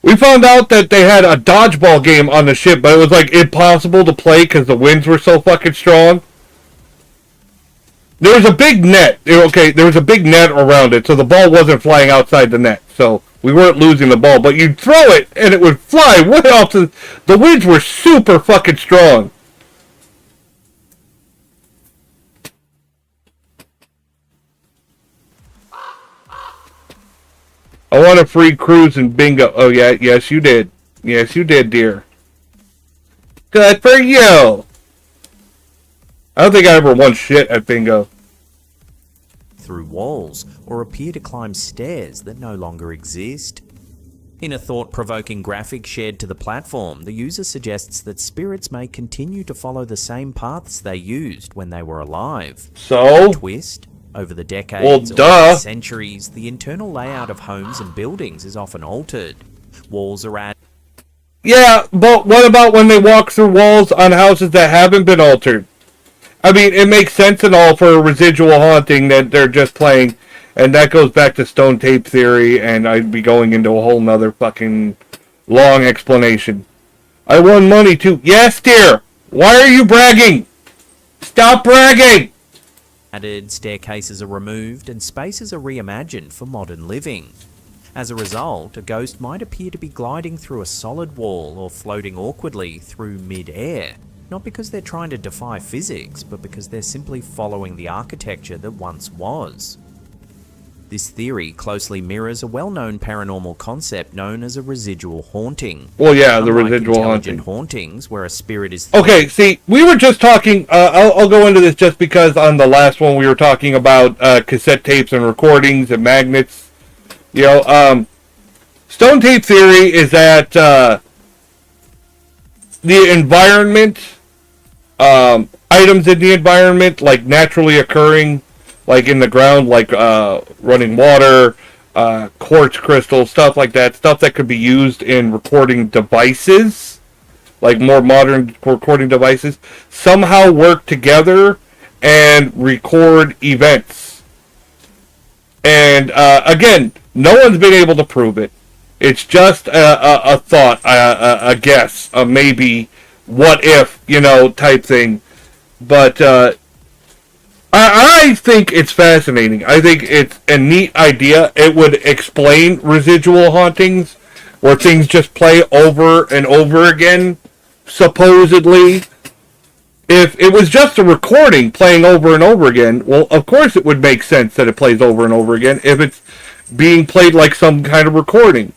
We found out that they had a dodgeball game on the ship, but it was like impossible to play because the winds were so fucking strong. There was a big net. Okay, there was a big net around it, so the ball wasn't flying outside the net. So we weren't losing the ball, but you'd throw it, and it would fly way off to... The winds were super fucking strong. I want a free cruise and bingo. Oh, yeah, yes, you did. Yes, you did, dear. Good for you. I don't think I ever won shit at bingo. Through walls, or appear to climb stairs that no longer exist. In a thought-provoking graphic shared to the platform, the user suggests that spirits may continue to follow the same paths they used when they were alive. So? Twist. Over the decades or centuries, the internal layout of homes and buildings is often altered. Walls are added. Yeah, but what about when they walk through walls on houses that haven't been altered? I mean, it makes sense and all for a residual haunting that they're just playing, and that goes back to stone tape theory, and I'd be going into a whole nother fucking long explanation. I won money too. Yes, dear. Why are you bragging? Stop bragging! Added, staircases are removed, and spaces are reimagined for modern living. As a result, a ghost might appear to be gliding through a solid wall or floating awkwardly through mid-air, not because they're trying to defy physics, but because they're simply following the architecture that once was. This theory closely mirrors a well-known paranormal concept known as a residual haunting. Well, yeah, the Unlike residual intelligent haunting. hauntings, where a spirit is... Okay, see, we were just talking, I'll go into this just because on the last one we were talking about cassette tapes and recordings and magnets. You know, stone tape theory is that the environment, items in the environment, like naturally occurring, like in the ground, like running water, quartz crystals, stuff like that, stuff that could be used in recording devices, like more modern recording devices, somehow work together and record events. And again, no one's been able to prove it. It's just a thought, a guess, a maybe, what if, you know, type thing. But I think it's fascinating. I think it's a neat idea. It would explain residual hauntings, where things just play over and over again, supposedly. If it was just a recording playing over and over again, well, of course it would make sense that it plays over and over again if it's being played like some kind of recording.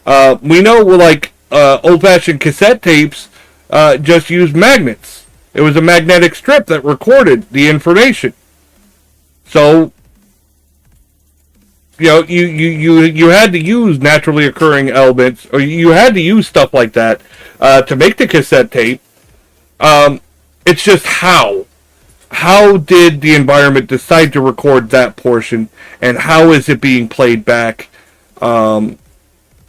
We know, like, old-fashioned cassette tapes just used magnets. It was a magnetic strip that recorded the information. So, you know, you had to use naturally occurring elements, or you had to use stuff like that to make the cassette tape. It's just how. How did the environment decide to record that portion, and how is it being played back?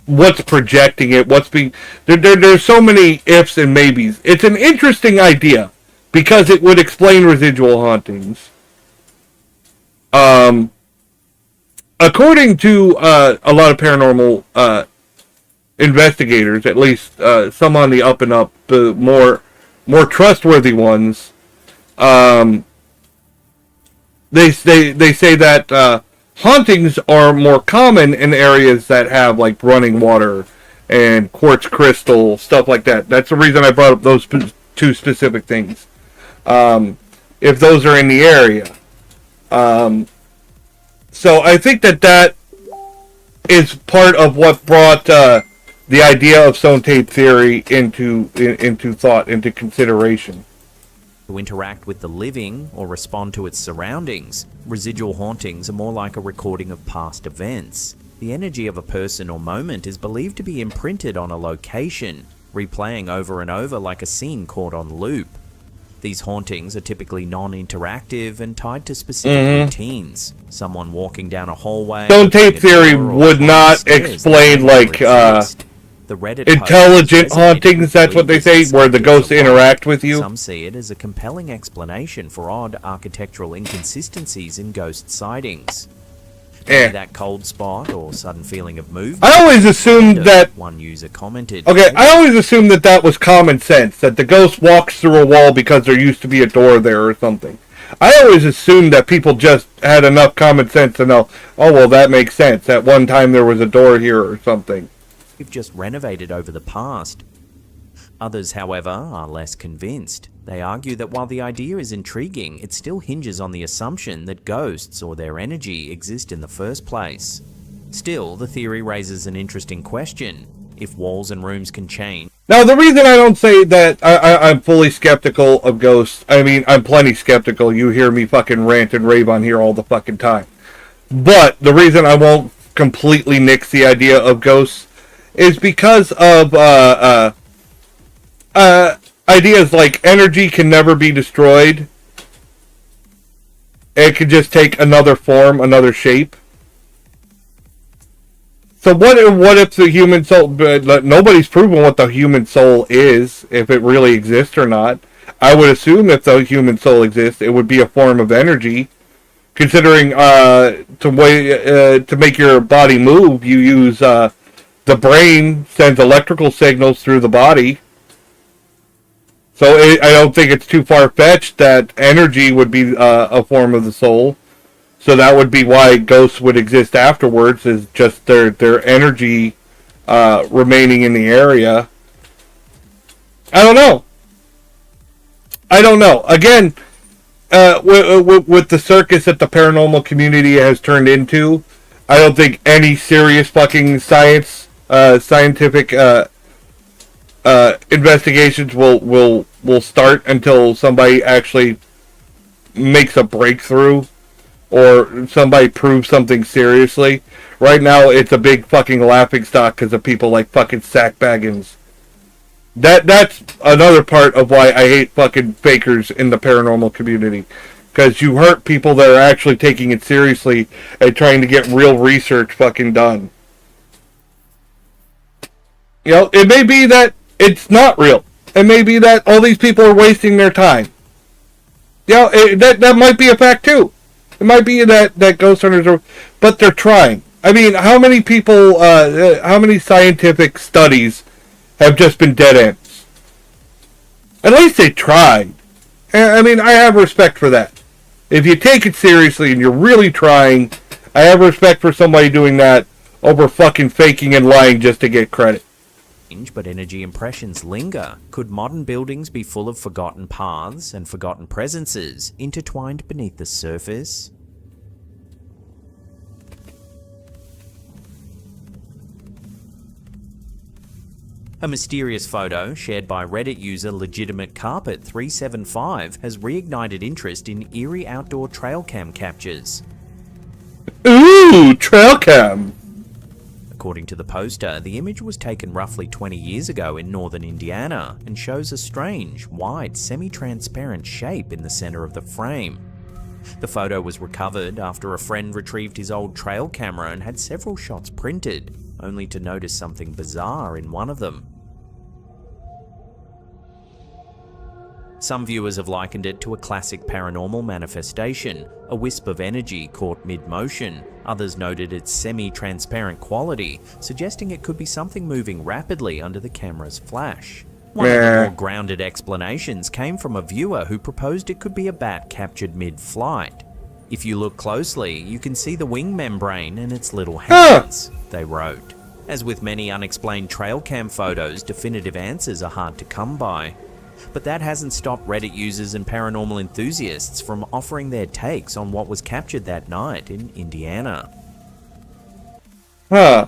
What's projecting it? What's being... There's so many ifs and maybes. It's an interesting idea, because it would explain residual hauntings. According to a lot of paranormal investigators, at least some on the up and up, the more trustworthy ones, they say that hauntings are more common in areas that have, like, running water and quartz crystal, stuff like that. That's the reason I brought up those two specific things. If those are in the area. So I think that is part of what brought the idea of stone tape theory into thought, into consideration. To interact with the living or respond to its surroundings, residual hauntings are more like a recording of past events. The energy of a person or moment is believed to be imprinted on a location, replaying over and over like a scene caught on loop. These hauntings are typically non-interactive and tied to specific routines. Someone walking down a hallway... Stone tape theory would not explain, like, intelligent hauntings, that's what they say, where the ghosts interact with you. Some see it as a compelling explanation for odd architectural inconsistencies in ghost sightings. That cold spot or sudden feeling of movement. I always assumed that... One user commented... Okay, I always assumed that was common sense, that the ghost walks through a wall because there used to be a door there or something. I always assumed that people just had enough common sense to know, oh, well, that makes sense. At one time there was a door here or something. We've just renovated over the past. Others, however, are less convinced. They argue that while the idea is intriguing, it still hinges on the assumption that ghosts or their energy exist in the first place. Still, the theory raises an interesting question. If walls and rooms can change... Now, the reason I don't say that I'm fully skeptical of ghosts, I mean, I'm plenty skeptical. You hear me fucking rant and rave on here all the fucking time. But the reason I won't completely nix the idea of ghosts is because of ideas like energy can never be destroyed. It can just take another form, another shape. So what if the human soul? Nobody's proven what the human soul is, if it really exists or not. I would assume if the human soul exists, it would be a form of energy. Considering to make your body move, you use the brain sends electrical signals through the body. So I don't think it's too far-fetched that energy would be a form of the soul. So that would be why ghosts would exist afterwards, is just their energy remaining in the area. I don't know. Again, with the circus that the paranormal community has turned into, I don't think any serious fucking scientific investigations will start until somebody actually makes a breakthrough or somebody proves something seriously. Right now, it's a big fucking laughingstock because of people like fucking Sack Baggins. That's another part of why I hate fucking fakers in the paranormal community. Because you hurt people that are actually taking it seriously and trying to get real research fucking done. You know, it may be that it's not real. It may be that all these people are wasting their time. You know, that might be a fact too. It might be that ghost hunters are... But they're trying. I mean, how many people... how many scientific studies have just been dead ends? At least they tried. I mean, I have respect for that. If you take it seriously and you're really trying, I have respect for somebody doing that over fucking faking and lying just to get credit. But energy impressions linger. Could modern buildings be full of forgotten paths and forgotten presences intertwined beneath the surface? A mysterious photo shared by Reddit user Legitimate Carpet 375 has reignited interest in eerie outdoor trail cam captures. Ooh, trail cam! According to the poster, the image was taken roughly 20 years ago in northern Indiana and shows a strange, white, semi-transparent shape in the center of the frame. The photo was recovered after a friend retrieved his old trail camera and had several shots printed, only to notice something bizarre in one of them. Some viewers have likened it to a classic paranormal manifestation, a wisp of energy caught mid-motion. Others noted its semi-transparent quality, suggesting it could be something moving rapidly under the camera's flash. One of the more grounded explanations came from a viewer who proposed it could be a bat captured mid-flight. If you look closely, you can see the wing membrane and its little hands, they wrote. As with many unexplained trail cam photos, definitive answers are hard to come by. But that hasn't stopped Reddit users and paranormal enthusiasts from offering their takes on what was captured that night in Indiana. Huh.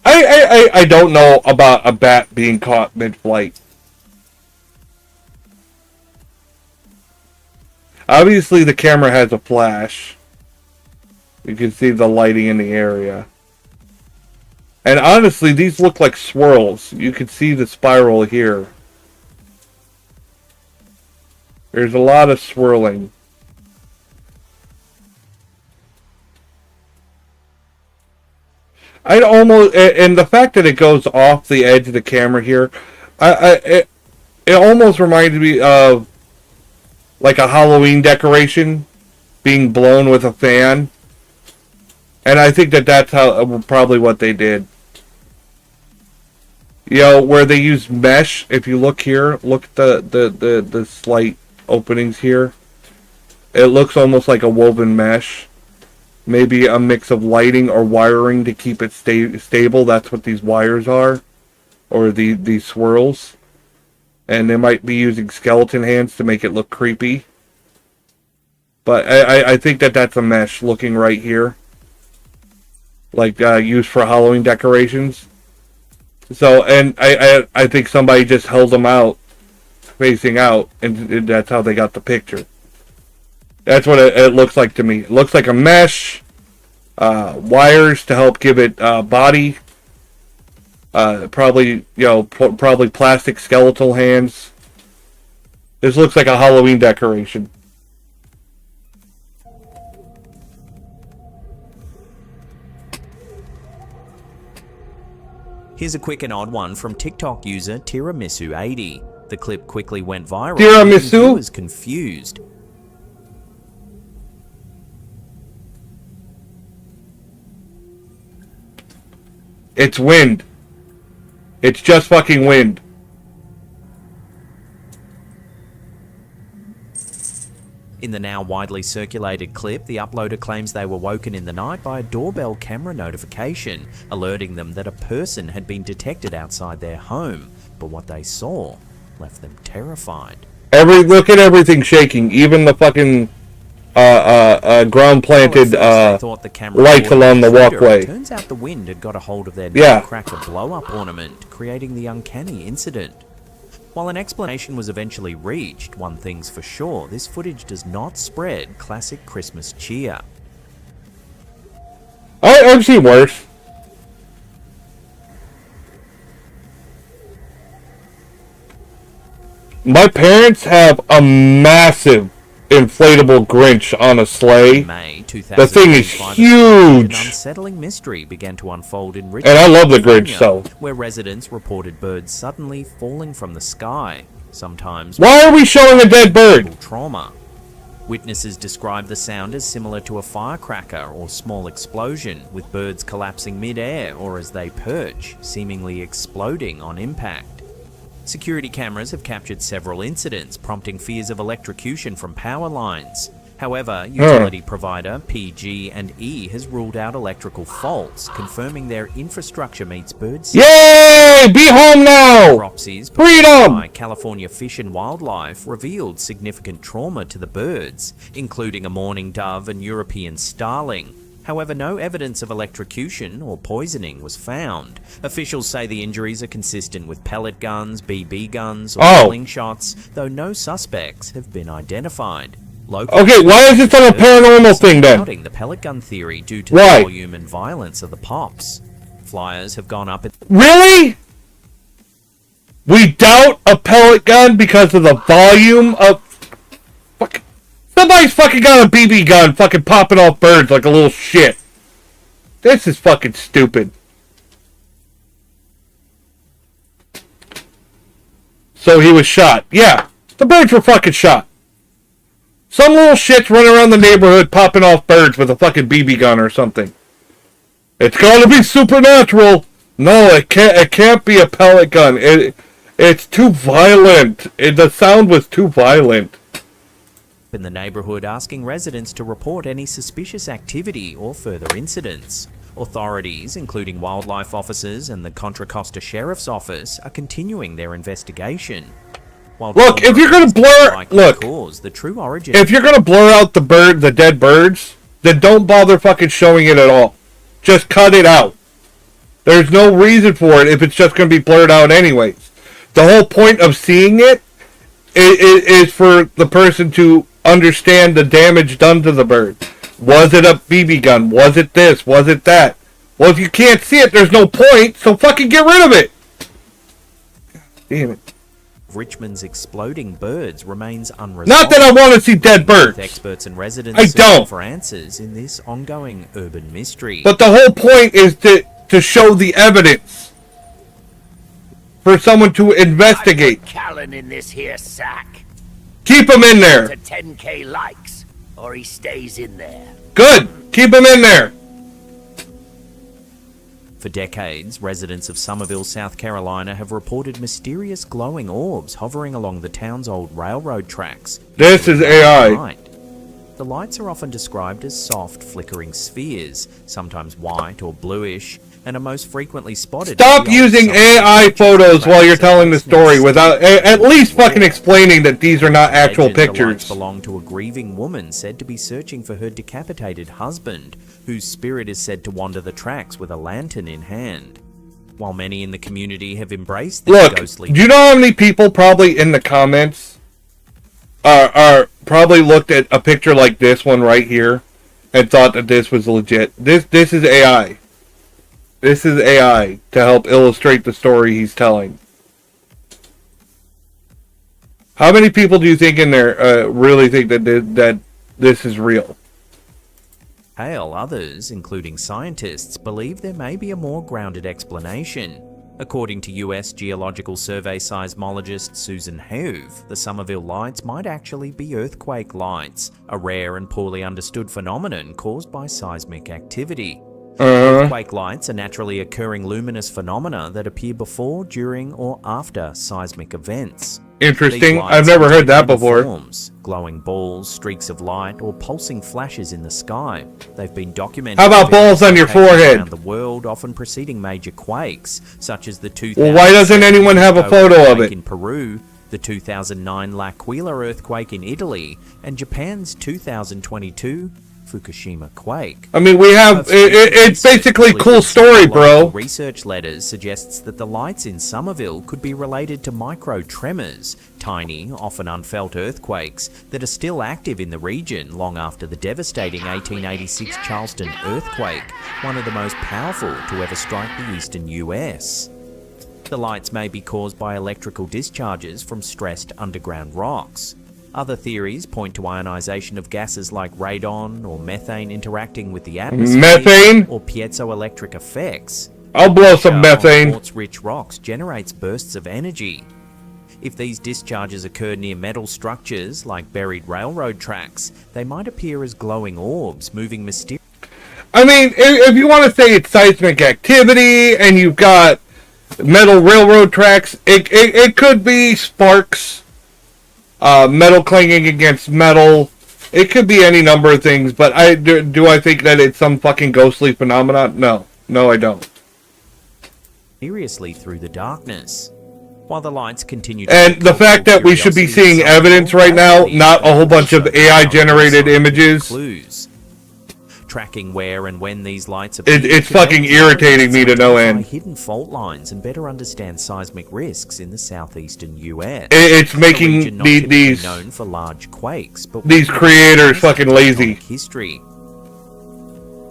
I don't know about a bat being caught mid-flight. Obviously the camera has a flash. You can see the lighting in the area. And honestly, these look like swirls. You can see the spiral here. There's a lot of swirling. I'd almost, and the fact that it goes off the edge of the camera here, it almost reminded me of like a Halloween decoration being blown with a fan. And I think that's how probably what they did. You know, where they use mesh. If you look here, look at the slight openings here. It looks almost like a woven mesh. Maybe a mix of lighting or wiring to keep it stable. That's what these wires are. Or these swirls. And they might be using skeleton hands to make it look creepy. But I think that's a mesh looking right here. Like used for Halloween decorations. So, and I think somebody just held them out, facing out, and that's how they got the picture. That's what it looks like to me. It looks like a mesh, wires to help give it body, probably, you know, probably plastic skeletal hands. This looks like a Halloween decoration. Here's a quick and odd one from TikTok user Tiramisu80. The clip quickly went viral. Tiramisu? Was confused. It's wind. It's just fucking wind. In the now widely circulated clip, the uploader claims they were woken in the night by a doorbell camera notification, alerting them that a person had been detected outside their home. But what they saw left them terrified. Look at everything shaking, even the fucking ground planted lights along the walkway. Turns out the wind had got a hold of their Yeah. nutcracker blow-up ornament, creating the uncanny incident. While an explanation was eventually reached, one thing's for sure, this footage does not spread classic Christmas cheer. I've seen worse. My parents have a massive inflatable Grinch on a sleigh. May The thing is 2005, huge. An unsettling mystery began to unfold in And I love the California, Grinch, so. where residents reported birds suddenly falling from the sky, sometimes. Why are we showing a dead bird? Trauma. Witnesses describe the sound as similar to a firecracker or small explosion, with birds collapsing mid-air or as they perch, seemingly exploding on impact. Security cameras have captured several incidents, prompting fears of electrocution from power lines. However, utility provider PG&E has ruled out electrical faults, confirming their infrastructure meets bird safety. Yay! Be home now! Autopsies Freedom! by California Fish and Wildlife revealed significant trauma to the birds, including a mourning dove and European starling. However, no evidence of electrocution or poisoning was found. Officials say the injuries are consistent with pellet guns, BB guns, or slingshots, though no suspects have been identified. Okay, why is this on a paranormal thing then? Doubting the pellet gun theory due to the volume and violence of the pops. Flyers have gone up. Really? We doubt a pellet gun because of the volume of... Fuck. Somebody's fucking got a BB gun fucking popping off birds like a little shit. This is fucking stupid. So he was shot. Yeah, the birds were fucking shot. Some little shit's running around the neighborhood popping off birds with a fucking BB gun or something. It's gotta be supernatural. No, it can't be a pellet gun. It's too violent. The sound was too violent. In the neighborhood, asking residents to report any suspicious activity or further incidents. Authorities, including wildlife officers and the Contra Costa Sheriff's Office, are continuing their investigation. While look, if you're gonna blur, look, the true origin. If you're gonna blur out the dead birds, then don't bother fucking showing it at all. Just cut it out. There's no reason for it if it's just gonna be blurred out anyways. The whole point of seeing it is for the person to understand the damage done to the bird. Was it a BB gun? Was it this? Was it that? Well, if you can't see it, there's no point, so fucking get rid of it! Damn it. Richmond's exploding birds remains unresolved. Not that I want to see dead birds. Experts and residents I don't. for answers in this ongoing urban mystery. But the whole point is to show the evidence. For someone to investigate. Callan in this here sack. Keep him in there. To 10k likes, or he stays in there. Good. Keep him in there. For decades, residents of Somerville, South Carolina have reported mysterious glowing orbs hovering along the town's old railroad tracks. This is AI. The lights are often described as soft, flickering spheres, sometimes white or bluish, and are most frequently spotted. Stop using AI photos while you're telling the story without at least fucking explaining that these are not actual The lights pictures. belong to a grieving woman said to be searching for her decapitated husband, whose spirit is said to wander the tracks with a lantern in hand. While many in the community have embraced this Look, ghostly... do you know how many people probably in the comments are probably looked at a picture like this one right here and thought that this was legit? This is AI. This is AI to help illustrate the story he's telling. How many people do you think in there really think that this is real? Others, including scientists, believe there may be a more grounded explanation. According to US Geological Survey seismologist Susan Heuve, the Somerville lights might actually be earthquake lights, a rare and poorly understood phenomenon caused by seismic activity. Earthquake lights are naturally occurring luminous phenomena that appear before, during, or after seismic events. Interesting. I've never heard that before. Forms, glowing balls, streaks of light, or pulsing flashes in the sky. They've been documented. How about balls on your forehead? Around the world, often preceding major quakes, such as the 2000. Well, why doesn't anyone have a photo of it? In Peru, the 2009 L'Aquila earthquake in Italy, and Japan's 2022 Fukushima quake. I mean, we have it's basically cool story, bro. Research letters suggests that the lights in Somerville could be related to micro tremors, tiny, often unfelt earthquakes that are still active in the region long after the devastating 1886 Charleston earthquake, one of the most powerful to ever strike the eastern US. The lights may be caused by electrical discharges from stressed underground rocks. Other theories point to ionization of gases like radon or methane interacting with the atmosphere. Methane? Or piezoelectric effects. I'll blow some methane. Quartz-rich rocks generates bursts of energy. If these discharges occur near metal structures like buried railroad tracks, they might appear as glowing orbs moving mysteriously. I mean, if you want to say it's seismic activity and you've got metal railroad tracks, it could be sparks. Metal clanging against metal. It could be any number of things, but do I think that it's some fucking ghostly phenomenon? No, I don't. Seriously through the darkness. While the lights continue to and the fact that we should be seeing evidence right now, not a whole bunch of AI-generated images. Clues. Tracking where and when these lights appear. It's fucking irritating me to no end. Hidden fault lines and better understand seismic risks in the southeastern US. It's making these known for large quakes, but these creators fucking lazy. History.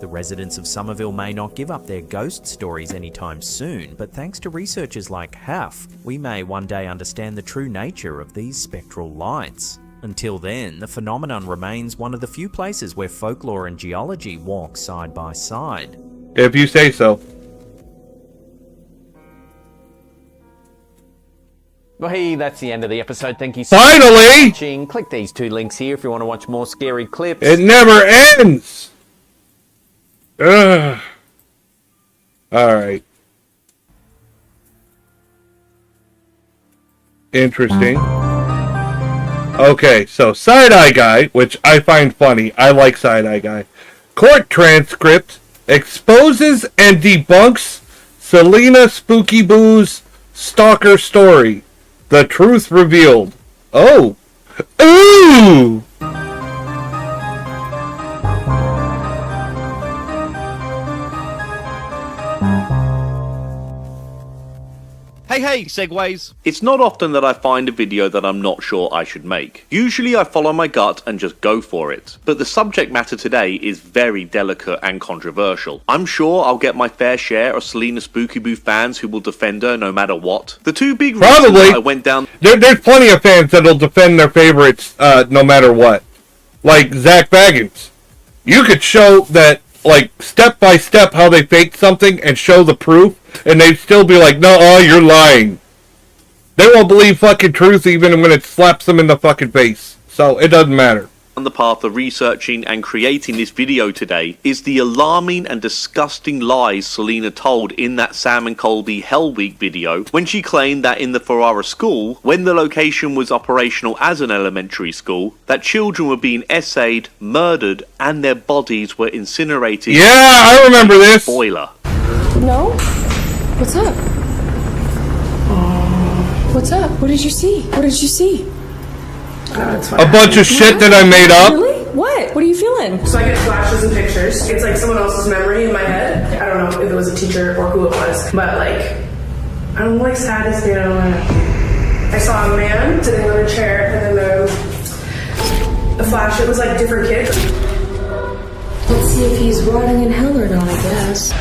The residents of Somerville may not give up their ghost stories anytime soon, but thanks to researchers like Huff, we may one day understand the true nature of these spectral lights. Until then, the phenomenon remains one of the few places where folklore and geology walk side by side. If you say so. Well, hey, that's the end of the episode. Thank you so much for watching. Click these 2 links here if you want to watch more scary clips. It never ends! Ugh. Alright. Interesting. Okay, so Side-Eye Guy, which I find funny. I like Side-Eye Guy. Court transcript exposes and debunks Selena Spooky Boo's stalker story. The truth revealed. Oh. Ooh! Hey, segues! It's not often that I find a video that I'm not sure I should make. Usually I follow my gut and just go for it. But the subject matter today is very delicate and controversial. I'm sure I'll get my fair share of Selena Spooky Boo fans who will defend her no matter what. The 2 big reasons I went down... There's plenty of fans that'll defend their favorites no matter what. Like Zach Baggins. You could show that, like, step by step how they faked something and show the proof, and they'd still be like, no, you're lying. They won't believe fucking truth even when it slaps them in the fucking face. So, it doesn't matter. On the path of researching and creating this video today is the alarming and disgusting lies Selena told in that Sam and Colby Hell Week video when she claimed that in the Ferrara school, when the location was operational as an elementary school, that children were being essayed, murdered, and their bodies were incinerated. Yeah, I remember this. Boiler. No? What's up? What's up? What did you see? What did you see? A bunch of shit that I made up. Really? What? What are you feeling? So I get flashes and pictures. It's like someone else's memory in my head. I don't know if it was a teacher or who it was, but like, I'm like sad to say I don't know. I saw a man sitting on a chair, and then the flash, it was like different kids. Let's see if he's rotting in hell or not, I guess.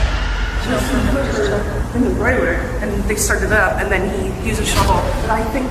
Right away, and they started it up, and then he used a shovel. But I think,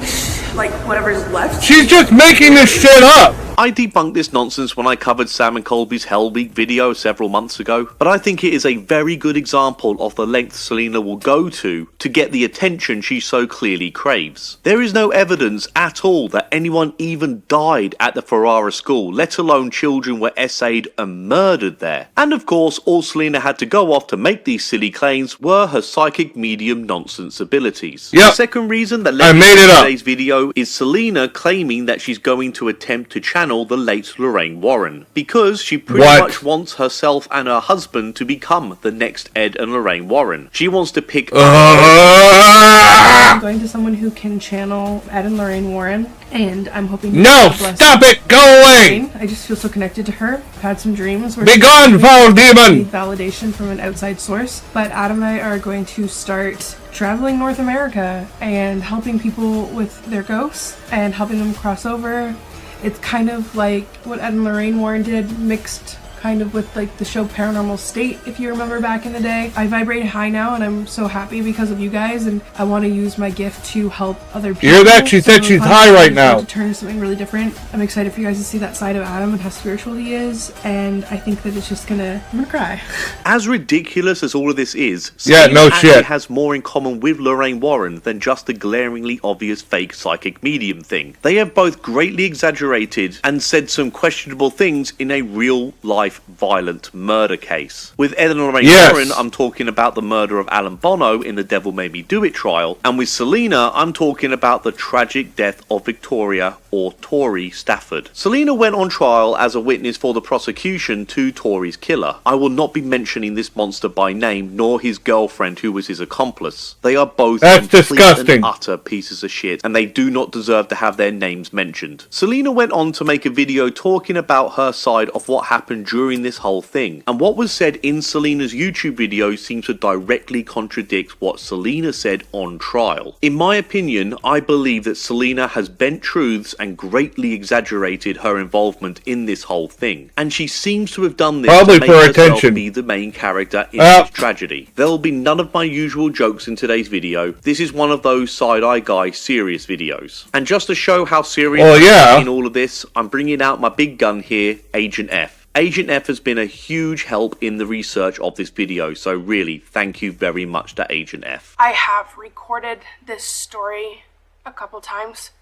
like, whatever's left. She's just making this shit up. I debunked this nonsense when I covered Sam and Colby's Hell Week video several months ago, but I think it is a very good example of the length Selena will go to get the attention she so clearly craves. There is no evidence at all that anyone even died at the Ferrara school, let alone children were essayed and murdered there. And of course, all Selena had to go off to make these silly claims were her psychic medium nonsense abilities. Yep. The second reason that led me to today's video is Selena claiming that she's going to attempt to channel the late Lorraine Warren, because she pretty much wants herself and her husband to become the next Ed and Lorraine Warren. She wants to pick I'm going to someone who can channel Ed and Lorraine Warren, and I'm hoping No, stop it! Go away! I just feel so connected to her. I've had some dreams where Be gone, foul demon! Validation from an outside source. But Adam and I are going to start traveling North America and helping people with their ghosts and helping them cross over. It's kind of like what Ed and Lorraine Warren did, mixed kind of with like the show Paranormal State, if you remember back in the day. I vibrate high now and I'm so happy because of you guys, and I want to use my gift to help other people. You hear that? She said she's high right now. To turn into something really different. I'm excited for you guys to see that side of Adam and how spiritual he is, and I think that it's just I'm gonna cry. As ridiculous as all of this is, yeah, Selena no actually shit. has more in common with Lorraine Warren than just the glaringly obvious fake psychic medium thing. They have both greatly exaggerated and said some questionable things in a real life violent murder case. With Ed and Lorraine Warren, I'm talking about the murder of Alan Bono in the Devil Made Me Do It trial, and with Selena, I'm talking about the tragic death of Victoria or Tori Stafford. Selena went on trial as a witness for the prosecution to Tori's killer. I will not be mentioning this monster by name, nor his girlfriend who was his accomplice. They are both complete and utter pieces of shit, and they do not deserve to have their names mentioned. Selena went on to make a video talking about her side of what happened during this whole thing, and what was said in Selena's YouTube video seems to directly contradict what Selena said on trial. In my opinion, I believe that Selena has bent truths and greatly exaggerated her involvement in this whole thing, and she seems to have done this probably to make for herself attention. be the main character in this tragedy. There will be none of my usual jokes in today's video. This is one of those side-eye guy serious videos, and just to show how serious I am in all of this, I'm bringing out my big gun here, Agent F. Agent F has been a huge help in the research of this video, so really, thank you very much to Agent F. I have recorded this story a couple times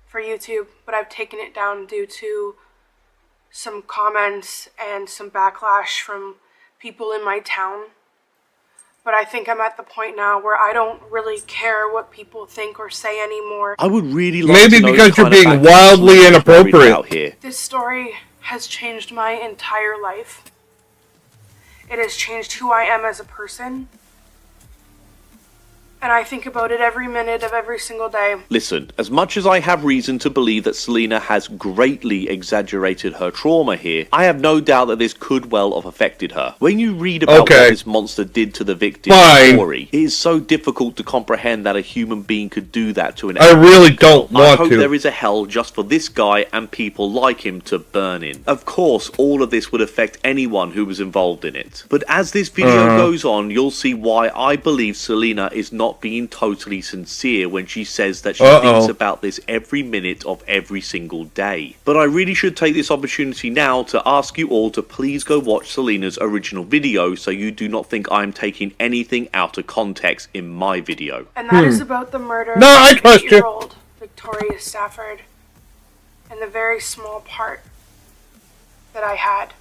for YouTube, but I've taken it down due to some comments and some backlash from people in my town. But I think I'm at the point now where I don't really care what people think or say anymore. I would really like to know because the you're kind of being backlash wildly Selena carried inappropriate. out here. This story has changed my entire life. It has changed who I am as a person. And I think about it every minute of every single day. Listen, as much as I have reason to believe that Selena has greatly exaggerated her trauma here, I have no doubt that this could well have affected her. When you read about what this monster did to the victim Tori, it is so difficult to comprehend that a human being could do that to an I really don't I want hope to. there is a hell just for this guy and people like him to burn in. Of course, all of this would affect anyone who was involved in it. But as this video goes on, you'll see why I believe Selena is not being totally sincere when she says that she thinks about this every minute of every single day. But I really should take this opportunity now to ask you all to please go watch Selena's original video so you do not think I'm taking anything out of context in my video. And that is about the murder No, I of trust you. 8-year-old Victoria Stafford and the very small part that I had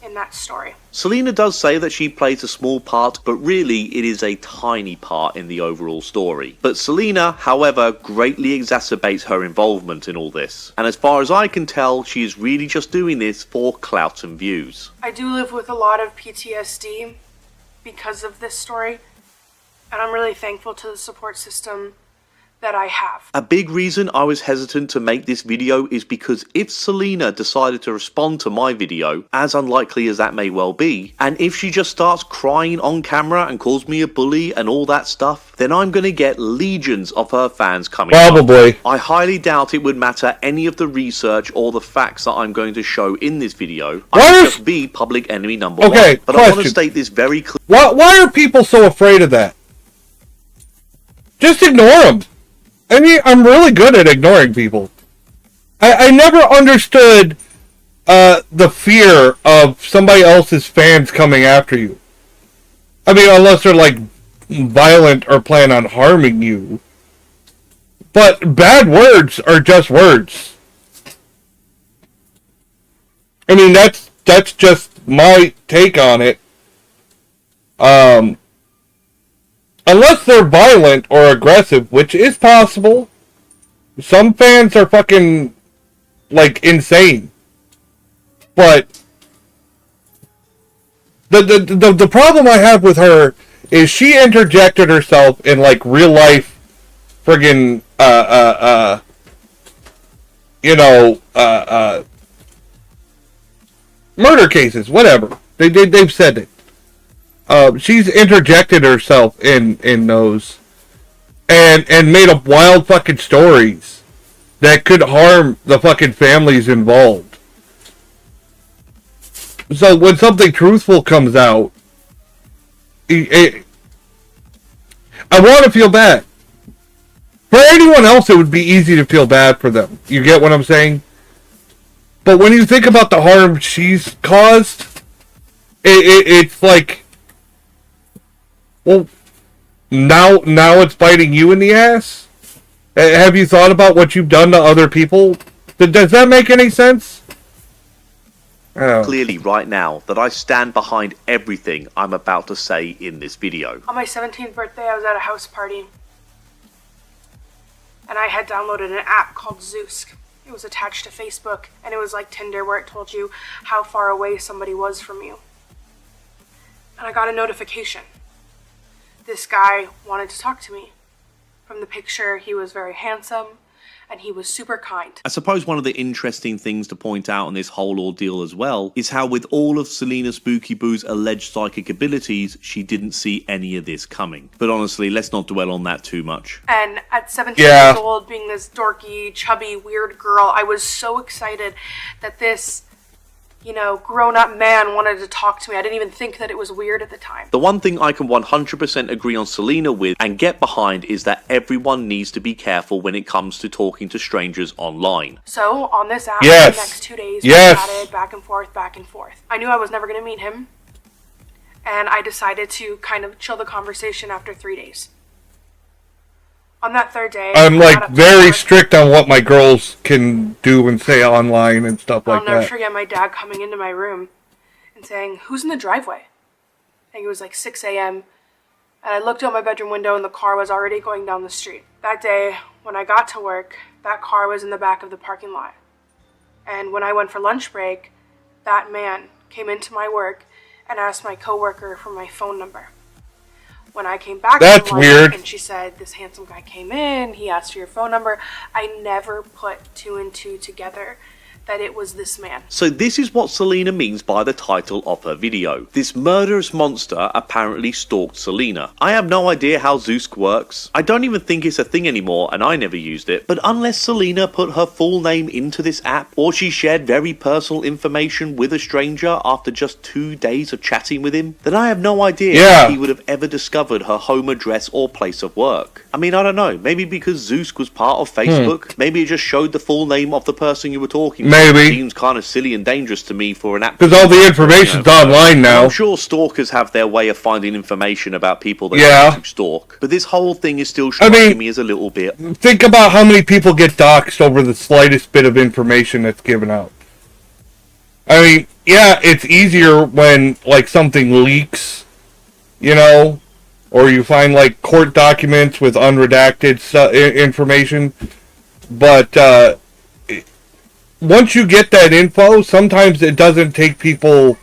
in that story. Selena does say that she plays a small part, but really it is a tiny part in the overall story. But Selena, however, greatly exacerbates her involvement in all this. And as far as I can tell, she is really just doing this for clout and views. I do live with a lot of PTSD because of this story, and I'm really thankful to the support system that I have. A big reason I was hesitant to make this video is because if Selena decided to respond to my video, as unlikely as that may well be, and if she just starts crying on camera and calls me a bully and all that stuff, then I'm gonna get legions of her fans coming. Probably. I highly doubt it would matter any of the research or the facts that I'm going to show in this video. I would just be public enemy number one. But I want to state this very clearly. Why are people so afraid of that? Just ignore them. I mean, I'm really good at ignoring people. I never understood the fear of somebody else's fans coming after you. I mean, unless they're like violent or plan on harming you. But bad words are just words. I mean, that's just my take on it. Unless they're violent or aggressive, which is possible. Some fans are fucking, like, insane. But the problem I have with her is she interjected herself in, like, real life friggin' murder cases, whatever. They've said it. She's interjected herself in those and made up wild fucking stories that could harm the fucking families involved. So when something truthful comes out, I want to feel bad. For anyone else, it would be easy to feel bad for them. You get what I'm saying? But when you think about the harm she's caused, it's like, well, now it's biting you in the ass? Have you thought about what you've done to other people? Does that make any sense? Clearly right now that I stand behind everything I'm about to say in this video. On my 17th birthday, I was at a house party. And I had downloaded an app called Zeus. It was attached to Facebook, and it was like Tinder, where it told you how far away somebody was from you. And I got a notification. This guy wanted to talk to me. From the picture, he was very handsome, and he was super kind. I suppose one of the interesting things to point out in this whole ordeal as well is how with all of Selena Spooky Boo's alleged psychic abilities, she didn't see any of this coming. But honestly, let's not dwell on that too much. And at 17 years old, being this dorky, chubby, weird girl, I was so excited that this, grown-up man wanted to talk to me. I didn't even think that it was weird at the time. The one thing I can 100% agree on Selena with and get behind is that everyone needs to be careful when it comes to talking to strangers online. So, on this app, for the next 2 days, we chatted back and forth, back and forth. I knew I was never going to meet him, and I decided to kind of chill the conversation after 3 days. On that third day, I'm like very strict on what my girls can do and say online and stuff like that. I'll never forget my dad coming into my room and saying, "Who's in the driveway?" I think it was like 6 a.m. And I looked out my bedroom window and the car was already going down the street. That day, when I got to work, that car was in the back of the parking lot. And when I went for lunch break, that man came into my work and asked my coworker for my phone number. When I came back That's from weird. And she said, this handsome guy came in, he asked for your phone number. I never put two and two together that it was this man. So this is what Selena means by the title of her video. This murderous monster apparently stalked Selena. I have no idea how Zeus works. I don't even think it's a thing anymore and I never used it. But unless Selena put her full name into this app or she shared very personal information with a stranger after just 2 days of chatting with him, then I have no idea how he would have ever discovered her home address or place of work. I mean, I don't know. Maybe because Zeus was part of Facebook. Maybe it just showed the full name of the person you were talking to. Maybe. Seems kind of silly and dangerous to me for an app. Because all the information's online now. I'm sure stalkers have their way of finding information about people they want to stalk. But this whole thing is still striking me as a little bit. Think about how many people get doxxed over the slightest bit of information that's given out. I mean, yeah, it's easier when, like, something leaks, you know, or you find, like, court documents with unredacted information. But, once you get that info, sometimes it doesn't take people...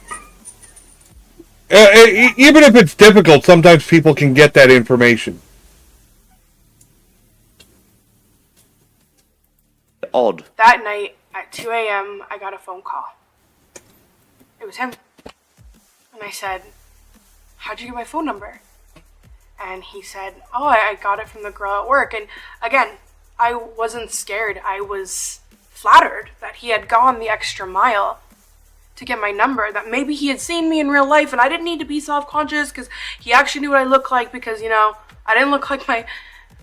even if it's difficult, sometimes people can get that information. Odd. That night at 2 a.m., I got a phone call. It was him. And I said, how'd you get my phone number? And he said, oh, I got it from the girl at work. And again, I wasn't scared. I was flattered that he had gone the extra mile to get my number, that maybe he had seen me in real life and I didn't need to be self-conscious because he actually knew what I looked like because, you know, I didn't look like my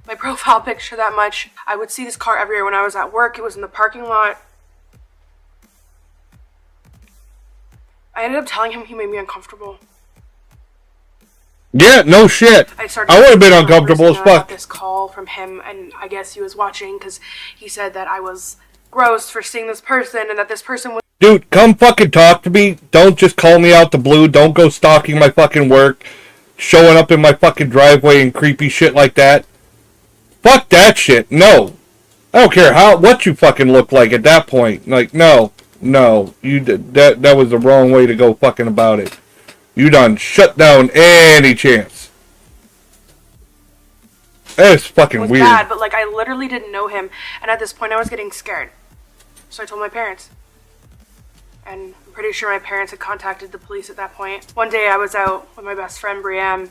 my profile picture that much. I would see this car everywhere when I was at work. It was in the parking lot. I ended up telling him he made me uncomfortable. Yeah, no shit. I would have been uncomfortable as I got fuck. this call from him, and I guess he was watching because he said that I was gross for seeing this person and that this person was... Dude, come fucking talk to me. Don't just call me out the blue. Don't go stalking my fucking work, showing up in my fucking driveway and creepy shit like that. Fuck that shit. No. I don't care what you fucking look like at that point. Like, no. You did that was the wrong way to go fucking about it. You done shut down any chance. That's fucking was weird. bad, but like I literally didn't know him, and at this point I was getting scared. So I told my parents. And I'm pretty sure my parents had contacted the police at that point. One day I was out with my best friend Brienne.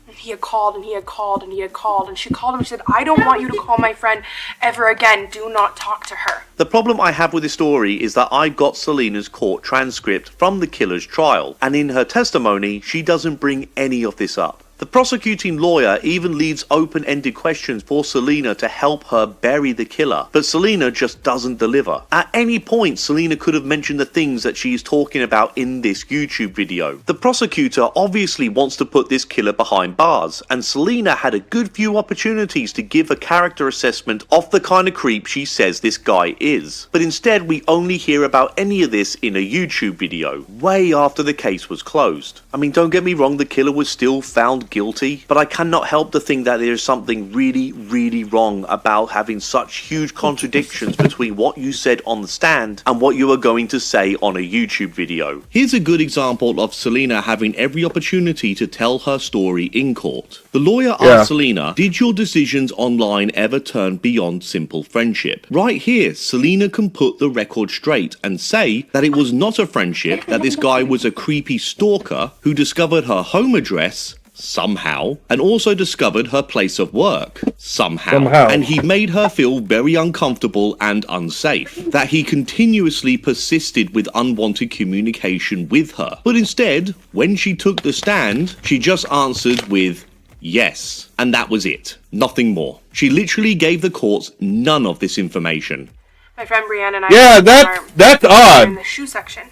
And he had called and he had called and he had called, and she called him and she said, I don't want you to call my friend ever again. Do not talk to her. The problem I have with this story is that I got Selena's court transcript from the killer's trial, and in her testimony, she doesn't bring any of this up. The prosecuting lawyer even leaves open-ended questions for Selena to help her bury the killer, but Selena just doesn't deliver. At any point, Selena could have mentioned the things that she is talking about in this YouTube video. The prosecutor obviously wants to put this killer behind bars, and Selena had a good few opportunities to give a character assessment of the kind of creep she says this guy is. But instead, we only hear about any of this in a YouTube video, way after the case was closed. I mean, don't get me wrong, the killer was still found guilty, but I cannot help to think that there is something really, really wrong about having such huge contradictions between what you said on the stand and what you are going to say on a YouTube video. Here's a good example of Selena having every opportunity to tell her story in court. The lawyer asked Selena, did your decisions online ever turn beyond simple friendship? Right here, Selena can put the record straight and say that it was not a friendship, that this guy was a creepy stalker who discovered her home address somehow, and also discovered her place of work somehow. And he made her feel very uncomfortable and unsafe, that he continuously persisted with unwanted communication with her. But instead, when she took the stand, she just answered with yes, and that was it, nothing more. She literally gave the courts none of this information. My friend Brienne and I... Yeah, that's odd. In the shoe section.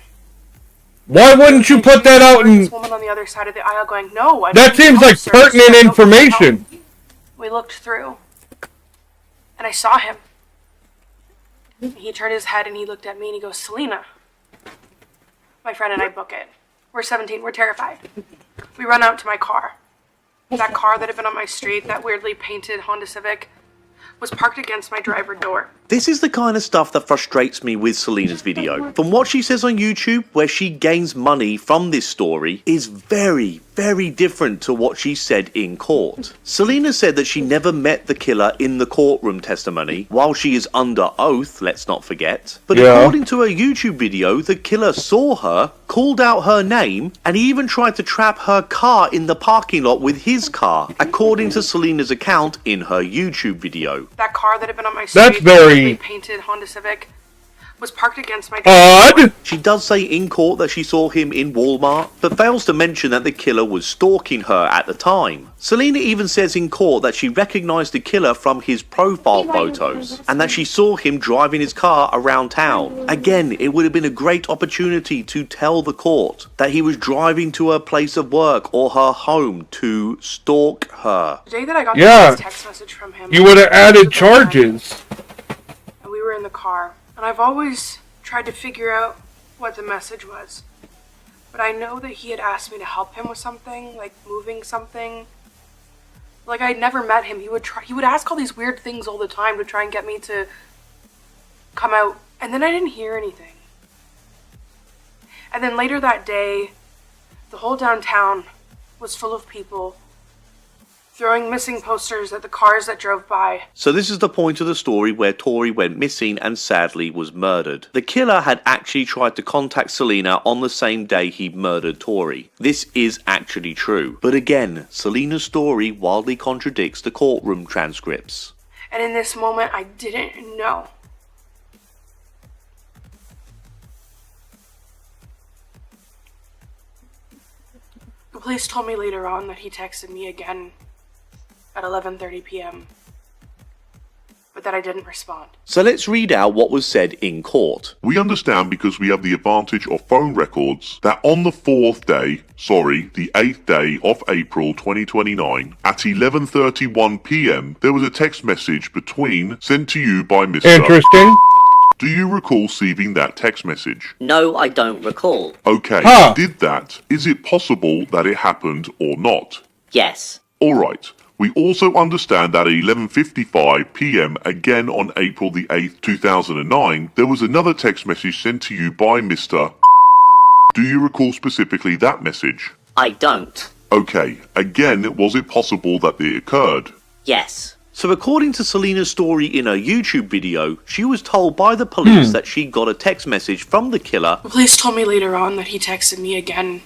Why wouldn't you put that out in... This woman on the other side of the aisle going, no. That seems like pertinent information. We looked through, and I saw him. He turned his head and he looked at me and he goes, Selena. My friend and I book it. We're 17, we're terrified. We run out to my car. That car that had been on my street, that weirdly painted Honda Civic, was parked against my driver door. This is the kind of stuff that frustrates me with Selena's video. From what she says on YouTube, where she gains money from this story, is very, very different to what she said in court. Selena said that she never met the killer in the courtroom testimony, while she is under oath, let's not forget. But according to her YouTube video, the killer saw her, called out her name, and even tried to trap her car in the parking lot with his car, according to Selena's account in her YouTube video. That car that had been on my street, that's very painted Honda Civic, was parked against my odd. She does say in court that she saw him in Walmart, but fails to mention that the killer was stalking her at the time. Selena even says in court that she recognized the killer from his profile photos, and that she saw him driving his car around town. Again, it would have been a great opportunity to tell the court that he was driving to her place of work or her home to stalk her. The day that I got this text message from him, you would have added charges. And we were in the car. And I've always tried to figure out what the message was. But I know that he had asked me to help him with something, like moving something. Like, I'd never met him. He would ask all these weird things all the time to try and get me to come out. And then I didn't hear anything. And then later that day, the whole downtown was full of people throwing missing posters at the cars that drove by. So this is the point of the story where Tori went missing and sadly was murdered. The killer had actually tried to contact Selena on the same day he murdered Tori. This is actually true. But again, Selena's story wildly contradicts the courtroom transcripts. And in this moment, I didn't know. The police told me later on that he texted me again at 11:30 p.m., but that I didn't respond. So let's read out what was said in court. We understand, because we have the advantage of phone records, that on the 8th day of April 2029, at 11:31 p.m, there was a text message sent to you by Mr. Interesting. Do you recall receiving that text message? No, I don't recall. Okay, did that. Is it possible that it happened or not? Yes. Alright. We also understand that at 11:55 p.m, again on April the 8th, 2009, there was another text message sent to you by Mr. Do you recall specifically that message? I don't. Okay, again, was it possible that it occurred? Yes. So according to Selena's story in her YouTube video, she was told by the police that she got a text message from the killer. The police told me later on that he texted me again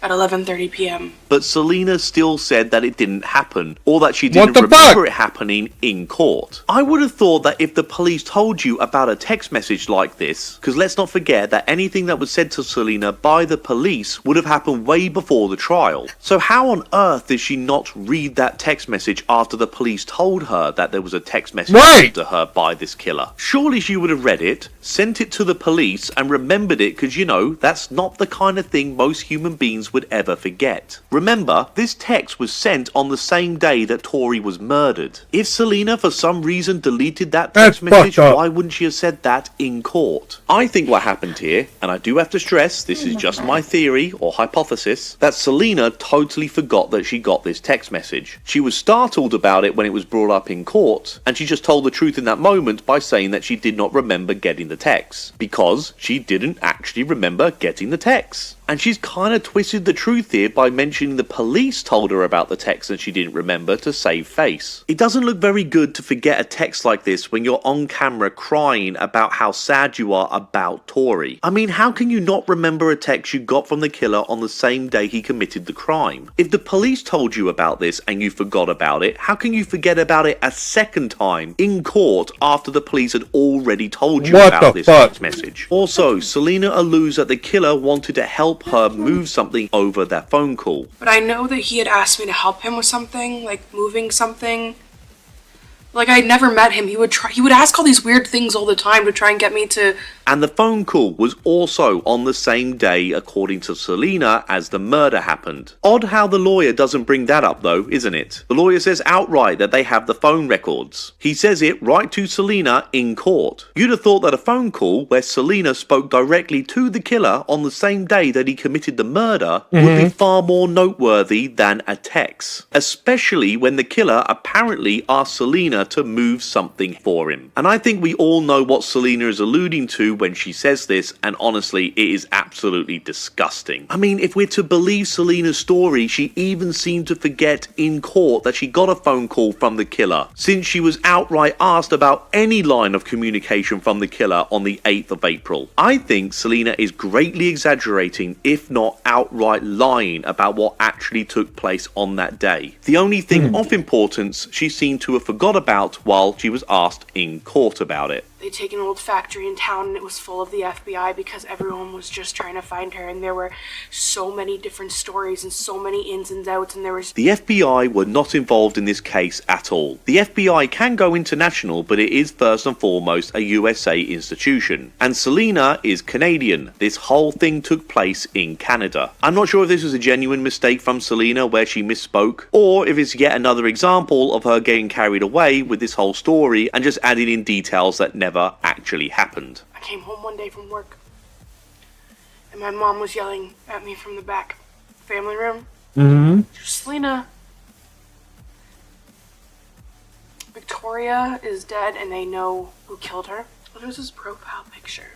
at 11:30 p.m. But Selena still said that it didn't happen, or that she didn't remember it happening in court. I would have thought that if the police told you about a text message like this, because let's not forget that anything that was said to Selena by the police would have happened way before the trial. So how on earth did she not read that text message after the police told her that there was a text message sent to her by this killer? Surely she would have read it, sent it to the police, and remembered it, because you know, that's not the kind of thing most human beings would ever forget. Remember, this text was sent on the same day that Tori was murdered. If Selena for some reason deleted that text message, why wouldn't she have said that in court? I think what happened here, and I do have to stress, this is just my theory or hypothesis, that Selena totally forgot that she got this text message. She was startled about it when it was brought up in court, and she just told the truth in that moment by saying that she did not remember getting the text, because she didn't actually remember getting the text. And she's kind of twisted the truth here by mentioning the police told her about the text and she didn't remember to save face. It doesn't look very good to forget a text like this when you're on camera crying about how sad you are about Tori. I mean, how can you not remember a text you got from the killer on the same day he committed the crime? If the police told you about this and you forgot about it, how can you forget about it a second time in court after the police had already told you about this text message? Also, Selena alludes that the killer wanted to help her move something over that phone call. But I know that he had asked me to help him with something, like moving something. Like, I'd never met him. He would ask all these weird things all the time to try and get me to... And the phone call was also on the same day, according to Selena, as the murder happened. Odd how the lawyer doesn't bring that up though, isn't it? The lawyer says outright that they have the phone records. He says it right to Selena in court. You'd have thought that a phone call where Selena spoke directly to the killer on the same day that he committed the murder would be far more noteworthy than a text. Especially when the killer apparently asked Selena to move something for him. And I think we all know what Selena is alluding to when she says this, and honestly, it is absolutely disgusting. I mean, if we're to believe Selena's story, she even seemed to forget in court that she got a phone call from the killer, since she was outright asked about any line of communication from the killer on the 8th of April. I think Selena is greatly exaggerating, if not outright lying about what actually took place on that day. The only thing of importance she seemed to have forgot about while she was asked in court about it. They'd taken an old factory in town and it was full of the FBI because everyone was just trying to find her, and there were so many different stories and so many ins and outs, and there was... The FBI were not involved in this case at all. The FBI can go international, but it is first and foremost a USA institution. And Selena is Canadian. This whole thing took place in Canada. I'm not sure if this was a genuine mistake from Selena where she misspoke, or if it's yet another example of her getting carried away with this whole story and just adding in details that never actually happened. I came home one day from work and my mom was yelling at me from the back family room. Selena, Victoria is dead and they know who killed her. Well, there's his profile picture.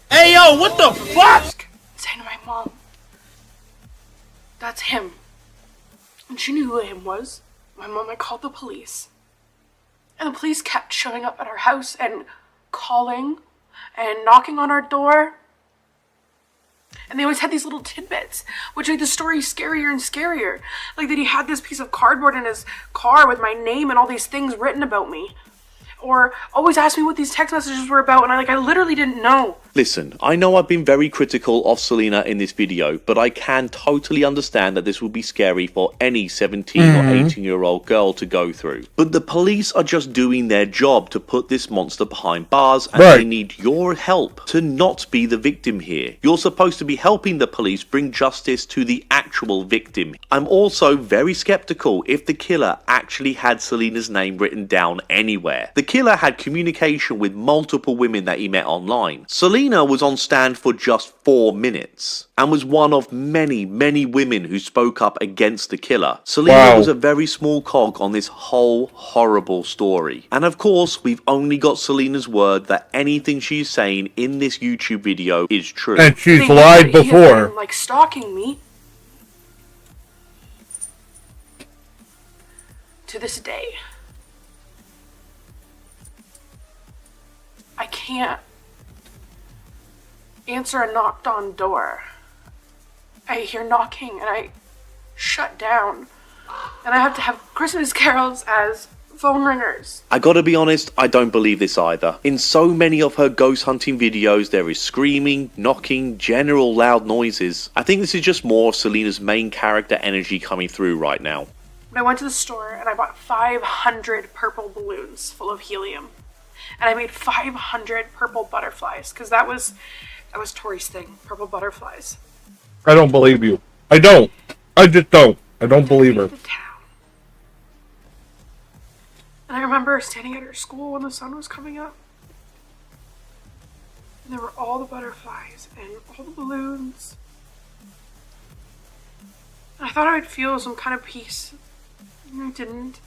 Hey yo, what the fuck? Saying to my mom, that's him. And she knew who him was. My mom had called the police. And the police kept showing up at our house and calling and knocking on our door. And they always had these little tidbits, which made the story scarier and scarier. Like that he had this piece of cardboard in his car with my name and all these things written about me. or always ask me what these text messages were about, and I literally didn't know. Listen, I know I've been very critical of Selena in this video, but I can totally understand that this would be scary for any 17 or 18-year-old girl to go through. But the police are just doing their job to put this monster behind bars, and they need your help to not be the victim here. You're supposed to be helping the police bring justice to the actual victim. I'm also very skeptical if the killer actually had Selena's name written down anywhere. The killer had communication with multiple women that he met online. Selena was on stand for just 4 minutes and was one of many women who spoke up against the killer. Selena was a very small cog on this whole horrible story. And of course, we've only got Selena's word that anything she's saying in this YouTube video is true. And she's lied before. Been, like, stalking me. To this day. I can't answer a knocked on door. I hear knocking and I shut down. And I have to have Christmas carols as phone ringers. I gotta be honest, I don't believe this either. In so many of her ghost hunting videos, there is screaming, knocking, general loud noises. I think this is just more of Selena's main character energy coming through right now. I went to the store and I bought 500 purple balloons full of helium. And I made 500 purple butterflies, because that was Tori's thing, purple butterflies. I don't believe you. I don't. I just don't. I don't believe her. And I remember standing at her school when the sun was coming up. And there were all the butterflies and all the balloons. And I thought I would feel some kind of peace. And I didn't.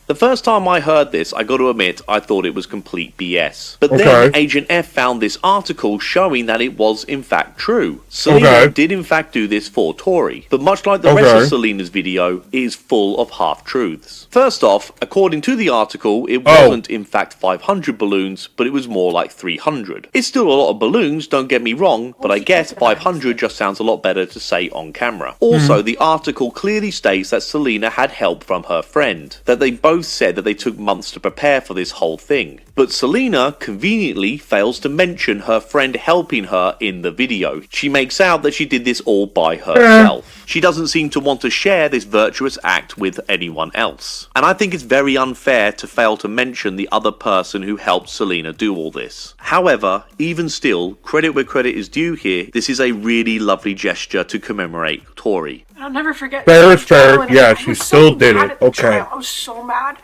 The first time I heard this, I got to admit, I thought it was complete BS. But then Agent F found this article showing that it was in fact true. Selena did in fact do this for Tori, but much like the rest of Selena's video, it is full of half-truths. First off, according to the article, it wasn't in fact 500 balloons, but it was more like 300. It's still a lot of balloons, don't get me wrong, but I guess 500 just sounds a lot better to say on camera. Also, the article clearly states that Selena had help from her friend, that they both said that they took months to prepare for this whole thing. But Selena conveniently fails to mention her friend helping her in the video. She makes out that she did this all by herself. She doesn't seem to want to share this virtuous act with anyone else. And I think it's very unfair to fail to mention the other person who helped Selena do all this. However, even still, credit where credit is due here, this is a really lovely gesture to commemorate Tori. I'll never forget. Fair is fair. Yeah, she still did it. Okay. I was so mad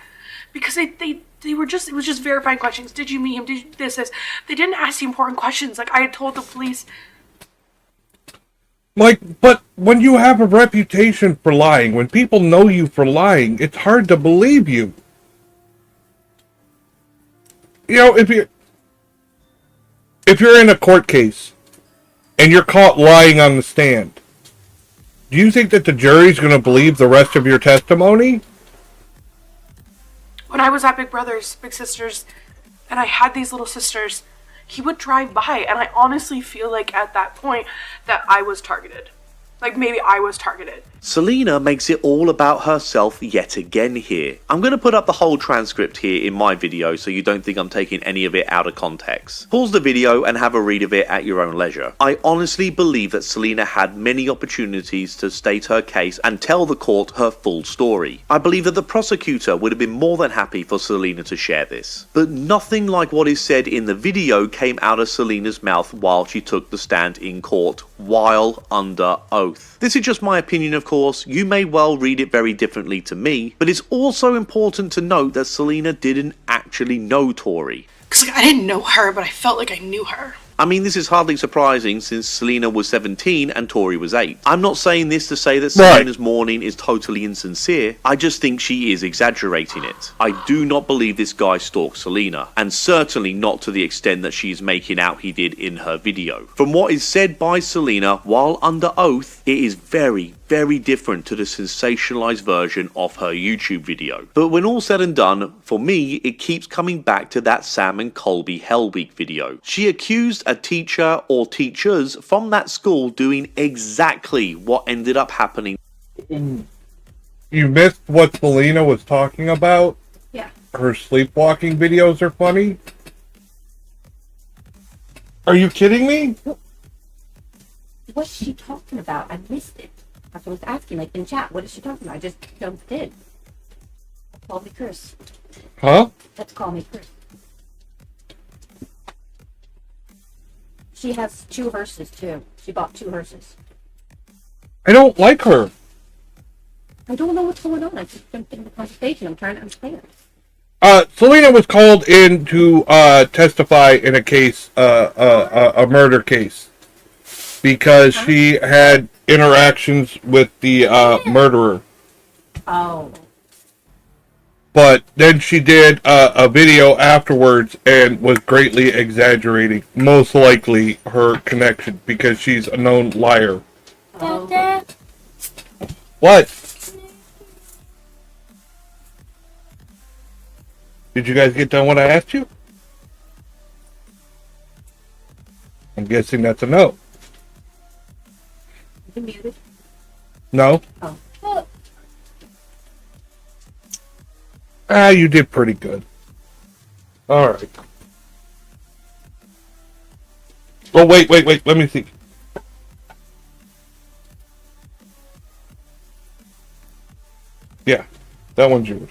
because they were just, it was just verifying questions. Did you meet him? Did you this? They didn't ask the important questions. Like I had told the police. Like, but when you have a reputation for lying, when people know you for lying, it's hard to believe you. You know, if you're in a court case and you're caught lying on the stand, do you think that the jury's going to believe the rest of your testimony? When I was at Big Brothers, Big Sisters, and I had these little sisters, he would drive by, and I honestly feel like at that point that I was targeted. Like, maybe I was targeted. Selena makes it all about herself yet again here. I'm going to put up the whole transcript here in my video so you don't think I'm taking any of it out of context. Pause the video and have a read of it at your own leisure. I honestly believe that Selena had many opportunities to state her case and tell the court her full story. I believe that the prosecutor would have been more than happy for Selena to share this. But nothing like what is said in the video came out of Selena's mouth while she took the stand in court while under oath. This is just my opinion, of course. You may well read it very differently to me, but it's also important to note that Selena didn't actually know Tori. Because I didn't know her, but I felt like I knew her. I mean, this is hardly surprising since Selena was 17 and Tori was 8. I'm not saying this to say that Selena's mourning is totally insincere. I just think she is exaggerating it. I do not believe this guy stalked Selena, and certainly not to the extent that she is making out he did in her video. From what is said by Selena while under oath, it is very different to the sensationalized version of her YouTube video. But when all said and done, for me, it keeps coming back to that Sam and Colby Hell Week video. She accused a teacher or teachers from that school doing exactly what ended up happening. You missed what Selena was talking about? Yeah. her sleepwalking videos are funny. Are you kidding me? What's she talking about? I missed it. That's what I was asking, like in chat. What is she talking about? I just jumped in. Call me Chris. Huh? Let's call me Chris. She has 2 hearses too. She bought 2 hearses. I don't like her. I don't know what's going on. I just jumped into the conversation. I'm trying to understand. Selena was called in to testify in a case, a murder case, because she had interactions with the murderer. Oh. But then she did a video afterwards and was greatly exaggerating, most likely her connection, because she's a known liar. Oh. What? Did you guys get done what I asked you? I'm guessing that's a no. You muted? No? Oh. You did pretty good. Alright. Oh, wait. Let me see. Yeah, that one's yours.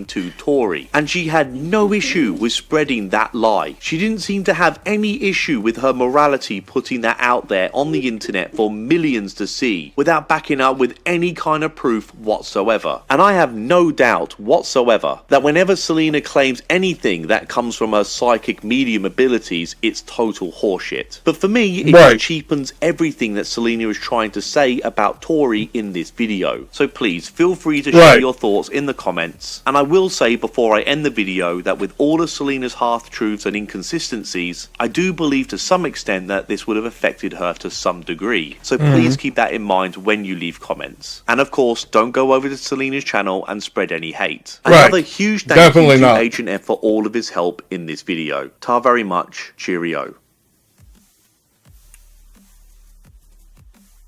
To Tori, and she had no issue with spreading that lie. She didn't seem to have any issue with her morality putting that out there on the internet for millions to see without backing up with any kind of proof whatsoever. And I have no doubt whatsoever that whenever Selena claims anything that comes from her psychic medium abilities, it's total horseshit. But for me, it just cheapens everything that Selena is trying to say about Tori in this video. So please feel free to share your thoughts in the comments. And I will say before I end the video that with all of Selena's half-truths and inconsistencies, I do believe to some extent that this would have affected her to some degree. So please keep that in mind when you leave comments. And of course, don't go over to Selena's channel and spread any hate. Another huge thank you to Agent F for all of his help in this video. Ta very much. Cheerio.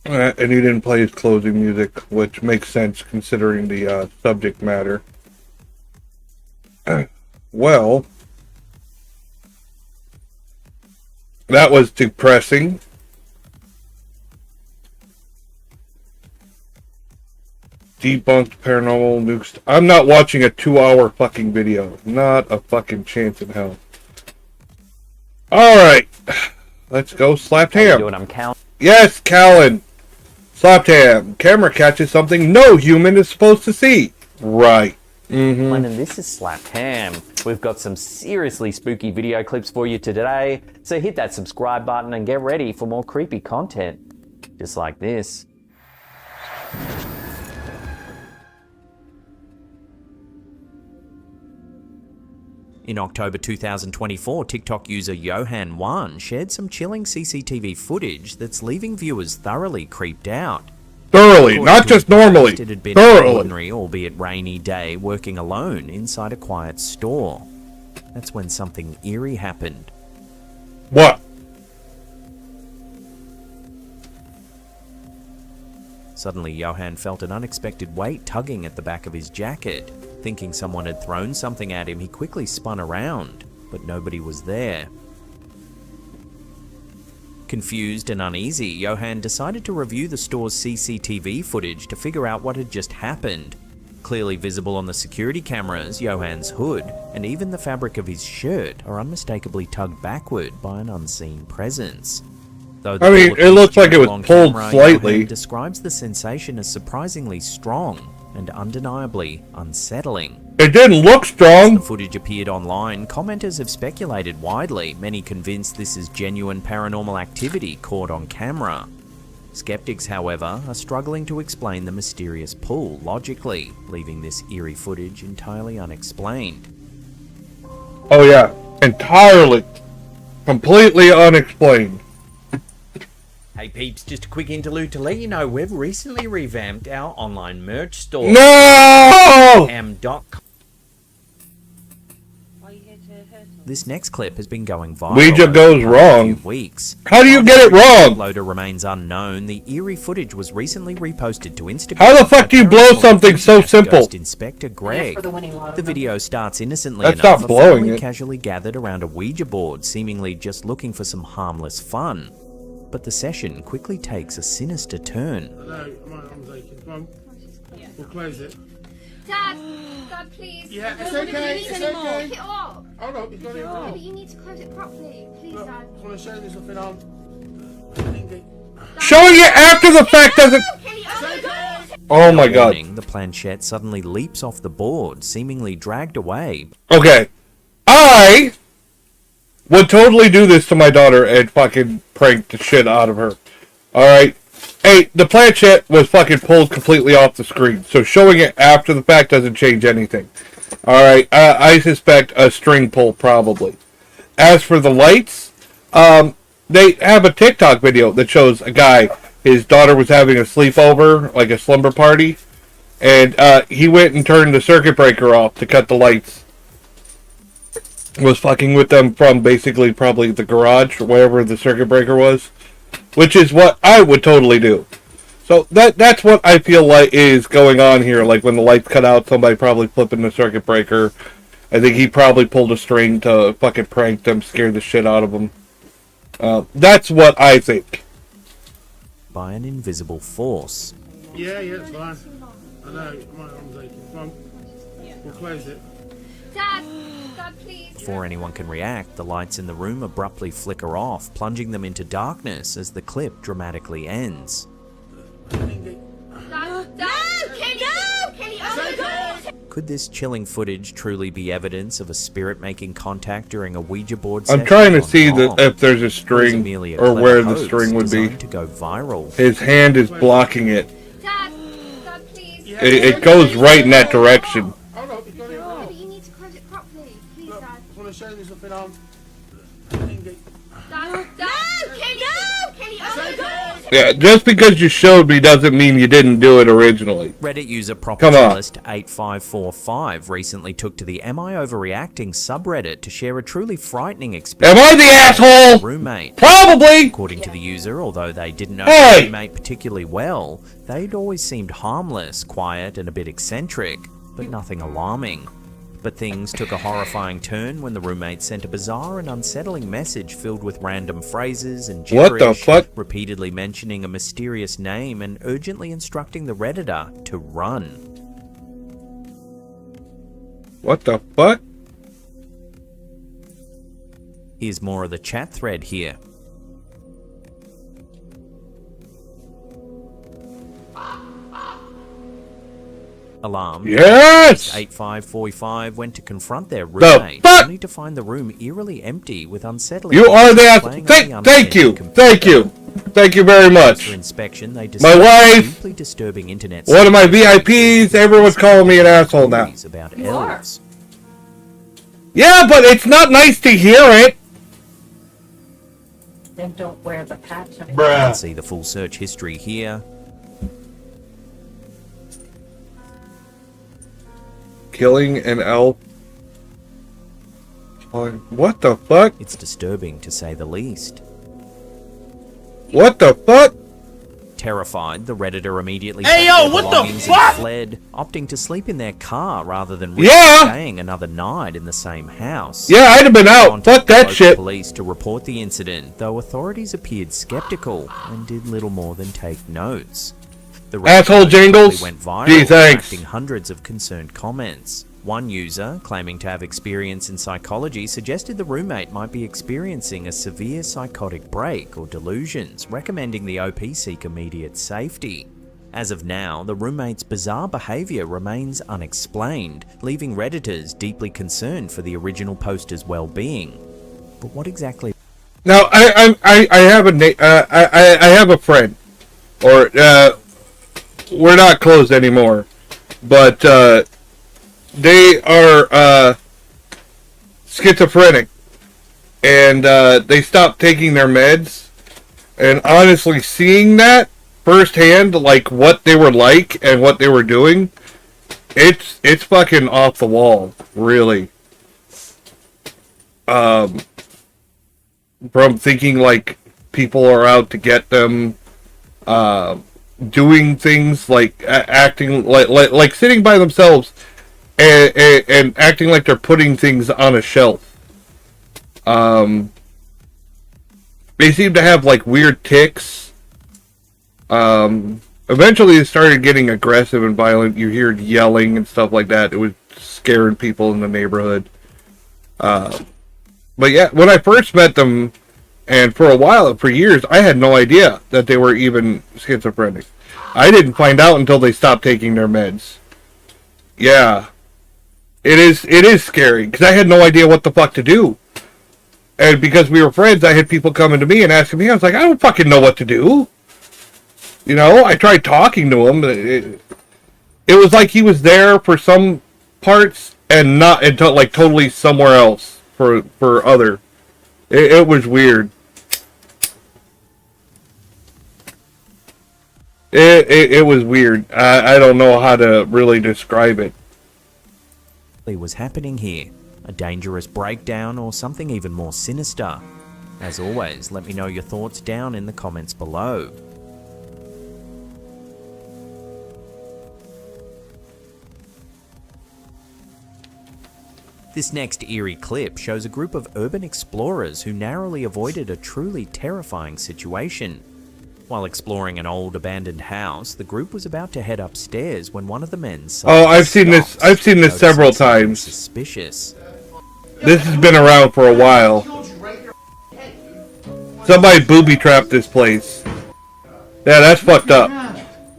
And he didn't play his closing music, which makes sense considering the subject matter. Well, that was depressing. Debunked paranormal nukes. I'm not watching a 2-hour fucking video. Not a fucking chance in hell. Alright. Let's go Slapped Ham. Yes, Callan. Slapped Ham. Camera catches something no human is supposed to see. Right. And this is Slapped Ham. We've got some seriously spooky video clips for you today, so hit that subscribe button and get ready for more creepy content, just like this. In October 2024, TikTok user Johan Wan shared some chilling CCTV footage that's leaving viewers thoroughly creeped out. Thoroughly, not just normally. It had been an ordinary, albeit rainy day, working alone inside a quiet store. That's when something eerie happened. What? Suddenly, Johan felt an unexpected weight tugging at the back of his jacket. Thinking someone had thrown something at him, he quickly spun around, but nobody was there. Confused and uneasy, Johan decided to review the store's CCTV footage to figure out what had just happened. Clearly visible on the security cameras, Johan's hood and even the fabric of his shirt are unmistakably tugged backward by an unseen presence. Though I mean, it looks like it was pulled slightly. Johan describes the sensation as surprisingly strong and undeniably unsettling. It didn't look strong. As the footage appeared online, commenters have speculated widely, many convinced this is genuine paranormal activity caught on camera. Skeptics, however, are struggling to explain the mysterious pull logically, leaving this eerie footage entirely unexplained. Oh yeah, entirely. Completely unexplained. Hey peeps, just a quick interlude to let you know we've recently revamped our online merch store. No! Am.com. Why are you here to hurt me? This next clip has been going viral. Ouija over goes the past wrong. few weeks. How do you get it wrong? Uploader remains unknown. The eerie footage was recently reposted to Instagram. How the fuck do you blow by something so Ghost simple? Inspector Greg. for the winning lotto The video starts innocently That's enough. not A blowing family it. casually gathered around a Ouija board, seemingly just looking for some harmless fun. But the session quickly takes a sinister turn. Hello, my arm's aching. Come on. We'll close it. Dad, please. Yeah, it's okay, it's okay. Pick it up. Hold on, you've got it But you need to close it properly. Please, Look, Dad. I want to show you something on. Showing it after the fact doesn't. Oh my god. Warning, the planchette suddenly leaps off the board, seemingly dragged away. Okay. I would totally do this to my daughter and fucking prank the shit out of her. Alright? Hey, the planchette was fucking pulled completely off the screen, so showing it after the fact doesn't change anything. Alright, I suspect a string pull, probably. As for the lights, they have a TikTok video that shows a guy, his daughter was having a sleepover, like a slumber party, and he went and turned the circuit breaker off to cut the lights. Was fucking with them from basically probably the garage, or wherever the circuit breaker was. Which is what I would totally do. So that's what I feel like is going on here. Like when the lights cut out, somebody probably flipping the circuit breaker. I think he probably pulled a string to fucking prank them, scare the shit out of them. That's what I think. By an invisible force. Yeah, it's fine. I know, my arm's aching. Come on. We'll close it. Dad, please. Before anyone can react, the lights in the room abruptly flicker off, plunging them into darkness as the clip dramatically ends. Kenny, oh my God! Could this chilling footage truly be evidence of a spirit making contact during a Ouija board I'm session trying to gone see wrong? if there's a Or is it string merely a or clever where the hoax string would be. designed to go viral? His hand is blocking it. Dad, please. It goes right in that direction. Hold on, you've got it wrong. But you need to close it properly. Please, Look, Dad. I want to show you something on. Dad, Kenny, oh my God! Yeah, just because you showed me doesn't mean you didn't do it originally. Reddit user Come on. Propertylist8545 recently took to the Am I Overreacting subreddit to share a truly frightening experience. Am I the asshole? Roommate. Probably. According to the user, although they didn't know Hey! the roommate particularly well, they'd always seemed harmless, quiet, and a bit eccentric, but nothing alarming. But things took a horrifying turn when the roommate sent a bizarre and unsettling message filled with random phrases and gibberish, What the fuck? repeatedly mentioning a mysterious name and urgently instructing the Redditor to run. What the fuck? Here's more of the chat thread here. Alarmed, Yes! 8545 went to confront their roommate, fuck? only to find the room eerily empty with unsettling. You are the images asshole. playing on the Thank you. unattended Thank you. Thank you very much. For inspection, they My discovered wife, deeply disturbing internet one of my sites VIPs, everyone's calling me an asshole now. about You are. elves. Yeah, but it's not nice to hear it. Then don't wear the patch. You can see the full search history here. Killing an elf. What the fuck? It's disturbing to say the least. What the fuck? Terrified, the Redditor immediately Hey, packed yo, their what the belongings and fuck? fled, opting to sleep in their car rather than Yeah. staying another night in the same house. Yeah, I'd have been out. Contacted Fuck that local shit. Police to report the incident, though authorities appeared skeptical and did little more than take notes. The Asshole Reddit jingles. quickly went viral, Gee, thanks. attracting hundreds of concerned comments. One user, claiming to have experience in psychology, suggested the roommate might be experiencing a severe psychotic break or delusions, recommending the OP seek immediate safety. As of now, the roommate's bizarre behaviour remains unexplained, leaving Redditors deeply concerned for the original poster's well-being. But what exactly? Now I have I have a friend, or we're not close anymore, but they are schizophrenic, and they stopped taking their meds. And honestly, seeing that firsthand, like what they were like and what they were doing, it's fucking off the wall, really. from thinking like people are out to get them, doing things like acting like sitting by themselves and acting like they're putting things on a shelf. They seem to have like weird tics. Eventually they started getting aggressive and violent. You hear yelling and stuff like that. It was scaring people in the neighborhood. But yeah, when I first met them, and for a while, for years, I had no idea that they were even schizophrenic. I didn't find out until they stopped taking their meds. Yeah. It is scary, because I had no idea what the fuck to do. And because we were friends, I had people coming to me and asking me, I was like, I don't fucking know what to do. You know, I tried talking to him. It was like he was there for some parts and not until like totally somewhere else for other. It was weird. It was weird. I don't know how to really describe it. Was happening here? A dangerous breakdown or something even more sinister? As always, let me know your thoughts down in the comments below. This next eerie clip shows a group of urban explorers who narrowly avoided a truly terrifying situation. While exploring an old abandoned house, the group was about to head upstairs when one of the men I've seen this several times. Suspicious. This has been around for a while. Somebody booby-trapped this place. Yeah, that's fucked up.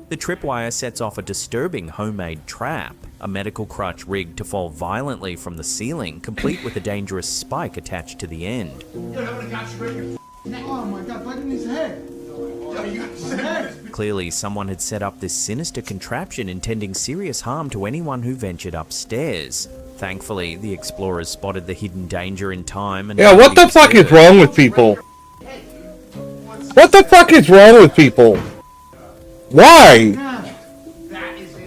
The tripwire sets off a disturbing homemade trap, a medical crutch rigged to fall violently from the ceiling, complete with a dangerous spike attached to the end. Oh my god, right in his head. Clearly, someone had set up this sinister contraption intending serious harm to anyone who ventured upstairs. Thankfully, the explorers spotted the hidden danger in time and... Yeah, what the fuck is wrong with people? What the fuck is wrong with people? Why?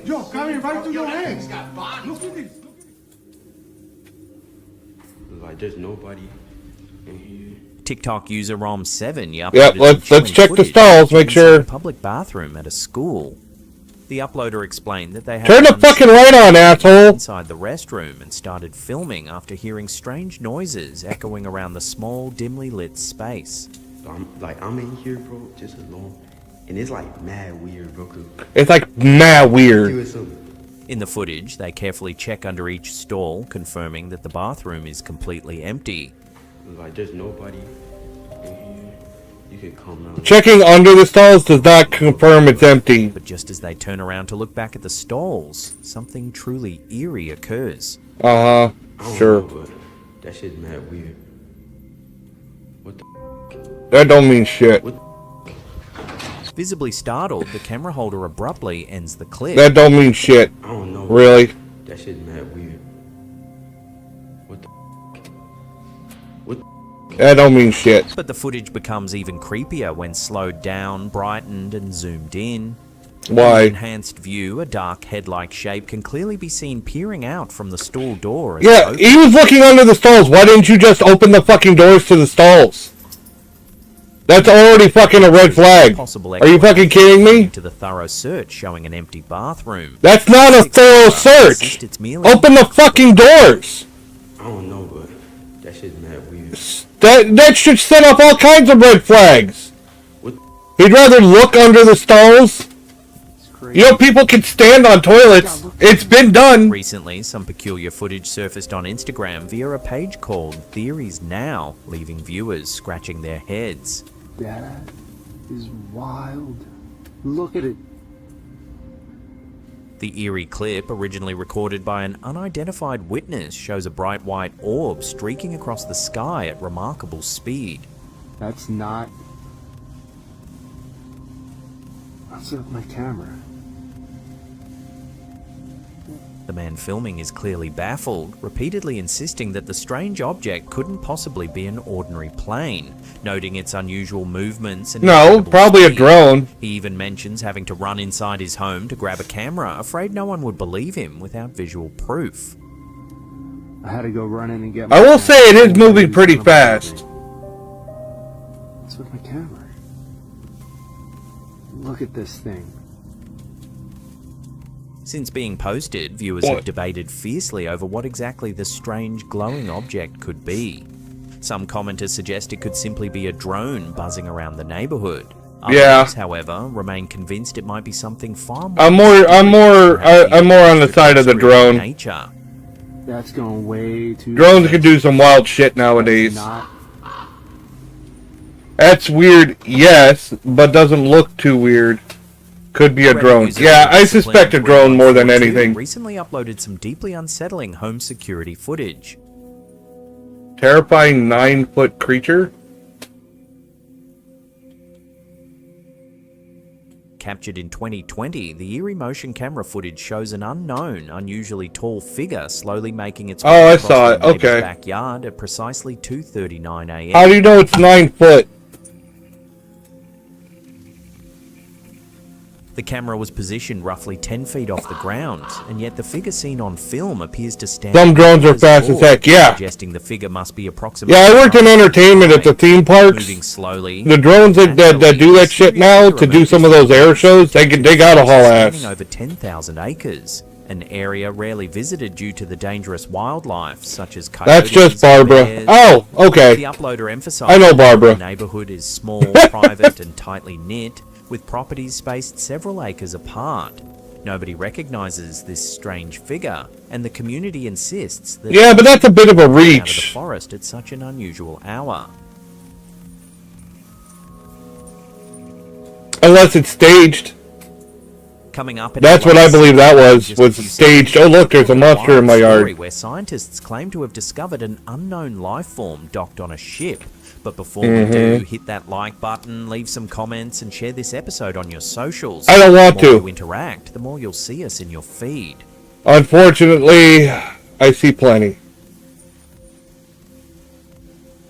Yo, coming right to your head. Look at this. Like there's nobody in here. TikTok user Rom7 Yep, let's check the stalls, make sure. Public bathroom at a school. The uploader explained that they had turn the fucking light on, asshole. Inside the restroom and started filming after hearing strange noises echoing around the small, dimly lit space. I'm in here, bro, just alone, and it's like mad weird, bro. It's like mad weird. In the footage, they carefully check under each stall, confirming that the bathroom is completely empty. Like there's nobody in here. You can come out. Checking under the stalls does not confirm it's empty. But just as they turn around to look back at the stalls, something truly eerie occurs. Sure. But that shit's mad weird. What the? That don't mean shit. Visibly startled, the camera holder abruptly ends the clip. That don't mean shit. I don't know. Really? That shit's mad weird. What the? What? That don't mean shit. But the footage becomes even creepier when slowed down, brightened, and zoomed in. Why? In an enhanced view, a dark head-like shape can clearly be seen peering out from the stall door. Yeah, he was looking under the stalls. Why didn't you just open the fucking doors to the stalls? That's already fucking a red flag. Are you fucking kidding me? To the thorough search showing an empty bathroom. That's not a thorough search. Open the fucking doors. I don't know, but that shit's mad weird. That should set off all kinds of red flags. He'd rather look under the stalls. You know, people can stand on toilets. It's been done. Recently, some peculiar footage surfaced on Instagram via a page called Theories Now, leaving viewers scratching their heads. That is wild. Look at it. The eerie clip, originally recorded by an unidentified witness, shows a bright white orb streaking across the sky at remarkable speed. That's not... I'll set up my camera. The man filming is clearly baffled, repeatedly insisting that the strange object couldn't possibly be an ordinary plane, noting its unusual movements and... No, probably a drone. He even mentions having to run inside his home to grab a camera, afraid no one would believe him without visual proof. I had to go running and get I will say it is moving pretty fast. What's with my camera? Look at this thing. Since being posted, viewers have debated fiercely over what exactly the strange glowing object could be. Some commenters suggest it could simply be a drone buzzing around the neighborhood. Others, however, remain convinced it might be something far more. I'm more on the side of the drone. Nature. That's going way too. Drones can do some wild shit nowadays. That's weird, yes, but doesn't look too weird. Could be a drone. Yeah, I suspect a drone more than anything. Recently uploaded some deeply unsettling home security footage. Terrifying 9-foot creature? Captured in 2020, the eerie motion camera footage shows an unknown, unusually tall figure slowly making its way across the neighbor's backyard at precisely 2:39 a.m. How do you know it's 9 foot? The camera was positioned roughly 10 feet off the ground, and yet the figure seen on film appears to stand. Some drones are fast as heck, yeah. Suggesting the figure must be approximately. Yeah, I worked in entertainment at the theme parks. Moving slowly. The drones that do that shit now to do some of those air shows, they gotta haul ass. Over 10,000 acres, an area rarely visited due to the dangerous wildlife, such as coyotes. That's just Barbara. Bears. Oh, okay. The uploader emphasized I know Barbara. The neighborhood is small, private, and tightly knit, with properties spaced several acres apart. Nobody recognizes this strange figure, and the community insists that. Yeah, but that's a bit of a out of the reach. forest at such an unusual hour. Unless it's staged. Coming up, That's what I believe that was staged. Oh look, there's a monster in my yard. Where scientists claim to have discovered an unknown life form docked on a ship. But before we do, hit that like button, leave some comments, and share this episode on your socials. I don't want the more to. you interact, the more you'll see us in your feed. Unfortunately, I see plenty.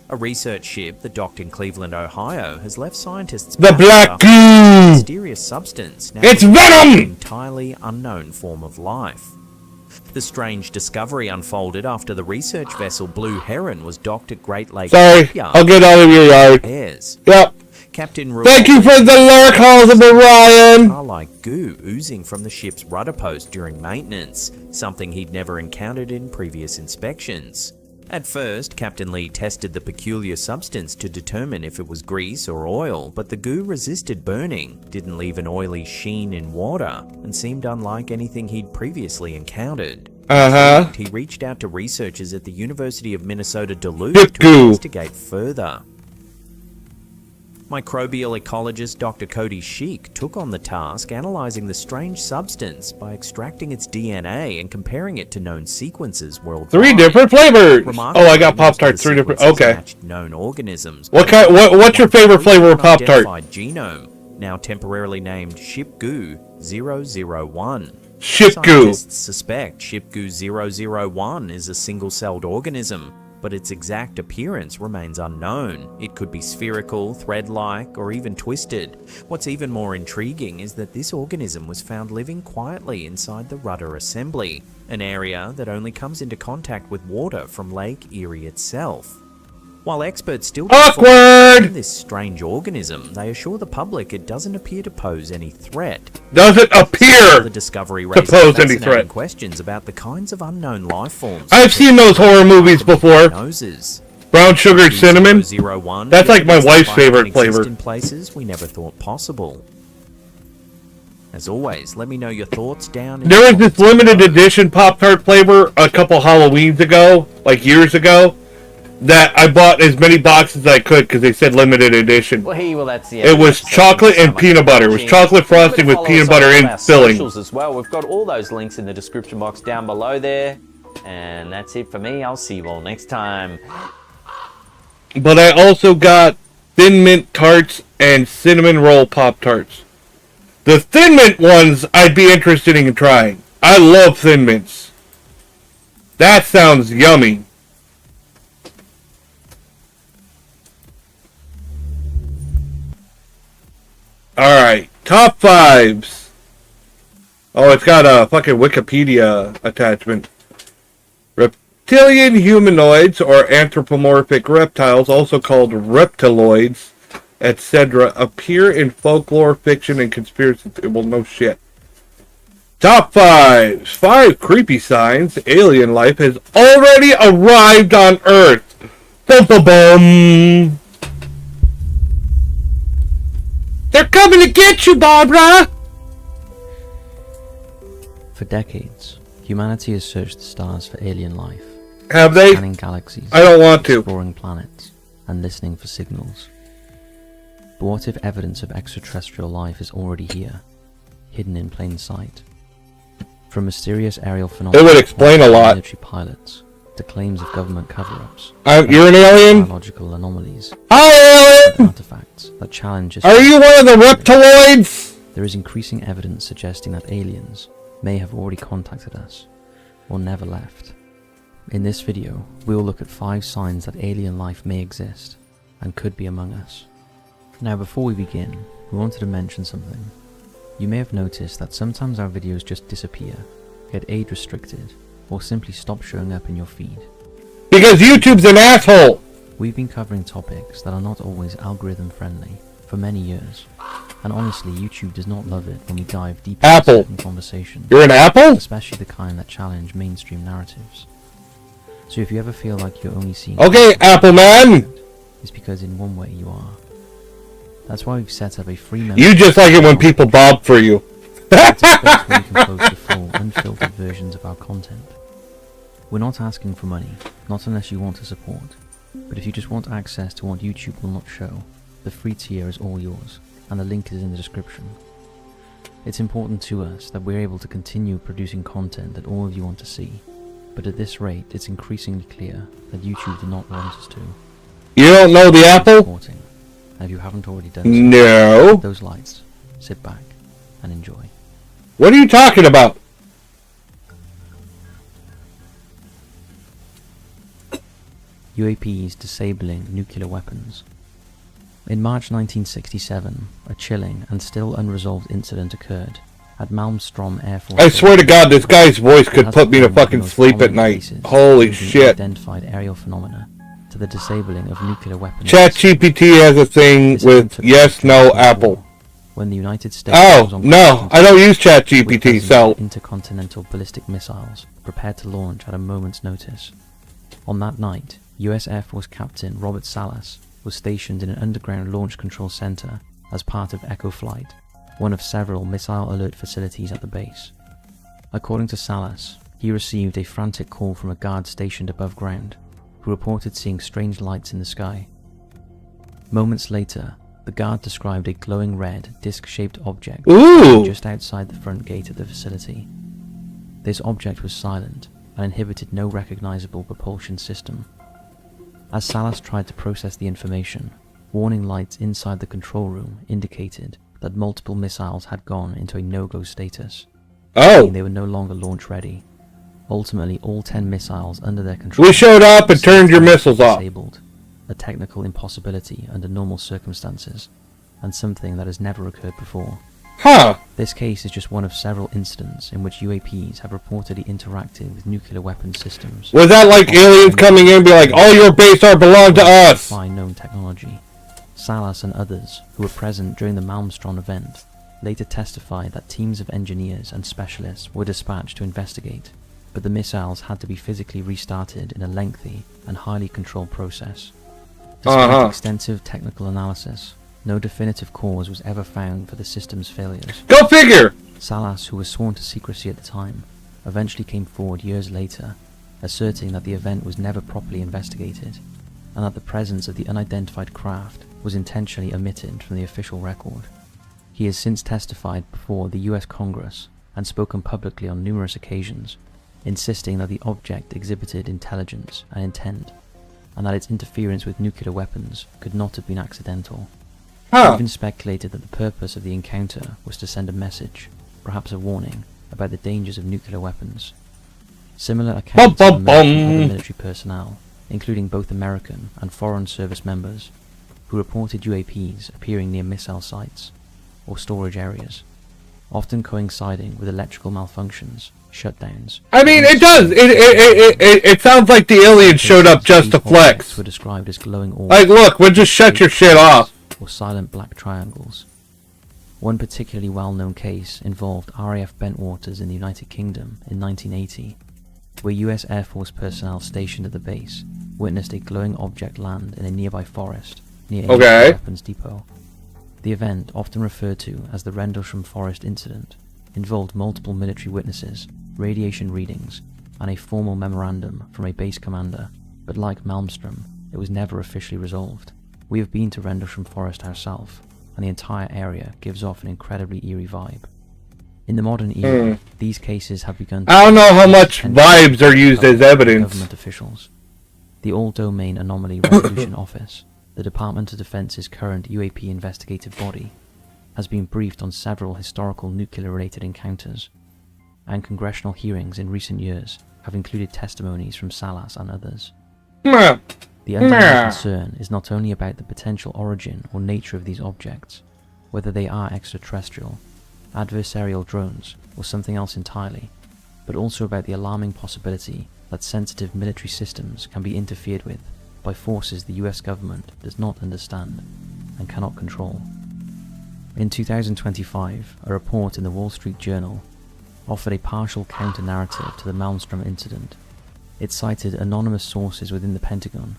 A research ship that docked in Cleveland, Ohio, has left scientists The black goo! a mysterious substance. Now It's an venom! entirely unknown form of life. The strange discovery unfolded after the research vessel Blue Heron was docked at Great Lakes. Sorry, I'll get out of your yard. Yep. Captain Thank you for the lurk, Halsey Ryan! Are like goo oozing from the ship's rudder post during maintenance, something he'd never encountered in previous inspections. At first, Captain Lee tested the peculiar substance to determine if it was grease or oil, but the goo resisted burning, didn't leave an oily sheen in water, and seemed unlike anything he'd previously encountered. He reached out to researchers at the University of Minnesota Duluth to investigate further. Microbial ecologist Dr. Cody Sheik took on the task analyzing the strange substance by extracting its DNA and comparing it to known sequences worldwide. 3 different flavors! Oh, I got Pop-Tarts, 3 different, okay. Known organisms. What's your favorite flavor of Pop-Tart? Genome, now temporarily named ShipGoo 001. ShipGoo. Scientists suspect ShipGoo 001 is a single-celled organism, but its exact appearance remains unknown. It could be spherical, thread-like, or even twisted. What's even more intriguing is that this organism was found living quietly inside the rudder assembly, an area that only comes into contact with water from Lake Erie itself. While experts still awkward this strange organism, they assure the public it doesn't appear to pose any threat. Doesn't appear the discovery to pose any threat. Questions about the kinds of unknown life forms. I've seen those horror movies before. Brown sugared cinnamon. That's like my wife's favorite flavor. In places we never thought possible. As always, let me know your thoughts down in There was this limited edition Pop-Tart flavor a couple Halloweens ago, like years ago, that I bought as many boxes as I could because they said limited edition. That's the it was chocolate and peanut butter. It was chocolate frosting with peanut butter in filling. As well. We've got all those links in the description box down below there. And that's it for me. I'll see you all next time. But I also got Thin Mint Tarts and Cinnamon Roll Pop-Tarts. The Thin Mint ones I'd be interested in trying. I love Thin Mints. That sounds yummy. Alright, top 5s. Oh, it's got a fucking Wikipedia attachment. Reptilian humanoids or anthropomorphic reptiles, also called reptiloids, etc., appear in folklore, fiction, and conspiracy. Well, no shit. Top 5. 5 creepy signs alien life has already arrived on Earth. Bum-bum-bum. They're coming to get you, Barbara! For decades, humanity has searched the stars for alien life. Have they? Scanning galaxies, I don't want to. exploring planets, and listening for signals. But what if evidence of extraterrestrial life is already here, hidden in plain sight? From mysterious aerial phenomena, It would explain a lot. military pilots, to claims of government cover-ups. You're an alien? Biological anomalies. Hi, alien! Artifacts that challenge. Are you one of the reptiloids? There is increasing evidence suggesting that aliens may have already contacted us, or never left. In this video, we will look at 5 signs that alien life may exist, and could be among us. Now before we begin, we wanted to mention something. You may have noticed that sometimes our videos just disappear, get age restricted, or simply stop showing up in your feed. Because YouTube's an asshole! We've been covering topics that are not always algorithm friendly for many years, and honestly YouTube does not love it when we dive deep into certain conversations. You're an apple? Especially the kind that challenge mainstream narratives. So if you ever feel like you're only seeing Okay, Apple Man! it's because in one way you are. That's why we've set up a free You just like it when people bob for you. It's a space where you can post the full, unfiltered versions of our content. We're not asking for money, not unless you want to support. But if you just want access to what YouTube will not show, the free tier is all yours, and the link is in the description. It's important to us that we're able to continue producing content that all of you want to see, but at this rate it's increasingly clear that YouTube do not want us to. You don't know the Apple? And if you haven't already done so, No. hit those lights, sit back, and enjoy. What are you talking about? UAPs disabling nuclear weapons. In March 1967, a chilling and still unresolved incident occurred at Malmstrom Air Force. I swear to God, this guy's voice could put me to fucking sleep at night. Holy shit. Identified aerial phenomena to the disabling of nuclear weapons. ChatGPT has a thing with yes, no, Apple. When the United States was Oh, on no, I don't use ChatGPT, with so... intercontinental ballistic missiles prepared to launch at a moment's notice. On that night, US Air Force Captain Robert Salas was stationed in an underground launch control center as part of Echo Flight, one of several missile alert facilities at the base. According to Salas, he received a frantic call from a guard stationed above ground, who reported seeing strange lights in the sky. Moments later, the guard described a glowing red, disc-shaped object just outside the front gate of the facility. This object was silent and inhibited no recognizable propulsion system. As Salas tried to process the information, warning lights inside the control room indicated that multiple missiles had gone into a no-go status. Meaning they were no longer launch ready. Ultimately, all 10 missiles under their control... We showed up and turned your missiles off. ...disabled, a technical impossibility under normal circumstances, and something that has never occurred before. Huh. This case is just one of several incidents in which UAPs have reportedly interacted with nuclear weapon systems. Was that like aliens coming in and be like, all your base are belong to us? Known technology. Salas and others who were present during the Malmstrom event later testified that teams of engineers and specialists were dispatched to investigate, but the missiles had to be physically restarted in a lengthy and highly controlled process. Despite extensive technical analysis, no definitive cause was ever found for the system's failures. Go figure! Salas, who was sworn to secrecy at the time, eventually came forward years later, asserting that the event was never properly investigated, and that the presence of the unidentified craft was intentionally omitted from the official record. He has since testified before the US Congress and spoken publicly on numerous occasions, insisting that the object exhibited intelligence and intent, and that its interference with nuclear weapons could not have been accidental. He even speculated that the purpose of the encounter was to send a message, perhaps a warning, about the dangers of nuclear weapons. Similar accounts have emerged from other military personnel, including both American and foreign service members, who reported UAPs appearing near missile sites or storage areas. often coinciding with electrical malfunctions, shutdowns. I mean, it does. It sounds like the aliens showed up just to flex. Were described as glowing orbs. Like, look, we'll just shut your shit off. Or silent black triangles. One particularly well-known case involved RAF Bentwaters in the United Kingdom in 1980, where US Air Force personnel stationed at the base witnessed a glowing object land in a nearby forest near a weapons depot. The event, often referred to as the Rendlesham Forest Incident, involved multiple military witnesses, radiation readings, and a formal memorandum from a base commander, but like Malmstrom, it was never officially resolved. We have been to Rendlesham Forest ourselves, and the entire area gives off an incredibly eerie vibe. In the modern era, these cases have begun to... I don't know how much vibes are used as evidence. Government officials. The All-Domain Anomaly Resolution Office, the Department of Defense's current UAP investigative body, has been briefed on several historical nuclear-related encounters, and congressional hearings in recent years have included testimonies from Salas and others. The underlying concern is not only about the potential origin or nature of these objects, whether they are extraterrestrial, adversarial drones, or something else entirely, but also about the alarming possibility that sensitive military systems can be interfered with by forces the US government does not understand and cannot control. In 2025, a report in the Wall Street Journal offered a partial counter-narrative to the Malmstrom incident. It cited anonymous sources within the Pentagon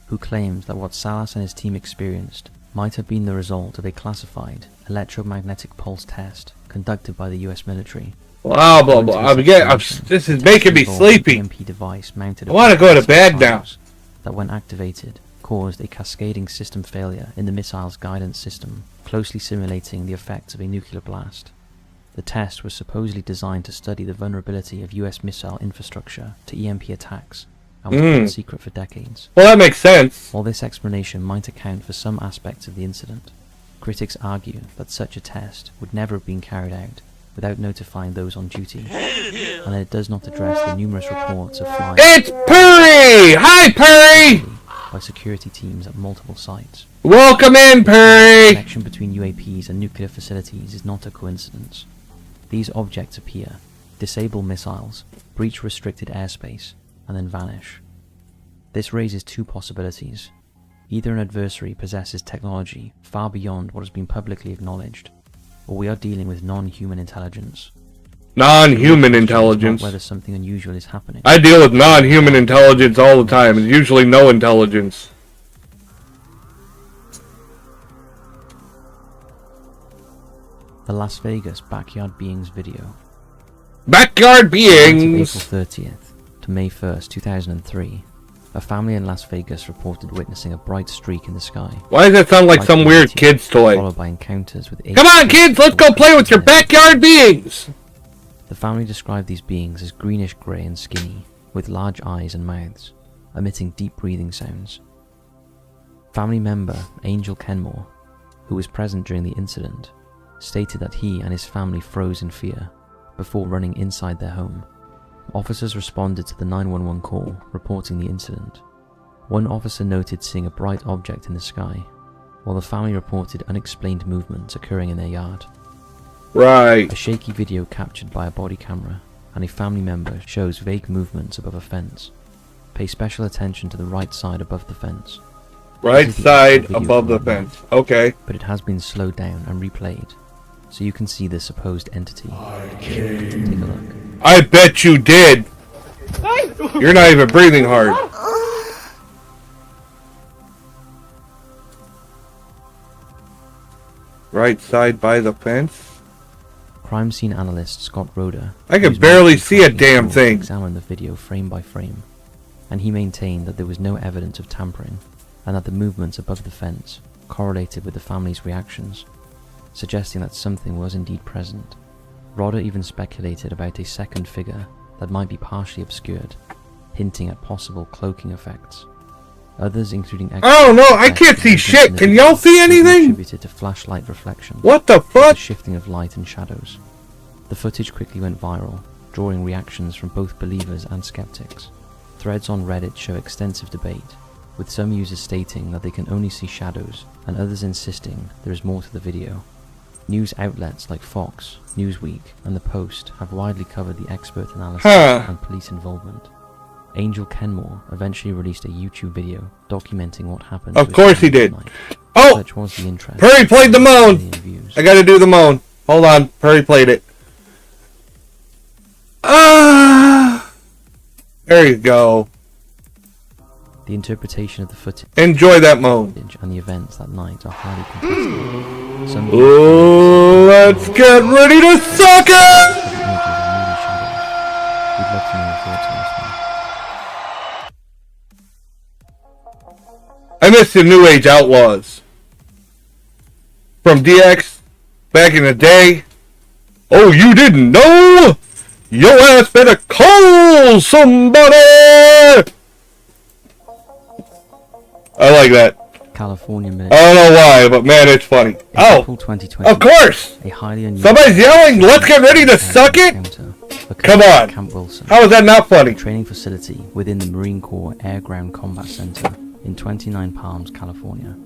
who claimed that what Salas and his team experienced might have been the result of a classified electromagnetic pulse test conducted by the US military. Blah, blah, blah. This is making me sleepy. Device mounted I want to go to bed now. That when activated, caused a cascading system failure in the missile's guidance system, closely simulating the effects of a nuclear blast. The test was supposedly designed to study the vulnerability of US missile infrastructure to EMP attacks, and was kept secret for decades. Well, that makes sense. While this explanation might account for some aspects of the incident, critics argue that such a test would never have been carried out without notifying those on duty, and that it does not address the numerous reports of flying... It's Perry! Hi, Perry! ...by security teams at multiple sites. Welcome in, Perry! The connection between UAPs and nuclear facilities is not a coincidence. These objects appear, disable missiles, breach restricted airspace, and then vanish. This raises two possibilities. Either an adversary possesses technology far beyond what has been publicly acknowledged, or we are dealing with non-human intelligence. Non-human intelligence? Whether something unusual is happening. I deal with non-human intelligence all the time, and usually no intelligence. The Las Vegas Backyard Beings video. Backyard Beings! April 30th to May 1st, 2003. A family in Las Vegas reported witnessing a bright streak in the sky. Why does that sound like some weird kid's toy? Followed by encounters with... Come on, kids! Let's go play with your backyard beings! The family described these beings as greenish grey and skinny, with large eyes and mouths, emitting deep breathing sounds. Family member Angel Kenmore, who was present during the incident, stated that he and his family froze in fear before running inside their home. Officers responded to the 911 call, reporting the incident. One officer noted seeing a bright object in the sky, while the family reported unexplained movements occurring in their yard. Right. A shaky video captured by a body camera and a family member shows vague movements above a fence. Pay special attention to the right side above the fence. Right side above the fence. Okay. But it has been slowed down and replayed, so you can see the supposed entity. Take a look. I bet you did. You're not even breathing hard. Right side by the fence. Crime scene analyst Scott Roeder. I can barely see a damn thing. Examined the video frame by frame, and he maintained that there was no evidence of tampering, and that the movements above the fence correlated with the family's reactions, suggesting that something was indeed present. Roeder even speculated about a second figure that might be partially obscured, hinting at possible cloaking effects. Others, including oh no, I can't see shit. Can y'all see anything? Attributed to flashlight reflections. What the fuck? The shifting of light and shadows. The footage quickly went viral, drawing reactions from both believers and skeptics. Threads on Reddit show extensive debate, with some users stating that they can only see shadows, and others insisting there is more to the video. News outlets like Fox, Newsweek, and The Post have widely covered the expert analysis and police involvement. Angel Kenmore eventually released a YouTube video documenting what happened. Of course he did. Oh! Such was the interest. Perry played the moan! I gotta do the moan. Hold on. Perry played it. Ah! There you go. The interpretation of the footage. Enjoy that moan. And the events that night are highly contested. Some let's get ready to suck it! We'd love to know your thoughts on this one. I miss the New Age Outlaws. From DX, back in the day. Oh, you didn't know? Your ass better call somebody! I like that. California I don't know why, but man, it's funny. Oh, April 2020, of course! a highly unusual Somebody's yelling, let's get ready to suck it! Come on. Camp Wilson, how is that not funny? A training facility within the Marine Corps Air Ground Combat Center in 29 Palms, California.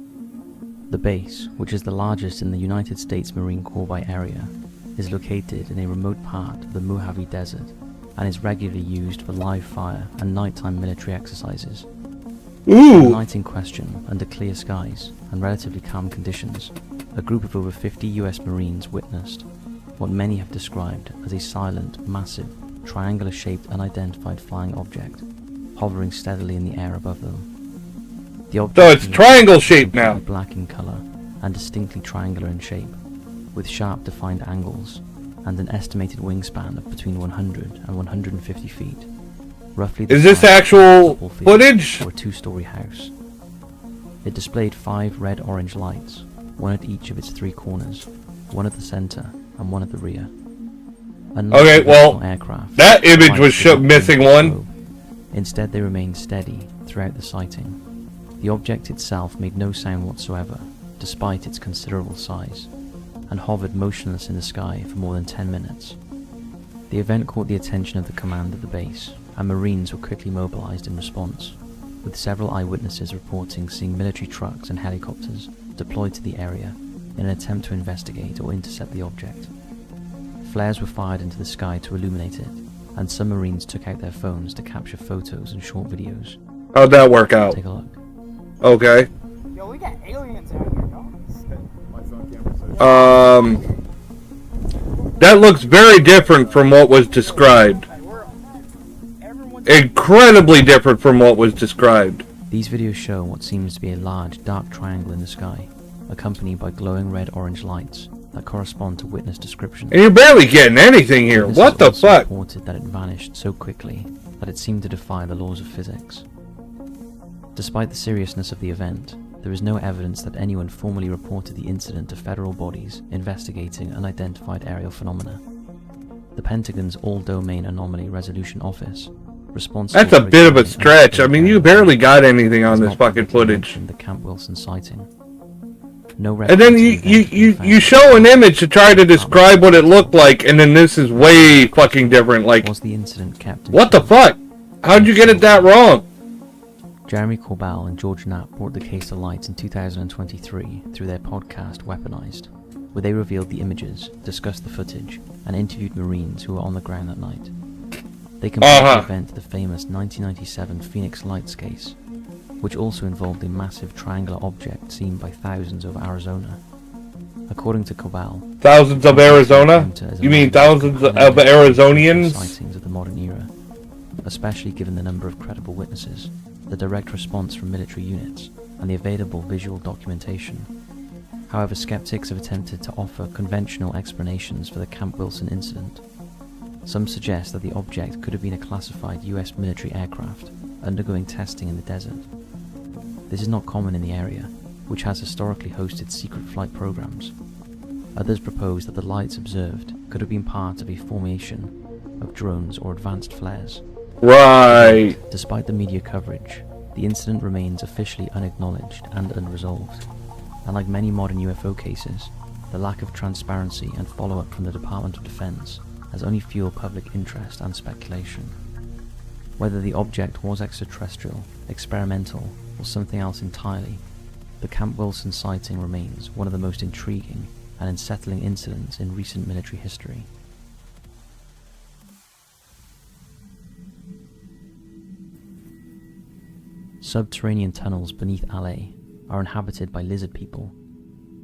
The base, which is the largest in the United States Marine Corps by area, is located in a remote part of the Mojave Desert and is regularly used for live fire and nighttime military exercises. Ooh. The night in question, under clear skies and relatively calm conditions, a group of over 50 US Marines witnessed what many have described as a silent, massive, triangular-shaped unidentified flying object hovering steadily in the air above them. The object so it's triangle-shaped now. Black in color and distinctly triangular in shape, with sharp defined angles and an estimated wingspan of between 100 and 150 feet. Roughly the is this actual footage? Or a two-story house. It displayed 5 red-orange lights, one at each of its 3 corners, one at the center and one at the rear. Okay, well, that image was missing one. Instead, they remained steady throughout the sighting. The object itself made no sound whatsoever, despite its considerable size, and hovered motionless in the sky for more than 10 minutes. The event caught the attention of the command at the base, and Marines were quickly mobilized in response, with several eyewitnesses reporting seeing military trucks and helicopters deployed to the area in an attempt to investigate or intercept the object. Flares were fired into the sky to illuminate it, and some Marines took out their phones to capture photos and short videos. How'd that work out? Take a look. Okay. Yo, we got aliens out here, don't that looks very different from what was described. Incredibly different from what was described. These videos show what seems to be a large, dark triangle in the sky, accompanied by glowing red-orange lights that correspond to witness descriptions. And you're barely getting anything here. What the fuck? Reported that it vanished so quickly that it seemed to defy the laws of physics. Despite the seriousness of the event, there is no evidence that anyone formally reported the incident to federal bodies investigating unidentified aerial phenomena. The Pentagon's All-Domain Anomaly Resolution Office, responsible That's a bit of a stretch. I mean, you barely got anything on this fucking footage. The Camp Wilson sighting. No and then you show an image to try to describe what it looked like, and then this is way fucking different. Like, was the incident kept? What the fuck? How'd you get it that wrong? Jeremy Corbell and George Knapp brought the case to light in 2023 through their podcast Weaponized, where they revealed the images, discussed the footage, and interviewed Marines who were on the ground that night. They compared the event to the famous 1997 Phoenix Lights case, which also involved a massive triangular object seen by thousands over Arizona. According to Corbell, thousands of Arizona? You mean thousands of Arizonians? Sightings of the modern era, especially given the number of credible witnesses, the direct response from military units, and the available visual documentation. However, skeptics have attempted to offer conventional explanations for the Camp Wilson incident. Some suggest that the object could have been a classified US military aircraft undergoing testing in the desert. This is not common in the area, which has historically hosted secret flight programs. Others propose that the lights observed could have been part of a formation of drones or advanced flares. Right. Despite the media coverage, the incident remains officially unacknowledged and unresolved. And like many modern UFO cases, the lack of transparency and follow-up from the Department of Defense has only fueled public interest and speculation. Whether the object was extraterrestrial, experimental, or something else entirely, the Camp Wilson sighting remains one of the most intriguing and unsettling incidents in recent military history. Subterranean tunnels beneath LA are inhabited by lizard people.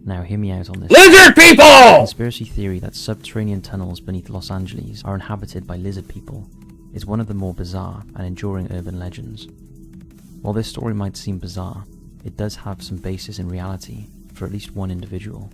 Now hear me out on this. Lizard people! The conspiracy theory that subterranean tunnels beneath Los Angeles are inhabited by lizard people is one of the more bizarre and enduring urban legends. While this story might seem bizarre, it does have some basis in reality for at least one individual.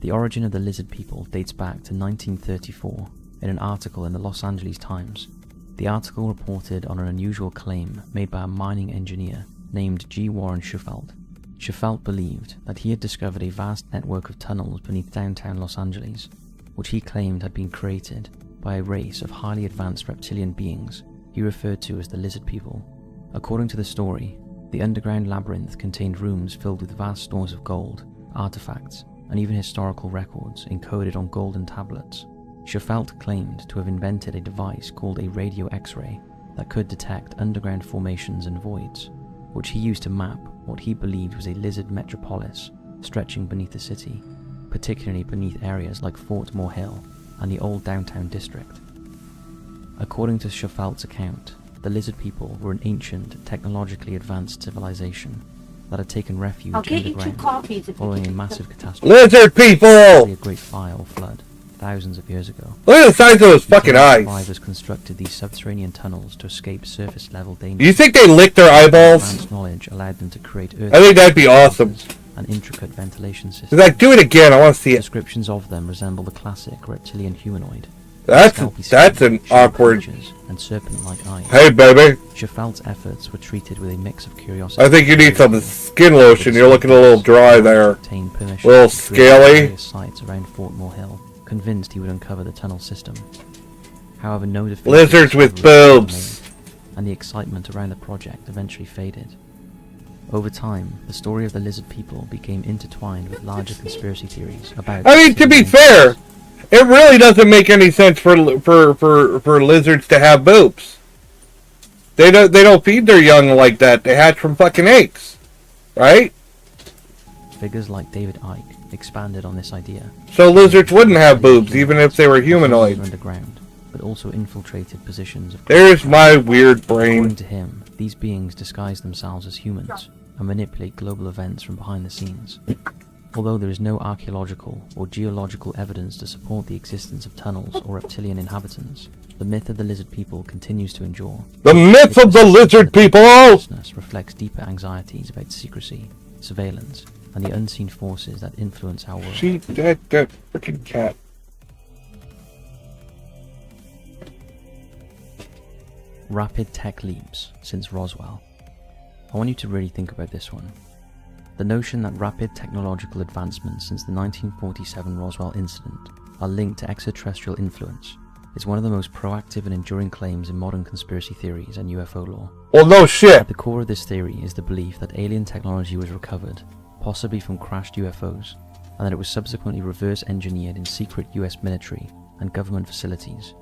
The origin of the lizard people dates back to 1934 in an article in the Los Angeles Times. The article reported on an unusual claim made by a mining engineer named G. Warren Shefelt. Shefelt believed that he had discovered a vast network of tunnels beneath downtown Los Angeles, which he claimed had been created by a race of highly advanced reptilian beings he referred to as the lizard people. According to the story, the underground labyrinth contained rooms filled with vast stores of gold, artifacts, and even historical records encoded on golden tablets. Shefelt claimed to have invented a device called a radio X-ray that could detect underground formations and voids, which he used to map what he believed was a lizard metropolis stretching beneath the city, particularly beneath areas like Fort Moore Hill and the old downtown district. According to Shefelt's account, the lizard people were an ancient, technologically advanced civilization that had taken refuge I'll get you two underground coffees if following you a do. massive catastrophe. Lizard people! A great fire or flood, thousands of years ago. Look at the size of those fucking eyes. Survivors constructed these subterranean tunnels to escape surface level danger. You think they lick their eyeballs? Advanced knowledge allowed them to create I think that'd be awesome. an intricate ventilation system. He's like, do it again, I want to see it. Descriptions of them resemble the classic reptilian humanoid. That's an awkward. And serpent-like eyes. Hey, baby. Shefelt's efforts were treated with a mix of curiosity. I think you need some skin lotion. You're looking a little dry there. Obtained A permission little to drill scaly. various sites around Fort Moore Hill, convinced he would uncover the tunnel system. However, no definitive Lizards with discoveries were boobs. made, and the excitement around the project eventually faded. Over time, the story of the lizard people became intertwined with larger conspiracy theories about... I mean, to be fair, it really doesn't make any sense for lizards to have boobs. They don't feed their young like that. They hatch from fucking eggs, right? Figures like David Icke expanded on this idea. So lizards wouldn't have boobs, even if they were humanoid. Underground, but also infiltrated positions of... There's my weird brain. According to him, these beings disguise themselves as humans and manipulate global events from behind the scenes. Although there is no archaeological or geological evidence to support the existence of tunnels or reptilian inhabitants, the myth of the lizard people continues to endure. The myth of the lizard people! Reflects deeper anxieties about secrecy, surveillance, and the unseen forces that influence our world. That freaking cat. Rapid tech leaps since Roswell. I want you to really think about this one. The notion that rapid technological advancements since the 1947 Roswell incident are linked to extraterrestrial influence is one of the most proactive and enduring claims in modern conspiracy theories and UFO lore. Well, no shit. At the core of this theory is the belief that alien technology was recovered, possibly from crashed UFOs, and that it was subsequently reverse engineered in secret US military and government facilities.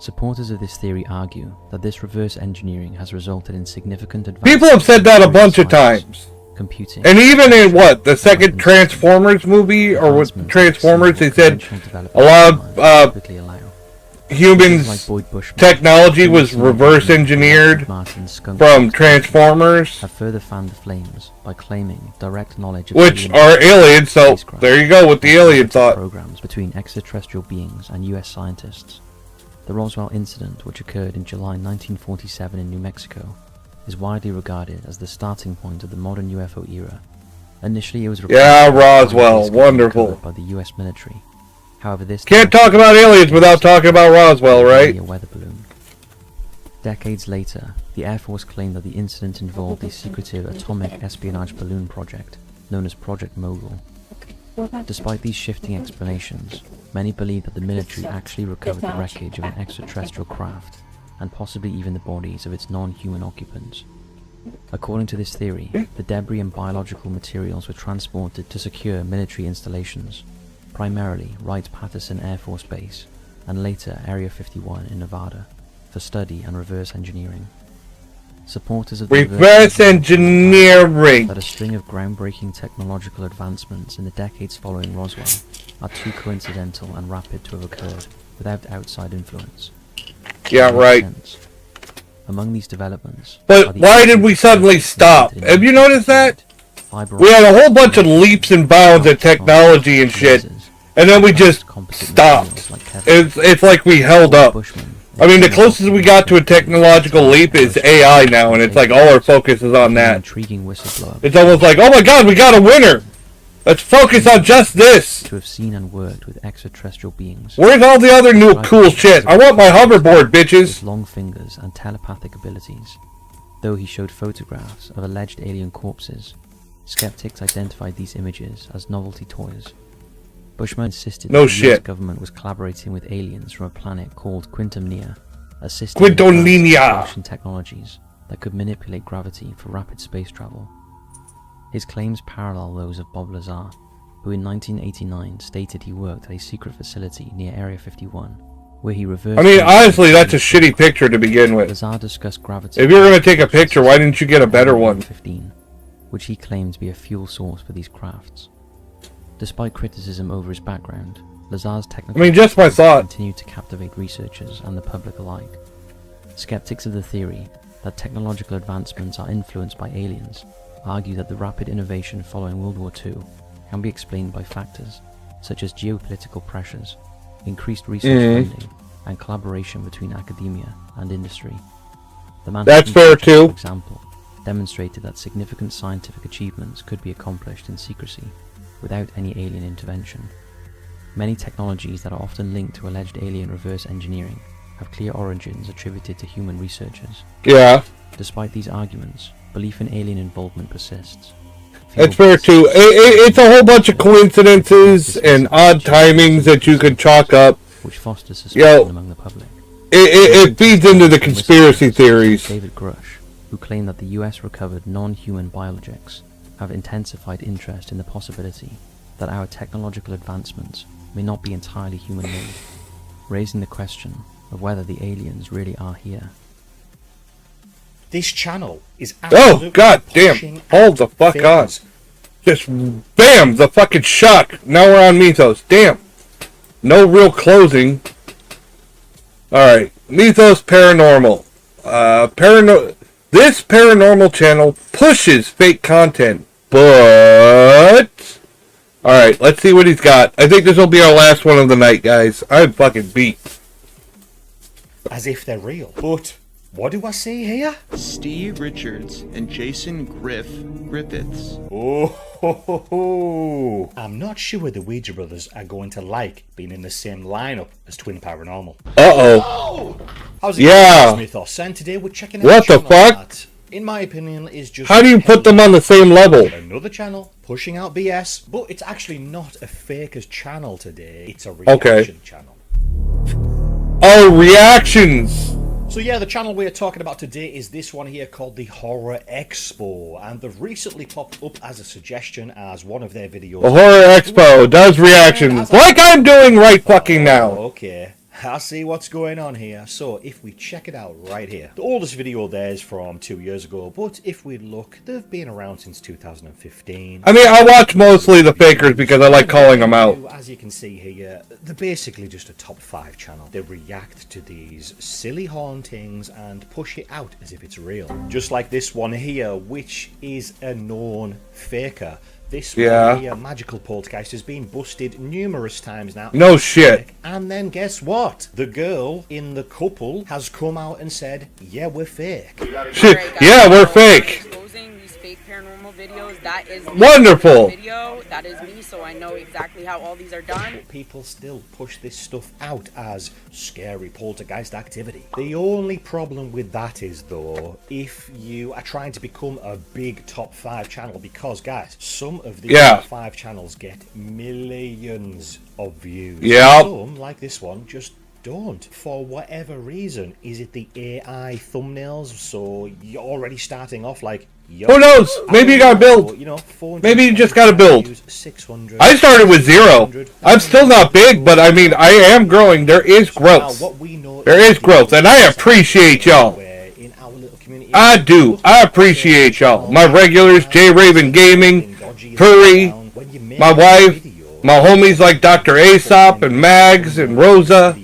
Supporters of this theory argue that this reverse engineering has resulted in significant advances. People have said that a bunch of times. Computing. And even in what, the second Transformers movie, or with Transformers, they said a lot of humans' technology was reverse engineered from Transformers, have further fanned the flames by claiming direct knowledge of which are aliens. So there you go with the alien thought. Programs between extraterrestrial beings and US scientists. The Roswell incident, which occurred in July 1947 in New Mexico, is widely regarded as the starting point of the modern UFO era. Initially, it was Roswell, wonderful by the US military. However, this can't talk about aliens without talking about Roswell, right? A weather balloon. Decades later, the Air Force claimed that the incident involved a secretive atomic espionage balloon project known as Project Mogul. Despite these shifting explanations, many believe that the military actually recovered the wreckage of an extraterrestrial craft, and possibly even the bodies of its non-human occupants. According to this theory, the debris and biological materials were transported to secure military installations, primarily Wright-Patterson Air Force Base, and later Area 51 in Nevada, for study and reverse engineering. Supporters of the reverse engineering that a string of groundbreaking technological advancements in the decades following Roswell are too coincidental and rapid to have occurred without outside influence. Yeah, right. Among these developments, but why did we suddenly stop? Have you noticed that? We had a whole bunch of leaps and bounds in technology and shit, and then we just stopped. It's like we held up. I mean, the closest we got to a technological leap is AI now, and it's like all our focus is on that. It's almost like, oh my god, we got a winner! Let's focus on just this! To have seen and worked with extraterrestrial beings. Where's all the other new cool shit? I want my hoverboard, bitches! With long fingers and telepathic abilities. Though he showed photographs of alleged alien corpses, skeptics identified these images as novelty toys. Bushman insisted that the US government was collaborating with aliens from a planet called Quintonnia, assisting in propulsion technologies that could manipulate gravity for rapid space travel. His claims parallel those of Bob Lazar, who in 1989 stated he worked at a secret facility near Area 51, where he reversed... I mean, honestly, that's a shitty picture to begin with. Lazar discussed gravity... If you're going to take a picture, why didn't you get a better one? 15, which he claimed to be a fuel source for these crafts. Despite criticism over his background, Lazar's technical continued to captivate researchers and the public alike. Skeptics of the theory that technological advancements are influenced by aliens argue that the rapid innovation following World War II can be explained by factors such as geopolitical pressures, increased research funding, and collaboration between academia and industry. The That's fair too. For example, demonstrated that significant scientific achievements could be accomplished in secrecy without any alien intervention. Many technologies that are often linked to alleged alien reverse engineering have clear origins attributed to human researchers. Yeah. Despite these arguments, belief in alien involvement persists. That's fair too. It's a whole bunch of coincidences and odd timings that you could chalk up. Which fosters suspicion among the public. It feeds into the conspiracy theories. David Grush, who claimed that the US recovered non-human biologics, have intensified interest in the possibility that our technological advancements may not be entirely human-made, raising the question of whether the aliens really are here. This channel is oh god damn! Hold the fuck on! Just bam! The fucking shock! Now we're on Mythos. Damn! No real closing. Alright. Mythos Paranormal. This paranormal channel pushes fake content. But... Alright, let's see what he's got. I think this will be our last one of the night, guys. I'm fucking beat. As if they're real. But, what do I see here? Steve Richards and Jason Griffiths. Oh, ho, ho, ho. I'm not sure the Ouija brothers are going to like being in the same lineup as Twin Paranormal. Uh-oh. How's it going, Mythos? And today we're checking out what the fuck? That, in my opinion, is just... How do you put them on the same level? Another channel pushing out BS, but it's actually not a faker's channel today. It's a reaction channel. Oh, reactions! So yeah, the channel we're talking about today is this one here called the Horror Expo, and they've recently popped up as a suggestion as one of their videos. The Horror Expo does reactions, like I'm doing right fucking now. Okay. I see what's going on here. So if we check it out right here, the oldest video there is from 2 years ago, but if we look, they've been around since 2015. I mean, I watch mostly the fakers because I like calling them out. As you can see here, they're basically just a top 5 channel. They react to these silly hauntings and push it out as if it's real. Just like this one here, which is a known faker. This one here, Magical Poltergeist, has been busted numerous times now. No shit. And then guess what? The girl in the couple has come out and said, yeah, we're fake. Shit. Yeah, we're fake. Paranormal videos, that is wonderful video, that is me, so I know exactly how all these are done. But people still push this stuff out as scary poltergeist activity. The only problem with that is, though, if you are trying to become a big top 5 channel, because guys, some of these top 5 channels get millions of views. Some, like this one, just don't. For whatever reason. Is it the AI thumbnails? So you're already starting off like, who knows? Maybe you gotta build. You know, maybe you just gotta build. 600, I started with 0. I'm still not big, but I mean, I am growing. There is growth. There is growth, and I appreciate y'all. In our little community I do. I appreciate y'all. My regulars, J Raven Gaming, Furry, my wife, my homies like Dr. Aesop and Mags and Rosa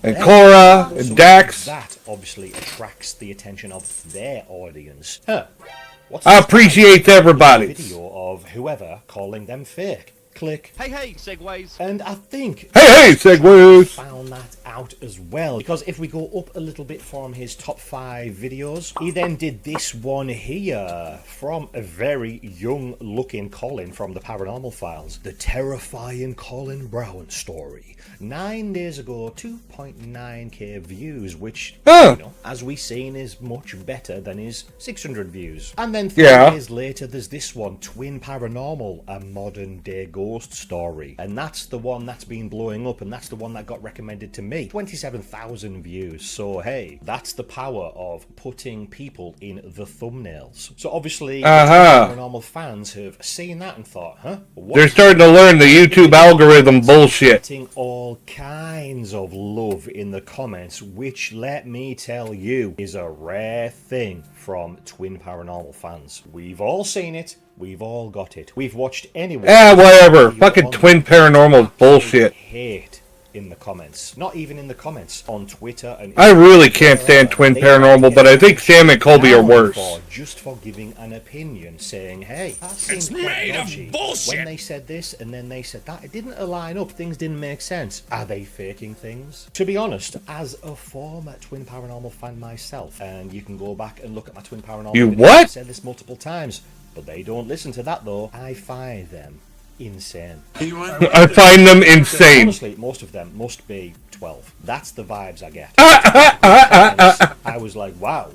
and Cora and Dax. That obviously attracts the attention of their audience. I appreciate everybody. Video of whoever calling them fake. Click. Hey, segways. And I think Hey, segways. found that out as well, because if we go up a little bit from his top 5 videos, he then did this one here from a very young looking Colin from the Paranormal Files, the terrifying Colin Brown story. 9 days ago, 2.9k views, which, you know, as we've seen, is much better than his 600 views. And then 3 days later, there's this one, Twin Paranormal, a modern day ghost story. And that's the one that's been blowing up, and that's the one that got recommended to me. 27,000 views. So hey, that's the power of putting people in the thumbnails. So obviously, Paranormal fans have seen that and thought, huh? They're starting to learn the YouTube algorithm bullshit. Getting all kinds of love in the comments, which, let me tell you, is a rare thing from Twin Paranormal fans. We've all seen it. We've all got it. We've watched anyone. Whatever. Fucking Twin Paranormal bullshit. Hate in the comments. Not even in the comments. On Twitter and I really can't stand Twin Paranormal, but I think Sam and Colby are worse. Just for giving an opinion, saying, hey, that seems quite dodgy. When they said this and then they said that, it didn't align up. Things didn't make sense. Are they faking things? To be honest, as a former Twin Paranormal fan myself, and you can go back and look at my Twin Paranormal videos, I've said this multiple times, but they don't listen to that though. I find them insane. I find them insane. Honestly, most of them must be 12. That's the vibes I get. I was like, wow,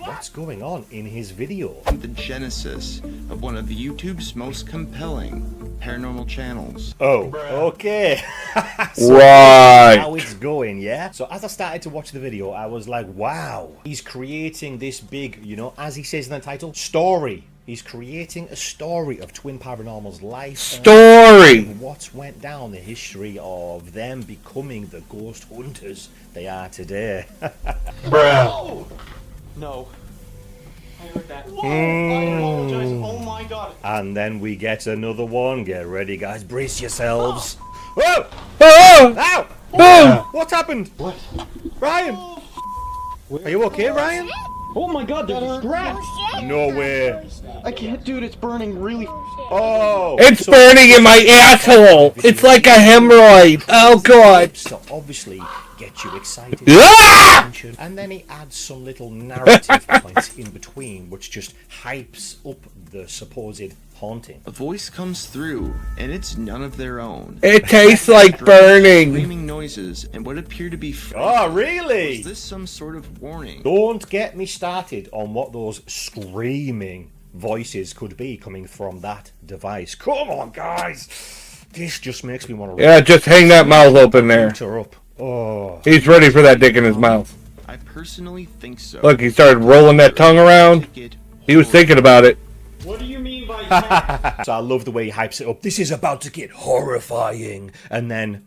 what's going on in his video? The genesis of one of YouTube's most compelling paranormal channels. Oh, okay. So right. How it's going, yeah? So as I started to watch the video, I was like, wow, he's creating this big, you know, as he says in the title, story. He's creating a story of Twin Paranormal's life. Story! And what went down, the history of them becoming the ghost hunters they are today. Bruh. No. I heard that. I apologize. Oh my god. And then we get another one. Get ready, guys. Brace yourselves. Whoa! Oh! Ow! Oh! What happened? What? Ryan! Are you okay, Ryan? Oh my god, there's a scratch! No way. I can't, dude, it's burning really. Oh! It's burning in my asshole! It's like a hemorrhoid! Oh god! So obviously get you excited. Ah! And then he adds some little narrative points in between, which just hypes up the supposed haunting. A voice comes through, and it's none of their own. It tastes like burning. Screaming noises and what appear to be. Oh, really? Is this some sort of warning? Don't get me started on what those screaming voices could be coming from that device. Come on, guys. This just makes me want to. Yeah, just hang that mouth open there. Up. Oh. He's ready for that dick in his mouth. I personally think so. Look, he started rolling that tongue around. He was thinking about it. What do you mean by So I love the way he hypes it up. This is about to get horrifying. And then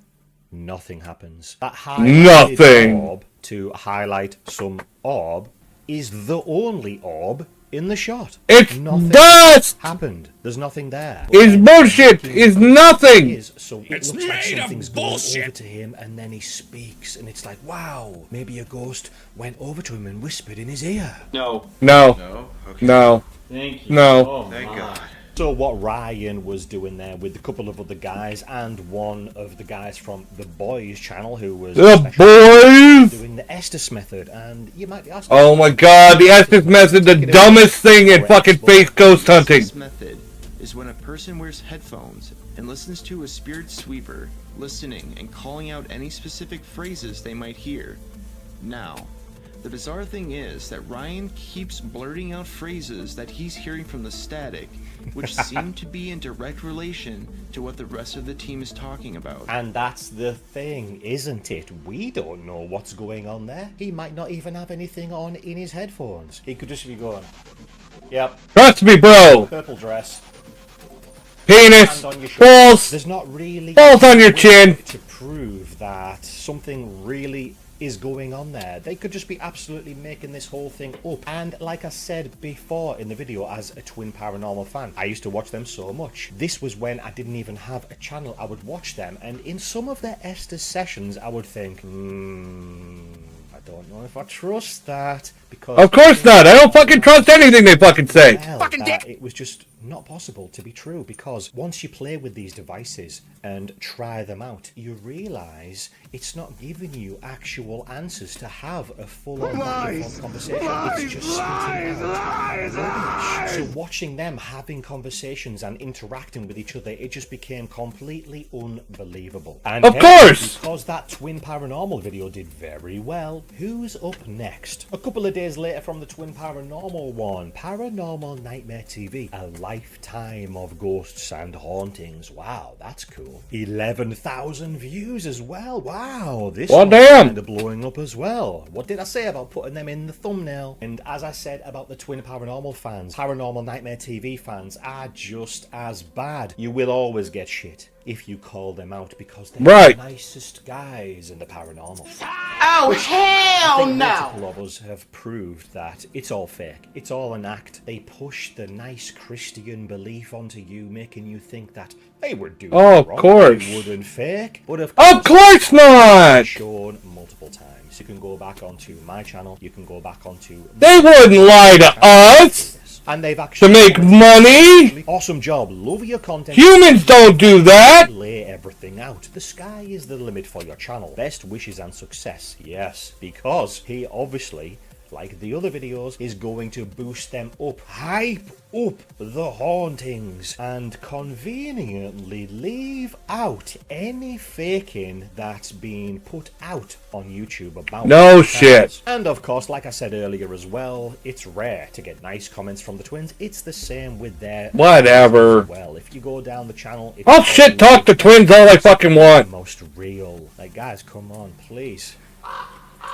nothing happens. That Nothing. Orb to highlight some orb is the only orb in the shot. It's nothing dust! Happened. There's nothing there. It's bullshit! It's nothing! So it looks like something's going over to him, and then he speaks, and it's like, wow, maybe a ghost went over to him and whispered in his ear. No. No. No. Okay. No. Thank you. No. Oh, Thank God. So what Ryan was doing there with a couple of other guys and one of the guys from the Boys channel who was The Boys doing the Estes method, and you might be asking, oh my god, the Estes method, the dumbest thing in fucking face ghost hunting. This method is when a person wears headphones and listens to a spirit sweeper, listening and calling out any specific phrases they might hear. Now, the bizarre thing is that Ryan keeps blurting out phrases that he's hearing from the static, which seem to be in direct relation to what the rest of the team is talking about. And that's the thing, isn't it? We don't know what's going on there. He might not even have anything on in his headphones. He could just be going, yep. Trust me, bro. Purple dress. Penis. Balls. There's not really balls on your chin to prove that something really is going on there. They could just be absolutely making this whole thing up. And like I said before in the video, as a Twin Paranormal fan, I used to watch them so much. This was when I didn't even have a channel. I would watch them, and in some of their Estes sessions, I would think, I don't know if I trust that, because Of course not. I don't fucking trust anything they fucking say. fucking dick. It was just not possible to be true, because once you play with these devices and try them out, you realize it's not giving you actual answers to have a full-on conversation. It's just spitting out rubbish. So watching them having conversations and interacting with each other, it just became completely unbelievable. And of course, because that Twin Paranormal video did very well, who's up next? A couple of days later from the Twin Paranormal one, Paranormal Nightmare TV, a lifetime of ghosts and hauntings. Wow, that's cool. 11,000 views as well. Wow, this one's kind of blowing up as well. What did I say about putting them in the thumbnail? And as I said about the Twin Paranormal fans, Paranormal Nightmare TV fans are just as bad. You will always get shit if you call them out, because they're the nicest guys in the paranormal. Oh, hell no! Multiple of us have proved that it's all fake. It's all an act. They push the nice Christian belief onto you, making you think that they were doing of wrong. course. They wouldn't fake. But of course not! Shown multiple times. You can go back onto my channel. You can go back onto... They wouldn't lie to us! And they've actually... To make money? Awesome job. Love your content. Humans don't do that! Lay everything out. The sky is the limit for your channel. Best wishes and success. Yes, because he obviously, like the other videos, is going to boost them up. Hype up the hauntings. And conveniently leave out any faking that's being put out on YouTube about no shit. And of course, like I said earlier as well, it's rare to get nice comments from the twins. It's the same with their whatever. Well, if you go down the channel, it's I'll shit talk the twins all I fucking want. Most real. Like, guys, come on, please.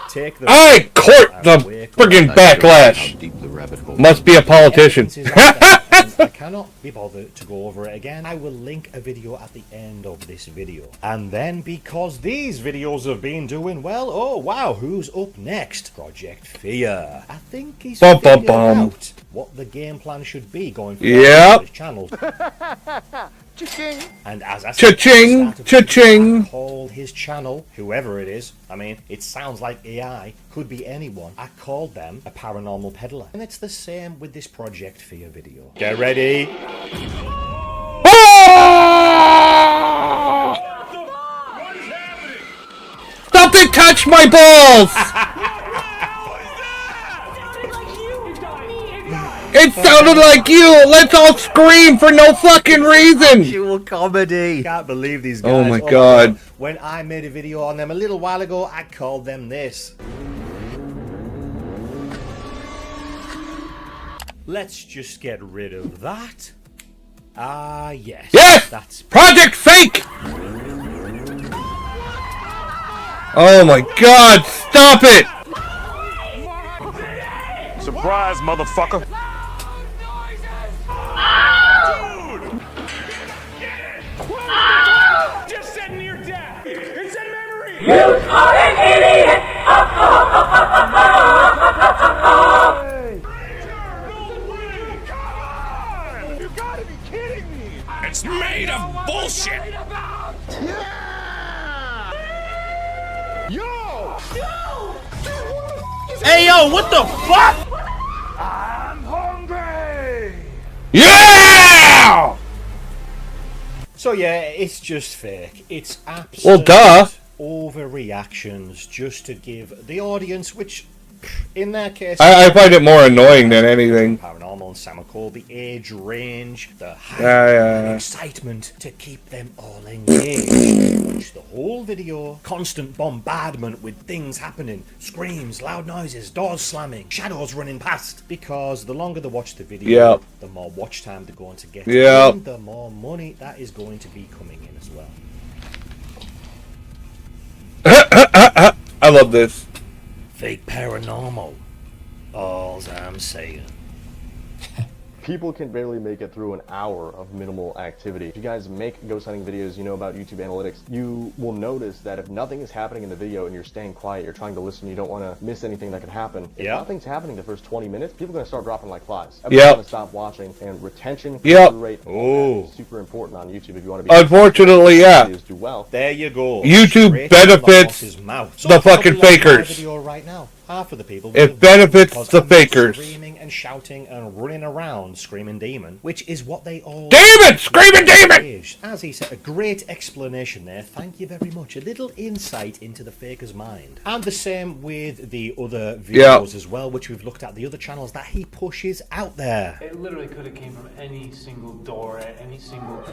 Take the I court the friggin' backlash. Must be a politician. I cannot be bothered to go over it again. I will link a video at the end of this video. And then, because these videos have been doing well, oh wow, who's up next? Project Fear. I think he's figured out what the game plan should be going forward on his channel. And as I said, cha-ching, I called his channel, whoever it is, I mean, it sounds like AI, could be anyone. I called them a paranormal peddler. And it's the same with this Project Fear video. Get ready. Stop it, touch my balls! It sounded like you! Let's all scream for no fucking reason! Actual comedy. Can't believe these guys. Oh my god. When I made a video on them a little while ago, I called them this. Let's just get rid of that. Ah, yes. Yes! That's Project Fake! Oh my god, stop it! Surprise, motherfucker! Just said near death! It's a memory! You are an idiot! You gotta be kidding me! It's made of bullshit! Yo! Hey yo, what the fuck? I'm hungry! Yeah! So yeah, it's just fake. It's absolute overreactions just to give the audience, which in their case, I find it more annoying than anything. Paranormal and Sam McCall, the age range, the hype and excitement to keep them all engaged. Watch the whole video, constant bombardment with things happening, screams, loud noises, doors slamming, shadows running past. Because the longer they watch the video, the more watch time they're going to get, and the more money that is going to be coming in as well. I love this. Fake paranormal. All's I'm saying. People can barely make it through an hour of minimal activity. If you guys make ghost hunting videos, you know about YouTube analytics, you will notice that if nothing is happening in the video and you're staying quiet, you're trying to listen, you don't want to miss anything that could happen. If nothing's happening the first 20 minutes, people are going to start dropping like flies. Everyone's going to stop watching, and retention, click-through rate, is super important on YouTube if you want to be. Unfortunately, yeah. Do well. There you go. YouTube benefits the fucking fakers. Video right now. Half of the people. It benefits the fakers. Screaming and shouting and running around, screaming demon, which is what they all. Demon, screaming demon. As he said, a great explanation there. Thank you very much. A little insight into the faker's mind, and the same with the other videos as well, which we've looked at. The other channels that he pushes out there. It literally could have came from any single door at any single.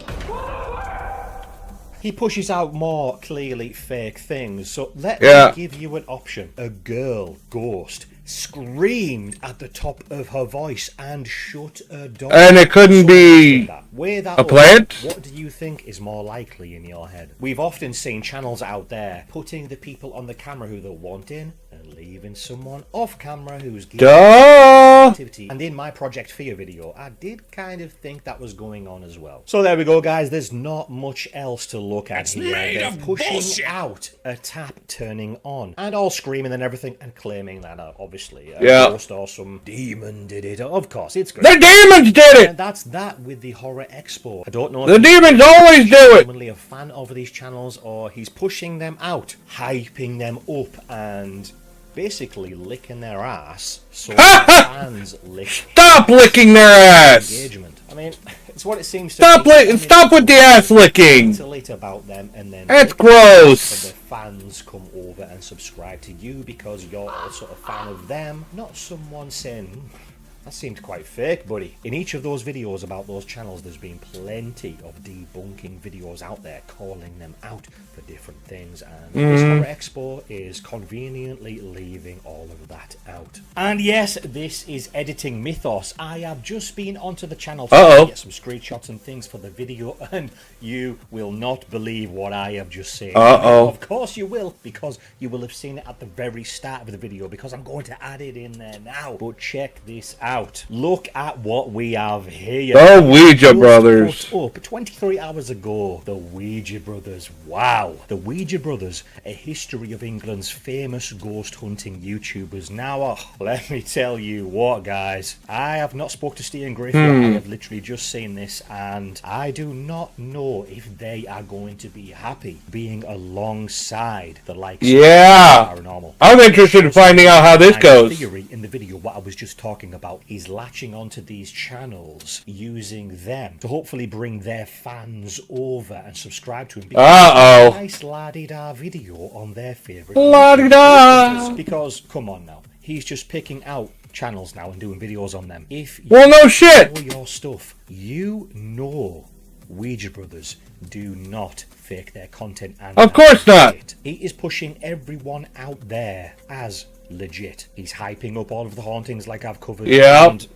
He pushes out more clearly fake things, so let me give you an option. A girl ghost screamed at the top of her voice and shut her door. And it couldn't be a plant? What do you think is more likely in your head? We've often seen channels out there putting the people on the camera who they're wanting and leaving someone off camera who's giving activity. And in my Project Fear video, I did kind of think that was going on as well. So there we go, guys. There's not much else to look at here. They're pushing out a tap turning on and all screaming and everything and claiming that obviously a ghost or some demon did it. Of course, it's great. The demons did it! And that's that with the Horror Expo. I don't know if the demons always do it! He's a fan of these channels, or he's pushing them out, hyping them up, and basically licking their ass so fans lick. Stop licking their ass! Engagement. I mean, it's what it seems to Stop with the ass licking! About them and then that's gross! So the fans come over and subscribe to you because you're also a fan of them, not someone saying, that seemed quite fake, buddy. In each of those videos about those channels, there's been plenty of debunking videos out there calling them out for different things, and this Horror Expo is conveniently leaving all of that out. And yes, this is Editing Mythos. I have just been onto the channel to get some screenshots and things for the video, and you will not believe what I have just said. Of course you will, because you will have seen it at the very start of the video, because I'm going to add it in there now. But check this out. Look at what we have here. The Ouija Brothers. Put up 23 hours ago. The Ouija Brothers. Wow. The Ouija Brothers, a history of England's famous ghost hunting YouTubers. Now, let me tell you what, guys. I have not spoke to Steve and Griff yet. I have literally just seen this, and I do not know if they are going to be happy being alongside the likes of Paranormal. I'm interested in finding out how this goes. Theory in the video, what I was just talking about, is latching onto these channels, using them to hopefully bring their fans over and subscribe to him. Nice la-di-da video on their favourite la-di-da. Because come on now, he's just picking out channels now and doing videos on them. If you no shit, know your stuff, you know Ouija Brothers do not fake their content, and of course not. He is pushing everyone out there as legit. He's hyping up all of the hauntings like I've covered. And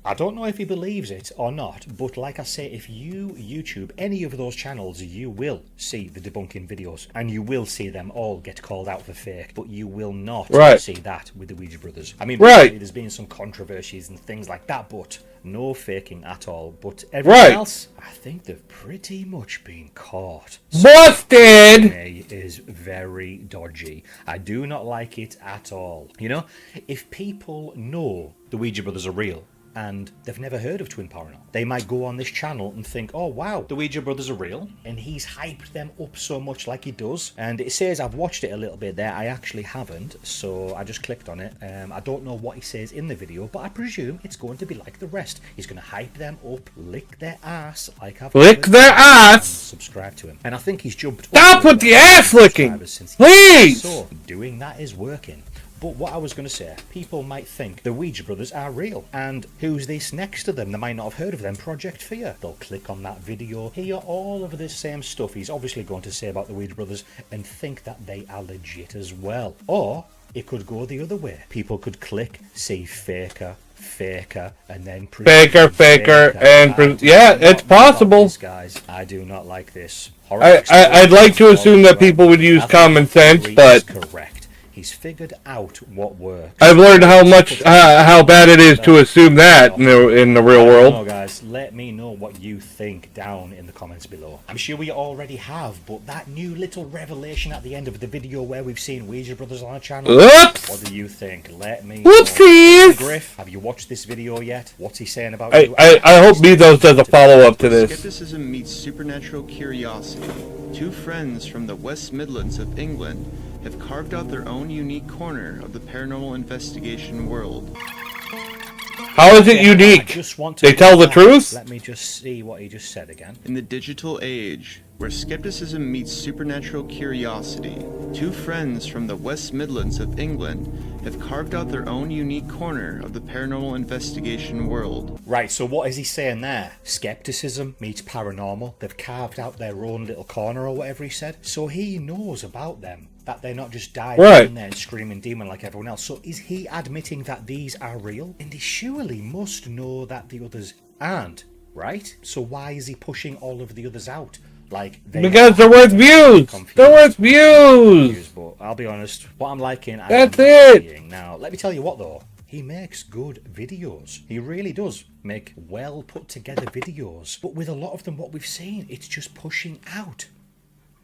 I don't know if he believes it or not, but like I say, if you YouTube any of those channels, you will see the debunking videos, and you will see them all get called out for fake, but you will not see that with the Ouija Brothers. I mean, there's been some controversies and things like that, but no faking at all. But everyone else, I think they've pretty much been caught. Busted! Is very dodgy. I do not like it at all. You know, if people know the Ouija Brothers are real, and they've never heard of Twin Paranormal, they might go on this channel and think, oh wow, the Ouija Brothers are real, and he's hyped them up so much like he does. And it says I've watched it a little bit there. I actually haven't, so I just clicked on it. I don't know what he says in the video, but I presume it's going to be like the rest. He's going to hype them up, lick their ass like I've lick their ass, subscribe to him. And I think he's jumped stop with the ass licking, please. So doing that is working. But what I was going to say, people might think the Ouija Brothers are real, and who's this next to them? They might not have heard of them, Project Fear. They'll click on that video, hear all of this same stuff he's obviously going to say about the Ouija Brothers, and think that they are legit as well. Or it could go the other way. People could click, see faker, and then faker, and yeah, it's possible. Guys, I do not like this. I'd like to assume that people would use common sense, but correct. He's figured out what works. I've learned how bad it is to assume that in the real world. No, guys, let me know what you think down in the comments below. I'm sure we already have, but that new little revelation at the end of the video where we've seen Ouija Brothers on our channel. Oops! What do you think? Let me Whoopsies! know. Griff, have you watched this video yet? What's he saying about you? I hope Bezos does a follow-up to this. Skepticism meets supernatural curiosity. Two friends from the West Midlands of England have carved out their own unique corner of the paranormal investigation world. How is it unique? They tell the truth? Let me just see what he just said again. In the digital age, where skepticism meets supernatural curiosity, two friends from the West Midlands of England have carved out their own unique corner of the paranormal investigation world. Right, so what is he saying there? Skepticism meets paranormal. They've carved out their own little corner or whatever he said. So he knows about them. That they're not just diving in there and screaming demon like everyone else. So is he admitting that these are real? And he surely must know that the others aren't, right? So why is he pushing all of the others out? Like because they're worth views. They're worth views. But I'll be honest, what I'm liking, that's it. Now, let me tell you what though. He makes good videos. He really does make well put together videos. But with a lot of them, what we've seen, it's just pushing out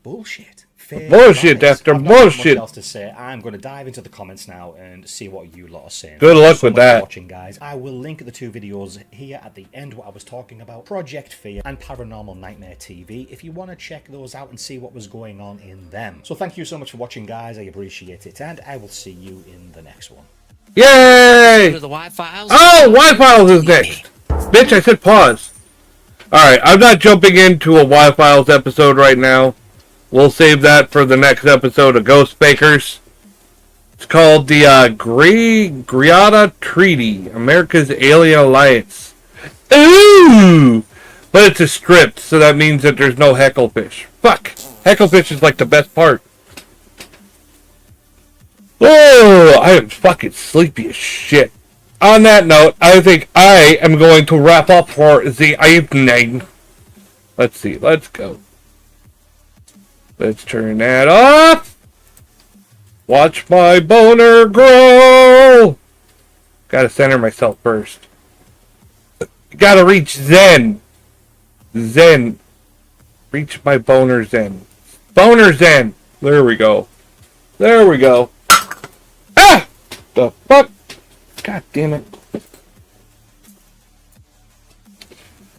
bullshit. Bullshit after bullshit. Much else to say. I'm going to dive into the comments now and see what you lot are saying. Good luck with that. Watching, guys. I will link the two videos here at the end. What I was talking about, Project Fear and Paranormal Nightmare TV. If you want to check those out and see what was going on in them. So thank you so much for watching, guys. I appreciate it, and I will see you in the next one. Yay! The Y-Files? Oh, Y-Files is next. Bitch, I said pause. Alright, I'm not jumping into a Y-Files episode right now. We'll save that for the next episode of Ghost Bakers. It's called the Greada Treaty, America's Alien Alliance. Ooh! But it's a script, so that means that there's no hecklefish. Fuck! Hecklefish is like the best part. Oh, I am fucking sleepy as shit. On that note, I think I am going to wrap up for the evening. Let's see, let's go. Let's turn that off. Watch my boner grow. Gotta center myself first. Gotta reach Zen. Zen. Reach my boner Zen. Boner Zen. There we go. There we go. Ah! The fuck? God damn it.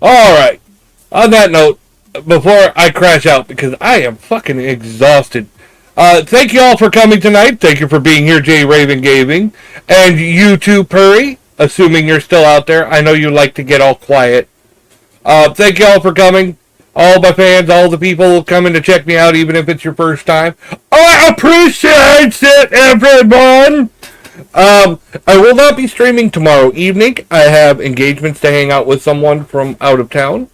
Alright. On that note, before I crash out, because I am fucking exhausted. Thank you all for coming tonight. Thank you for being here, J Raven Gaming. And you too, Purry, assuming you're still out there. I know you like to get all quiet. Thank you all for coming. All my fans, all the people coming to check me out, even if it's your first time. I appreciate it, everyone! I will not be streaming tomorrow evening. I have engagements to hang out with someone from out of town.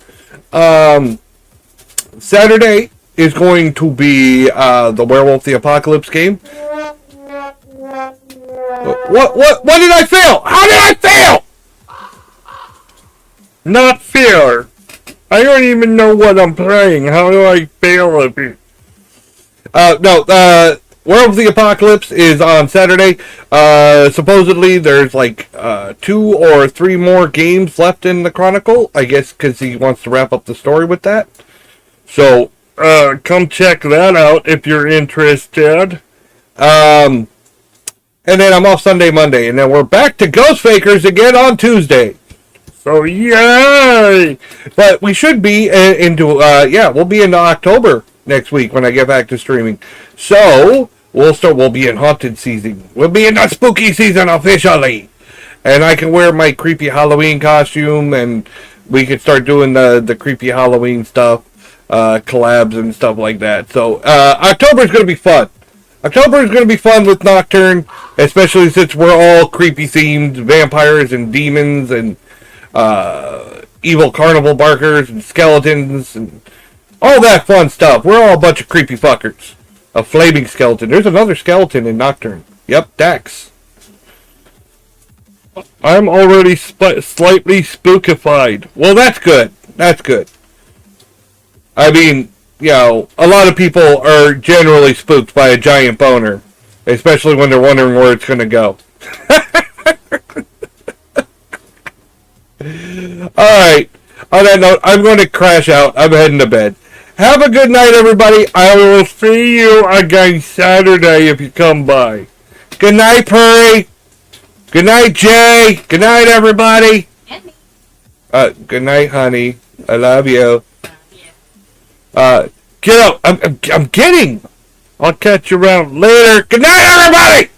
Saturday is going to be the Werewolf the Apocalypse game. What did I fail? How did I fail? Not fair. I don't even know what I'm playing. How do I fail at it? No, Werewolf the Apocalypse is on Saturday. Supposedly there's like 2 or 3 more games left in the Chronicle. I guess because he wants to wrap up the story with that. So, come check that out if you're interested. And then I'm off Sunday, Monday. And then we're back to Ghost Fakers again on Tuesday. So, yay! But we should be we'll be into October next week when I get back to streaming. So, we'll be in haunted season. We'll be in the spooky season officially. And I can wear my creepy Halloween costume, and we can start doing the creepy Halloween stuff. Collabs and stuff like that. So, October is going to be fun. October is going to be fun with Nocturne, especially since we're all creepy themed vampires and demons and evil carnival barkers and skeletons and all that fun stuff. We're all a bunch of creepy fuckers. A flaming skeleton. There's another skeleton in Nocturne. Yep, Dax. I'm already slightly spookified. Well, that's good. That's good. I mean, you know, a lot of people are generally spooked by a giant boner. Especially when they're wondering where it's going to go. Alright. On that note, I'm going to crash out. I'm heading to bed. Have a good night, everybody. I will see you again Saturday if you come by. Good night, Purry. Good night, Jay. Good night, everybody. Good night, honey. I love you. Get up. I'm kidding. I'll catch you around later. Good night, everybody.